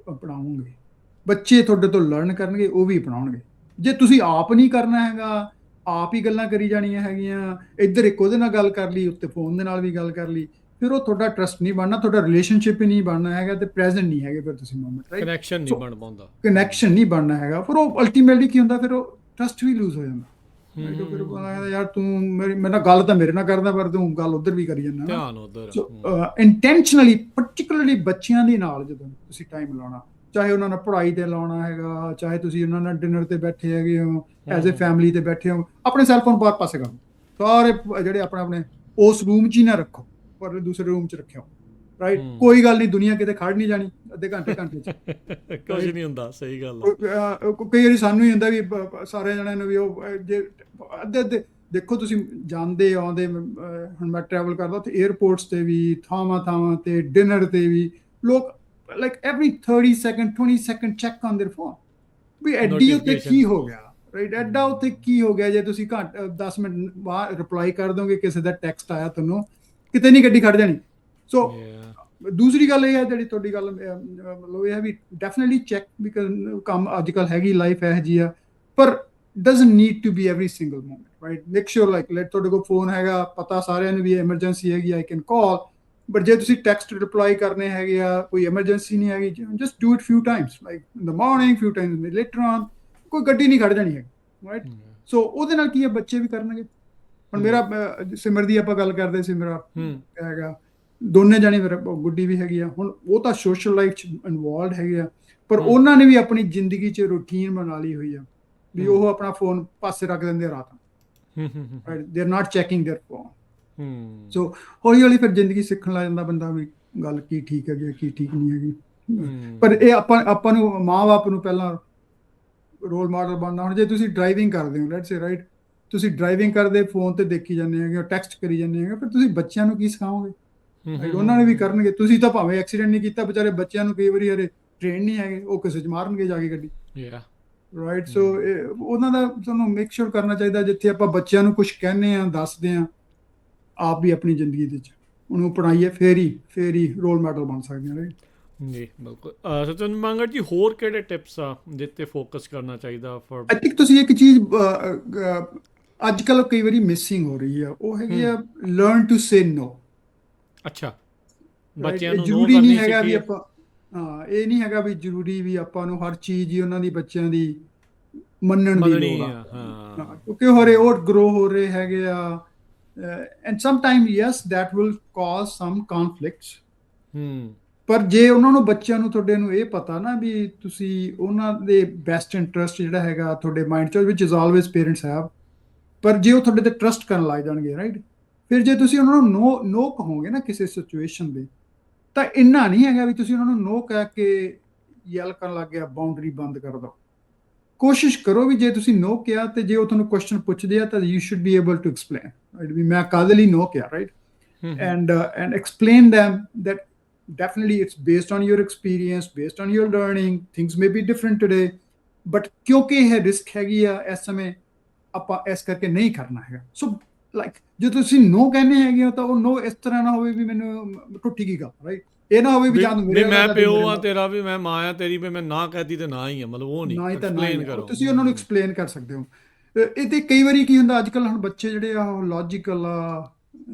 ਅਪਣਾਓਗੇ, ਬੱਚੇ ਤੁਹਾਡੇ ਤੋਂ ਲਰਨ ਕਰਨਗੇ, ਉਹ ਵੀ ਅਪਣਾਉਣਗੇ। ਜੇ ਤੁਸੀਂ ਆਪ ਨਹੀਂ ਕਰਨਾ ਹੈਗਾ, ਆਪ ਹੀ ਗੱਲਾਂ ਕਰੀ ਜਾਣੀਆਂ ਹੈਗੀਆਂ, ਇੱਧਰ ਇੱਕ ਉਹਦੇ ਨਾਲ ਗੱਲ ਕਰ ਲਈ, ਉੱਤੇ ਫੋਨ ਦੇ ਨਾਲ ਵੀ ਗੱਲ ਕਰ ਲਈ, ਫਿਰ ਉਹ ਤੁਹਾਡਾ ਟਰਸਟ ਨਹੀਂ ਬਣਨਾ, ਤੁਹਾਡਾ ਰਿਲੇਸ਼ਨਸ਼ਿਪ ਹੀ ਨਹੀਂ ਬਣਨਾ ਹੈਗਾ, ਤੇ ਪ੍ਰੈਜ਼ੈਂਟ ਨਹੀਂ ਹੈਗੇ ਫਿਰ ਤੁਸੀਂ ਮੋਮੈਂਟ, ਰਾਈਟ। ਕਨੈਕਸ਼ਨ ਨਹੀਂ ਬਣ ਪਾਉਂਦਾ, ਕਨੈਕਸ਼ਨ ਨਹੀਂ ਬਣਨਾ ਹੈਗਾ, ਫਿਰ ਉਹ ਅਲਟੀਮੇਟਲੀ ਕੀ ਹੁੰਦਾ, ਫਿਰ ਉਹ ਟਰਸਟ ਵੀ ਲੂਜ਼ ਹੋ ਜਾਂਦਾ। ਫਿਰ ਯਾਰ ਤੂੰ ਮੇਰੇ ਨਾਲ ਗੱਲ ਤਾਂ ਮੇਰੇ ਨਾਲ ਕਰਦਾ, ਪਰ ਤੂੰ ਗੱਲ ਉੱਧਰ ਵੀ ਕਰੀ ਜਾਂਦਾ। ਧਿਆਨ ਉੱਧਰ। ਇੰਟੈਂਸ਼ਨਲੀ ਪਰਟੀਕੂਲਰਲੀ ਬੱਚਿਆਂ ਦੇ ਨਾਲ ਜਦੋਂ ਤੁਸੀਂ ਟਾਈਮ ਲਾਉਣਾ, ਚਾਹੇ ਉਹਨਾਂ ਨਾਲ ਪੜ੍ਹਾਈ ਤੇ ਲਾਉਣਾ ਹੈਗਾ, ਚਾਹੇ ਤੁਸੀਂ ਉਹਨਾਂ ਨਾਲ ਡਿਨਰ ਤੇ ਬੈਠੇ ਹੈਗੇ ਹੋ, ਐਜ਼ ਏ ਫੈਮਿਲੀ ਤੇ ਬੈਠੇ ਹੋ, ਆਪਣੇ ਸੈਲਫੋਨ ਬਾਹਰ ਪਾਸੇ ਕਰੋ, ਸਾਰੇ ਜਿਹੜੇ ਆਪਣੇ ਉਸ ਰੂਮ 'ਚ ਹੀ ਨਾ ਰੱਖੋ, ਪਰ ਦੂਸਰੇ ਰੂਮ 'ਚ ਰੱਖਿਓ, ਰਾਈਟ। ਕੋਈ ਗੱਲ ਨਹੀਂ, ਦੁਨੀਆ ਕਿਤੇ ਖੜ ਨਹੀਂ ਜਾਣੀ ਅੱਧੇ ਘੰਟੇ 'ਚ, ਕੁਝ ਨਹੀਂ ਹੁੰਦਾ। ਸਹੀ ਗੱਲ। ਕਈ ਵਾਰੀ ਸਾਨੂੰ ਹੀ ਹੁੰਦਾ ਵੀ ਸਾਰੇ ਜਣਿਆਂ ਨੂੰ ਵੀ ਉਹ ਜੇ ਅੱਧੇ ਦੇਖੋ ਤੁਸੀਂ ਜਾਂਦੇ ਆਉਂਦੇ, ਹੁਣ ਮੈਂ ਟਰੈਵਲ ਕਰਦਾ ਉੱਥੇ ਏਅਰਪੋਰਟਸ ਤੇ ਵੀ, ਥਾਵਾਂ ਤੇ, ਡਿਨਰ ਤੇ ਵੀ, ਲੋਕ like every 30 second 20 second check on their phone ਵੀ ਐਡੀ ਉੱਤੇ ਕੀ ਹੋ ਗਿਆ, ਰਾਈਟ। ਐਡਾ ਉੱਤੇ ਕੀ ਹੋ ਗਿਆ? ਜੇ ਤੁਸੀਂ 10 ਮਿੰਟ ਬਾਅਦ ਰਿਪਲਾਈ ਕਰ ਦੋਗੇ ਕਿਸੇ ਦਾ ਟੈਕਸਟ ਆਇਆ ਤੁਹਾਨੂੰ, ਕਿਤੇ ਨਹੀਂ ਗੱਡੀ ਖੜ ਜਾਣੀ। ਸੋ ਦੂਸਰੀ ਗੱਲ ਇਹ ਹੈ ਜਿਹੜੀ ਤੁਹਾਡੀ ਗੱਲ ਮਤਲਬ ਇਹ ਹੈ ਵੀ ਡੈਫੀਨਿਟਲੀ ਚੈੱਕ ਬਿਕਾਜ਼ ਕੰਮ ਅੱਜ ਕੱਲ੍ਹ ਹੈਗੀ ਲਾਈਫ ਇਹੋ ਜਿਹੀ ਆ, ਪਰ doesn't need to be every single moment, right? Make sure like ਤੁਹਾਡੇ ਕੋਲ ਫੋਨ ਹੈਗਾ, ਪਤਾ ਸਾਰਿਆਂ ਨੂੰ ਵੀ ਐਮਰਜੈਂਸੀ ਹੈਗੀ, I can call, but ਜੇ ਤੁਸੀਂ ਟੈਕਸਟ ਰਿਪਲਾਈ ਕਰਨੇ ਹੈਗੇ ਆ, ਕੋਈ ਐਮਰਜੈਂਸੀ ਨਹੀਂ ਹੈਗੀ, just do it few times, like in the morning, few times later on, ਕੋਈ ਗੱਡੀ ਨਹੀਂ ਖੜ ਜਾਣੀ ਹੈ, right? ਸੋ ਉਹਦੇ ਨਾਲ ਕੀ ਹੈ, ਬੱਚੇ ਵੀ ਕਰਨਗੇ। ਹੁਣ ਮੇਰਾ ਸਿਮਰ ਦੀ ਆਪਾਂ ਗੱਲ ਕਰਦੇ ਸੀ, ਮੇਰਾ ਹੈਗਾ ਦੋਨੇ ਜਾਣੇ, ਮੇਰਾ ਗੁੱਡੀ ਵੀ ਹੈਗੀ ਆ, ਹੁਣ ਉਹ ਤਾਂ ਸੋਸ਼ਲ ਲਾਈਫ 'ਚ ਇਨਵੋਲਵਡ ਹੈਗੇ ਆ, ਪਰ ਉਹਨਾਂ ਨੇ ਵੀ ਆਪਣੀ ਜ਼ਿੰਦਗੀ 'ਚ ਰੂਟੀਨ ਬਣਾ ਲਈ ਹੋਈ ਆ ਵੀ ਉਹ ਆਪਣਾ ਫੋਨ ਪਾਸੇ ਰੱਖ ਦਿੰਦੇ ਰਾਤ ਨੂੰ, they are not checking their phone. So ਹੌਲੀ ਹੌਲੀ ਫਿਰ ਜ਼ਿੰਦਗੀ ਸਿੱਖਣ ਲੱਗ ਜਾਂਦਾ ਬੰਦਾ ਵੀ ਗੱਲ ਕੀ ਠੀਕ ਹੈਗੀ, ਕੀ ਠੀਕ ਨਹੀਂ ਹੈਗੀ। ਪਰ ਇਹ ਆਪਾਂ ਨੂੰ ਮਾਂ-ਬਾਪ ਨੂੰ ਪਹਿਲਾਂ ਰੋਲ ਮਾਡਲ ਬਣਨਾ। ਹੁਣ ਜੇ ਤੁਸੀਂ ਡਰਾਈਵਿੰਗ ਕਰਦੇ ਹੋ, ਲੈਟਸ ਸੇ ਰਾਈਟ, ਤੁਸੀਂ ਡਰਾਈਵਿੰਗ ਕਰਦੇ ਫੋਨ ਤੇ ਦੇਖੀ ਜਾਂਦੇ ਹੈਗੇ, ਟੈਕਸਟ ਕਰੀ ਜਾਂਦੇ ਹੈਗੇ, ਫਿਰ ਤੁਸੀਂ ਬੱਚਿਆਂ ਨੂੰ ਕੀ ਸਿਖਾਓਗੇ? ਉਹਨਾਂ ਨੇ ਵੀ ਕਰਨਗੇ। ਤੁਸੀਂ ਤਾਂ ਭਾਵੇਂ ਐਕਸੀਡੈਂਟ ਨਹੀਂ ਕੀਤਾ, ਵਿਚਾਰੇ ਬੱਚਿਆਂ ਨੂੰ ਕਈ ਵਾਰੀ ਹਰੇ ਟ੍ਰੇਨ ਨਹੀਂ ਹੈਗੇ, ਉਹ ਕਿਸੇ 'ਚ ਮਾਰਨਗੇ ਜਾ ਕੇ ਗੱਡੀ, ਰਾਈਟ? ਸੋ ਉਹਨਾਂ ਦਾ ਤੁਹਾਨੂੰ ਮੇਕ ਸ਼ੋਰ ਕਰਨਾ ਚਾਹੀਦਾ, ਜਿੱਥੇ ਆਪਾਂ ਬੱਚਿਆਂ ਨੂੰ ਕੁਝ ਕਹਿੰਦੇ ਆ, ਦੱਸਦੇ ਆ, ਆਪ ਵੀ ਆਪਣੀ ਜ਼ਿੰਦਗੀ ਦੇ ਵਿੱਚ ਉਹਨੂੰ ਪੜ੍ਹਾਈਏ, ਫੇਰ ਹੀ ਰੋਲ ਮਾਡਲ ਬਣ ਸਕਦੇ ਆ, ਰਾਈਟ? ਜੀ ਬਿਲਕੁਲ। ਸਤਿੰਦਰ ਮੰਗੜ ਜੀ, ਹੋਰ ਕਿਹੜੇ ਟਿਪਸ ਆ ਜਿੱਤੇ ਫੋਕਸ ਕਰਨਾ ਚਾਹੀਦਾ ਫॉर? ਆਈ ਥਿੰਕ ਤੁਸੀਂ ਇੱਕ ਚੀਜ਼ ਅੱਜ ਕੱਲ੍ਹ ਕਈ ਵਾਰੀ ਮਿਸਿੰਗ ਹੋ ਰਹੀ ਆ, ਉਹ ਹੈਗੀ ਆ ਲਰਨ ਟੂ ਸੇ ਨੋ। ਅੱਛਾ, ਬੱਚਿਆਂ ਨੂੰ ਜ਼ਰੂਰੀ ਨਹੀਂ ਹੈਗਾ ਵੀ ਆਪਾਂ, ਇਹ ਨਹੀਂ ਹੈਗਾ ਵੀ ਜ਼ਰੂਰੀ ਵੀ ਆਪਾਂ ਨੂੰ ਹਰ ਚੀਜ਼ ਹੀ ਉਹਨਾਂ ਦੀ ਬੱਚਿਆਂ ਦੀ ਮੰਨਣ ਦੀ ਲੋੜ ਆ, ਕਿਉਂਕਿ ਉਹ ਗਰੋ ਹੋ ਰਹੇ ਹੈਗੇ ਆ, and sometime yes that will cause some conflicts. ਪਰ ਜੇ ਉਹਨਾਂ ਨੂੰ, ਬੱਚਿਆਂ ਨੂੰ, ਤੁਹਾਡੇ ਨੂੰ ਇਹ ਪਤਾ ਨਾ ਵੀ ਤੁਸੀਂ ਉਹਨਾਂ ਦੇ ਬੈਸਟ ਇੰਟਰਸਟ ਜਿਹੜਾ ਹੈਗਾ ਤੁਹਾਡੇ ਮਾਈਂਡ 'ਚ, ਵਿਚ ਇਜ਼ ਆਲਵੇਜ਼ ਪੇਰੈਂਟਸ ਹੈਵ, ਪਰ ਜੇ ਉਹ ਤੁਹਾਡੇ ਤੇ ਟਰਸਟ ਕਰਨ ਲੱਗ ਜਾਣਗੇ, ਰਾਈਟ, ਫਿਰ ਜੇ ਤੁਸੀਂ ਉਹਨਾਂ ਨੂੰ ਨੋ ਕਹੋਗੇ ਨਾ ਕਿਸੇ ਸਿਚੁਏਸ਼ਨ ਦੇ, ਤਾਂ ਇੰਨਾ ਨਹੀਂ ਹੈਗਾ ਵੀ ਤੁਸੀਂ ਉਹਨਾਂ ਨੂੰ ਨੋ ਕਹਿ ਕੇ ਯੈਲ ਕਰਨ ਲੱਗ ਗਿਆ, ਬਾਉਂਡਰੀ ਬੰਦ ਕਰ ਦਿਓ। ਕੋਸ਼ਿਸ਼ ਕਰੋ ਵੀ ਜੇ ਤੁਸੀਂ ਨੋ ਕਿਹਾ, ਤੇ ਜੇ ਉਹ ਤੁਹਾਨੂੰ ਕੁਐਸਚਨ ਪੁੱਛਦੇ ਆ, ਤਾਂ you should be able to explain, right, ਵੀ ਮੈਂ ਕਾਹਦੇ ਲਈ ਨੋ ਕਿਹਾ, right? And explain them that definitely it's based on your experience, based on your learning, things may be different today, but ਕਿਉਂਕਿ ਇਹ ਰਿਸਕ ਹੈਗੀ ਆ ਇਸ ਸਮੇਂ, ਆਪਾਂ ਇਸ ਕਰਕੇ ਨਹੀਂ ਕਰਨਾ ਹੈਗਾ। ਸੋ ਲਾਈਕ ਜੇ ਤੁਸੀਂ ਨੋ ਕਹਿੰਦੇ ਹੈਗੇ ਹੋ, ਤਾਂ ਉਹ ਨੋ ਇਸ ਤਰ੍ਹਾਂ ਨਾ ਹੋਵੇ ਵੀ ਮੈਨੂੰ ਟੁੱਟੀ ਗਈ ਗੱਲ, ਰਾਈਟ? ਇਹ ਨਾ ਹੋਵੇ ਵੀ ਜਾਂ ਮੈਂ ਪਿਓ ਆ ਤੇਰਾ, ਵੀ ਮੈਂ ਮਾਂ ਆ ਤੇਰੀ, ਵੀ ਮੈਂ ਨਾ ਕਹਤੀ ਤੇ ਨਾ ਹੀ ਆ, ਮਤਲਬ ਉਹ ਨਹੀਂ, ਐਕਸਪਲੇਨ ਕਰੋ। ਤੁਸੀਂ ਉਹਨਾਂ ਨੂੰ ਐਕਸਪਲੇਨ ਕਰ ਸਕਦੇ ਹੋ। ਇਹ ਤੇ ਕਈ ਵਾਰੀ ਕੀ ਹੁੰਦਾ, ਅੱਜ ਕੱਲ੍ਹ ਹੁਣ ਬੱਚੇ ਜਿਹੜੇ ਆ ਉਹ ਲੌਜੀਕਲ ਆ,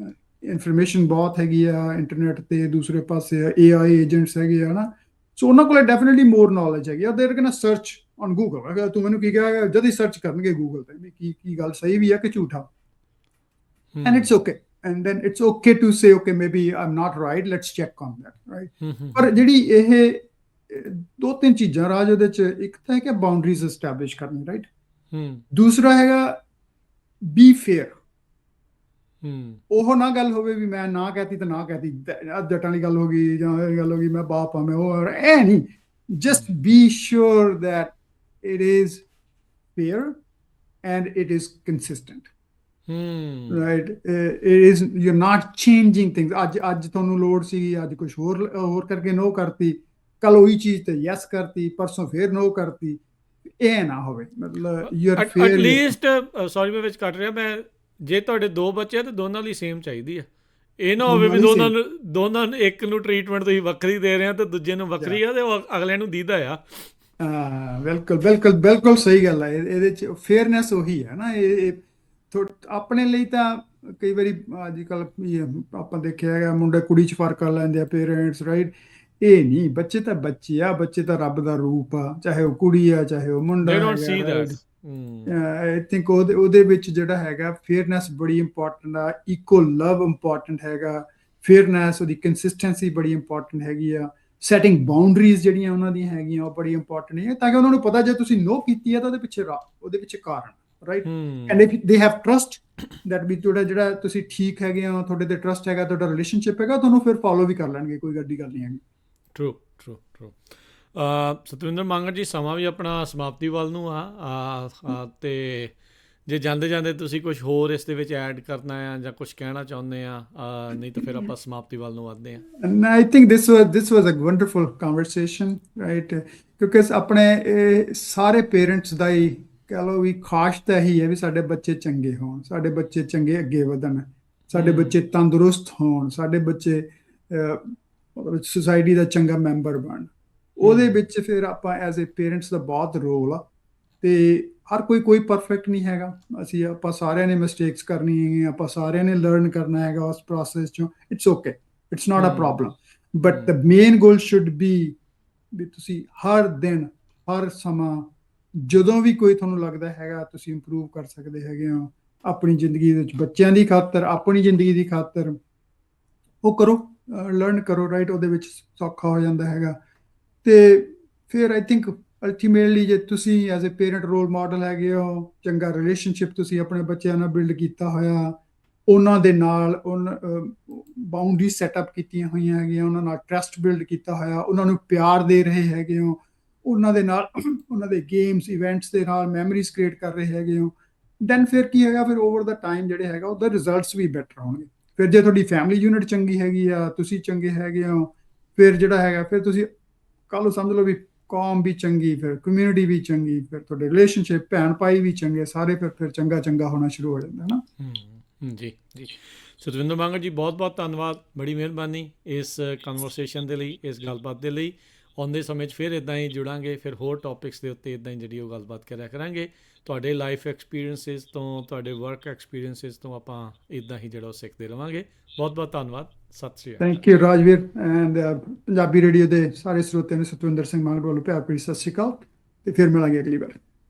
ਇਨਫੋਰਮੇਸ਼ਨ ਬਹੁਤ ਹੈਗੀ ਆ ਇੰਟਰਨੈਟ ਤੇ, ਦੂਸਰੇ ਪਾਸੇ AI ਏਜੰਟਸ ਹੈਗੇ ਆ ਨਾ, ਸੋ ਉਹਨਾਂ ਕੋਲ ਡੈਫੀਨਿਟਲੀ ਮੋਰ ਨੌਲੇਜ ਹੈਗੀ ਆ। ਦੇਰ ਕੈਨ ਸਰਚ ਔਨ ਗੂਗਲ, ਅਗਰ ਤੂੰ ਮੈਨੂੰ ਕੀ ਕਹੇਗਾ, ਜਦ ਹੀ ਸਰਚ ਕਰਨਗੇ ਗੂਗਲ ਤੇ ਵੀ ਕੀ ਗੱਲ ਸਹੀ ਵੀ ਆ ਕਿ ਝੂਠਾ, and it's okay, and then it's okay to say okay maybe I am not right, let's check on that, right? ਪਰ ਜਿਹੜੀ ਇਹ ਦੋ ਤਿੰਨ ਚੀਜ਼ਾਂ ਰਾਜ ਉਹਦੇ ਚ, ਇੱਕ ਤਾਂ ਹੈ ਕਿ ਬਾਉਂਡਰੀਜ਼ ਐਸਟੈਬਲਿਸ਼ ਕਰਨੀ, ਰਾਈਟ? ਦੂਸਰਾ ਹੈਗਾ ਬੀ ਫੇਅਰ। ਉਹ ਨਾ ਗੱਲ ਹੋਵੇ ਵੀ ਮੈਂ ਨਾ ਕਹਤੀ ਤਾਂ ਨਾ ਕਹਤੀ, ਜੱਟਾਂ ਦੀ ਗੱਲ ਹੋ ਗਈ ਜਾਂ ਇਹ ਗੱਲ ਹੋ ਗਈ, ਮੈਂ ਬਾਪ ਆ, ਮੈਂ ਉਹ, ਇਹ ਨਹੀਂ। Just be sure that it is fair and it is consistent, right? It is, you are not changing things. ਅੱਜ ਤੁਹਾਨੂੰ ਲੋੜ ਸੀਗੀ, ਅੱਜ ਕੁਝ ਹੋਰ ਕਰਕੇ ਨੋ ਕਰਤੀ, ਕੱਲ ਉਹੀ ਚੀਜ਼ ਤੇ ਯੈਸ ਕਰਤੀ, ਪਰਸੋਂ ਫੇਰ ਨੋ ਕਰਤੀ, ਇਹ ਨਾ ਹੋਵੇ। ਮਤਲਬ you are fair at least, sorry ਮੈਂ ਵਿੱਚ ਕੱਟ ਰਿਹਾ, ਮੈਂ ਜੇ ਤੁਹਾਡੇ ਦੋ ਬੱਚੇ ਆ ਤਾਂ ਦੋਨਾਂ ਲਈ ਸੇਮ ਚਾਹੀਦੀ ਆ। ਇਹ ਨਾ ਹੋਵੇ ਵੀ ਦੋਨਾਂ ਨੂੰ ਇੱਕ ਨੂੰ ਟ੍ਰੀਟਮੈਂਟ ਤੁਸੀਂ ਵੱਖਰੀ ਦੇ ਰਹੇ ਆ ਤੇ ਦੂਜੇ ਨੂੰ ਵੱਖਰੀ ਆ, ਤੇ ਉਹ ਅਗਲੇ ਨੂੰ ਦੀਦਾ ਆ। ਬਿਲਕੁਲ ਸਹੀ ਗੱਲ ਹੈ। ਇਹਦੇ ਚ ਫੇਅਰਨੈਸ ਉਹੀ ਹੈ ਨਾ। ਇਹ ਆਪਣੇ ਲਈ ਤਾਂ ਕਈ ਵਾਰੀ ਅੱਜ ਕੱਲ੍ਹ ਆਪਾਂ ਦੇਖਿਆ ਹੈਗਾ, ਮੁੰਡੇ ਕੁੜੀ 'ਚ ਫਰਕ ਕਰ ਲੈਂਦੇ ਆ ਪੇਰੈਂਟਸ, ਰਾਈਟ? ਇਹ ਨਹੀਂ, ਬੱਚੇ ਤਾਂ ਬੱਚੇ ਆ, ਬੱਚੇ ਤਾਂ ਰੱਬ ਦਾ ਰੂਪ ਆ, ਚਾਹੇ ਉਹ ਕੁੜੀ ਆ ਚਾਹੇ ਉਹ ਮੁੰਡਾ ਹੈਗਾ। ਆਈ ਥਿੰਕ ਉਹਦੇ ਵਿੱਚ ਜਿਹੜਾ ਹੈਗਾ ਫੇਅਰਨੈਸ ਬੜੀ ਇੰਪੋਰਟੈਂਟ ਆ, ਇਕੁਅਲ ਲਵ ਇੰਪੋਰਟੈਂਟ ਹੈਗਾ, ਫੇਅਰਨੈਸ, ਉਹਦੀ ਕੰਸਿਸਟੈਂਸੀ ਬੜੀ ਇੰਪੋਰਟੈਂਟ ਹੈਗੀ ਆ, ਸੈਟਿੰਗ ਬਾਉਂਡਰੀਜ਼ ਜਿਹੜੀਆਂ ਉਹਨਾਂ ਦੀਆਂ ਹੈਗੀਆਂ ਉਹ ਬੜੀ ਇੰਪੋਰਟੈਂਟ ਹੈ, ਤਾਂ ਕਿ ਉਹਨਾਂ ਨੂੰ ਪਤਾ ਜੇ ਤੁਸੀਂ ਨੋ ਕੀਤੀ ਹੈ ਤਾਂ ਉਹਦੇ ਪਿੱਛੇ ਕਾਰਨ, right? And if they have trust that ਵੀ ਤੁਹਾਡਾ ਜਿਹੜਾ ਤੁਸੀਂ ਠੀਕ ਹੈਗੇ ਆ, ਤੁਹਾਡੇ ਤੇ ਟਰਸਟ ਹੈਗਾ, ਤੁਹਾਡਾ ਰਿਲੇਸ਼ਨਸ਼ਿਪ ਹੈਗਾ, ਤੁਹਾਨੂੰ ਫਿਰ ਫੋਲੋ ਵੀ ਕਰ ਲੈਣਗੇ, ਕੋਈ ਗੱਡੀ ਗੱਲ ਨਹੀਂ ਹੈਗੀ। ਟਰੂ। ਸਤਵਿੰਦਰ ਮੰਗੜ ਜੀ, ਸਮਾਂ ਵੀ ਆਪਣਾ ਸਮਾਪਤੀ ਵੱਲ ਨੂੰ ਆ, ਤੇ ਜੇ ਜਾਂਦੇ ਜਾਂਦੇ ਤੁਸੀਂ ਕੁਝ ਹੋਰ ਇਸ ਦੇ ਵਿੱਚ ਐਡ ਕਰਨਾ ਆ ਜਾਂ ਕੁਝ ਕਹਿਣਾ ਚਾਹੁੰਦੇ ਆ, ਨਹੀਂ ਤਾਂ ਫਿਰ ਆਪਾਂ ਸਮਾਪਤੀ ਵੱਲ ਨੂੰ ਵੱਧਦੇ ਹਾਂ। I think this was a wonderful conversation, right? ਕਿਉਂਕਿ ਆਪਣੇ ਸਾਰੇ ਪੇਰੈਂਟਸ ਦਾ ਹੀ ਕਹਿ ਲਓ ਵੀ ਖਾਸ਼ ਤਾਂ ਇਹੀ ਹੈ ਵੀ ਸਾਡੇ ਬੱਚੇ ਚੰਗੇ ਹੋਣ, ਸਾਡੇ ਬੱਚੇ ਚੰਗੇ ਅੱਗੇ ਵਧਣ, ਸਾਡੇ ਬੱਚੇ ਤੰਦਰੁਸਤ ਹੋਣ, ਸਾਡੇ ਬੱਚੇ ਮਤਲਬ ਸੁਸਾਇਟੀ ਦਾ ਚੰਗਾ ਮੈਂਬਰ ਬਣ। ਉਹਦੇ ਵਿੱਚ ਫਿਰ ਆਪਾਂ ਐਜ਼ ਏ ਪੇਰੈਂਟਸ ਦਾ ਬਹੁਤ ਰੋਲ ਆ। ਤੇ ਹਰ ਕੋਈ ਪਰਫੈਕਟ ਨਹੀਂ ਹੈਗਾ। ਆਪਾਂ ਸਾਰਿਆਂ ਨੇ ਮਿਸਟੇਕਸ ਕਰਨੀ ਹੈਗੀ, ਆਪਾਂ ਸਾਰਿਆਂ ਨੇ ਲਰਨ ਕਰਨਾ ਹੈਗਾ ਉਸ ਪ੍ਰੋਸੈਸ ਚੋਂ। It's okay, it's not a problem, but the main goal should be ਵੀ ਤੁਸੀਂ ਹਰ ਦਿਨ, ਹਰ ਸਮਾਂ, ਜਦੋਂ ਵੀ ਕੋਈ ਤੁਹਾਨੂੰ ਲੱਗਦਾ ਹੈਗਾ ਤੁਸੀਂ ਇੰਪਰੂਵ ਕਰ ਸਕਦੇ ਹੈਗੇ ਹੋ ਆਪਣੀ ਜ਼ਿੰਦਗੀ ਵਿੱਚ, ਬੱਚਿਆਂ ਦੀ ਖਾਤਰ, ਆਪਣੀ ਜ਼ਿੰਦਗੀ ਦੀ ਖਾਤਰ, ਉਹ ਕਰੋ, ਲਰਨ ਕਰੋ, ਰਾਈਟ। ਉਹਦੇ ਵਿੱਚ ਸੌਖਾ ਹੋ ਜਾਂਦਾ ਹੈਗਾ। ਤੇ ਫਿਰ ਆਈ ਥਿੰਕ ਅਲਟੀਮੇਟਲੀ ਜੇ ਤੁਸੀਂ as a parent role model ਹੈਗੇ ਹੋ, ਚੰਗਾ ਰਿਲੇਸ਼ਨਸ਼ਿਪ ਤੁਸੀਂ ਆਪਣੇ ਬੱਚਿਆਂ ਨਾਲ ਬਿਲਡ ਕੀਤਾ ਹੋਇਆ, ਉਹਨਾਂ ਦੇ ਨਾਲ ਬਾਉਂਡਰੀ ਸੈਟਅਪ ਕੀਤੀਆਂ ਹੋਈਆਂ ਹੈਗੀਆਂ, ਉਹਨਾਂ ਨਾਲ ਟਰਸਟ ਬਿਲਡ ਕੀਤਾ ਹੋਇਆ, ਉਹਨਾਂ ਨੂੰ ਪਿਆਰ ਦੇ ਰਹੇ ਹੈਗੇ ਹੋ, ਉਹਨਾਂ ਦੇ ਨਾਲ ਉਹਨਾਂ ਦੇ ਗੇਮਸ ਇਵੈਂਟਸ ਦੇ ਨਾਲ ਮੈਮਰੀਜ਼ ਕ੍ਰੀਏਟ ਕਰ ਰਹੇ ਹੈਗੇ ਹੋ, ਦੈਨ ਫਿਰ ਕੀ ਹੈਗਾ, ਫਿਰ ਓਵਰ ਦਾ ਟਾਈਮ ਜਿਹੜੇ ਹੈਗਾ ਉਹਦਾ ਰਿਜ਼ਲਟਸ ਵੀ ਬੈਟਰ ਹੋਣਗੇ। ਫਿਰ ਜੇ ਤੁਹਾਡੀ ਫੈਮਿਲੀ ਯੂਨਿਟ ਚੰਗੀ ਹੈਗੀ ਆ, ਤੁਸੀਂ ਚੰਗੇ ਹੈਗੇ ਹੋ, ਫਿਰ ਜਿਹੜਾ ਹੈਗਾ ਫਿਰ ਤੁਸੀਂ ਕੱਲ੍ਹ ਨੂੰ ਸਮਝ ਲਓ ਵੀ ਕੌਮ ਵੀ ਚੰਗੀ, ਫਿਰ ਕਮਿਊਨਿਟੀ ਵੀ ਚੰਗੀ, ਫਿਰ ਤੁਹਾਡੇ ਰਿਲੇਸ਼ਨਸ਼ਿਪ ਭੈਣ ਭਾਈ ਵੀ ਚੰਗੇ, ਸਾਰੇ ਫਿਰ ਚੰਗਾ ਚੰਗਾ ਹੋਣਾ ਸ਼ੁਰੂ ਹੋ ਜਾਂਦਾ ਹੈ ਨਾ। ਜੀ ਜੀ। ਸਤਵਿੰਦਰ ਬਾਂਗਰ ਜੀ, ਬਹੁਤ ਬਹੁਤ ਧੰਨਵਾਦ, ਬੜੀ ਮਿਹਰਬਾਨੀ ਇਸ ਕਨਵਰਸੇਸ਼ਨ ਦੇ ਲਈ, ਇਸ ਗੱਲਬਾਤ ਦੇ ਲਈ। ਆਉਂਦੇ ਸਮੇਂ 'ਚ ਫਿਰ ਇੱਦਾਂ ਹੀ ਜੁੜਾਂਗੇ, ਫਿਰ ਹੋਰ ਟੌਪਿਕਸ ਦੇ ਉੱਤੇ ਇੱਦਾਂ ਹੀ ਜਿਹੜੀ ਉਹ ਗੱਲਬਾਤ ਕਰਿਆ ਕਰਾਂਗੇ। ਤੁਹਾਡੇ ਲਾਈਫ ਐਕਸਪੀਰੀਅੰਸਿਸ ਤੋਂ, ਤੁਹਾਡੇ ਵਰਕ ਐਕਸਪੀਰੀਅੰਸਿਸ ਤੋਂ ਆਪਾਂ ਇੱਦਾਂ ਹੀ ਜਿਹੜਾ ਉਹ ਸਿੱਖਦੇ ਰਹਾਂਗੇ। ਬਹੁਤ ਬਹੁਤ ਧੰਨਵਾਦ। ਸਤਿ ਸ਼੍ਰੀ ਅਕਾਲ। Thank you Rajveer, and Punjabi radio ਦੇ ਸਾਰੇ ਸਰੋਤਿਆਂ ਨੂੰ ਸਤਵਿੰਦਰ ਸਿੰਘ ਮਾਂਗਰ ਵੱਲੋਂ ਪਿਆਰ ਭਰੀ ਸਤਿ ਸ਼੍ਰੀ ਅਕਾਲ, ਤੇ ਫਿਰ ਮਿਲਾਂਗੇ ਅਗਲੀ ਵਾਰ।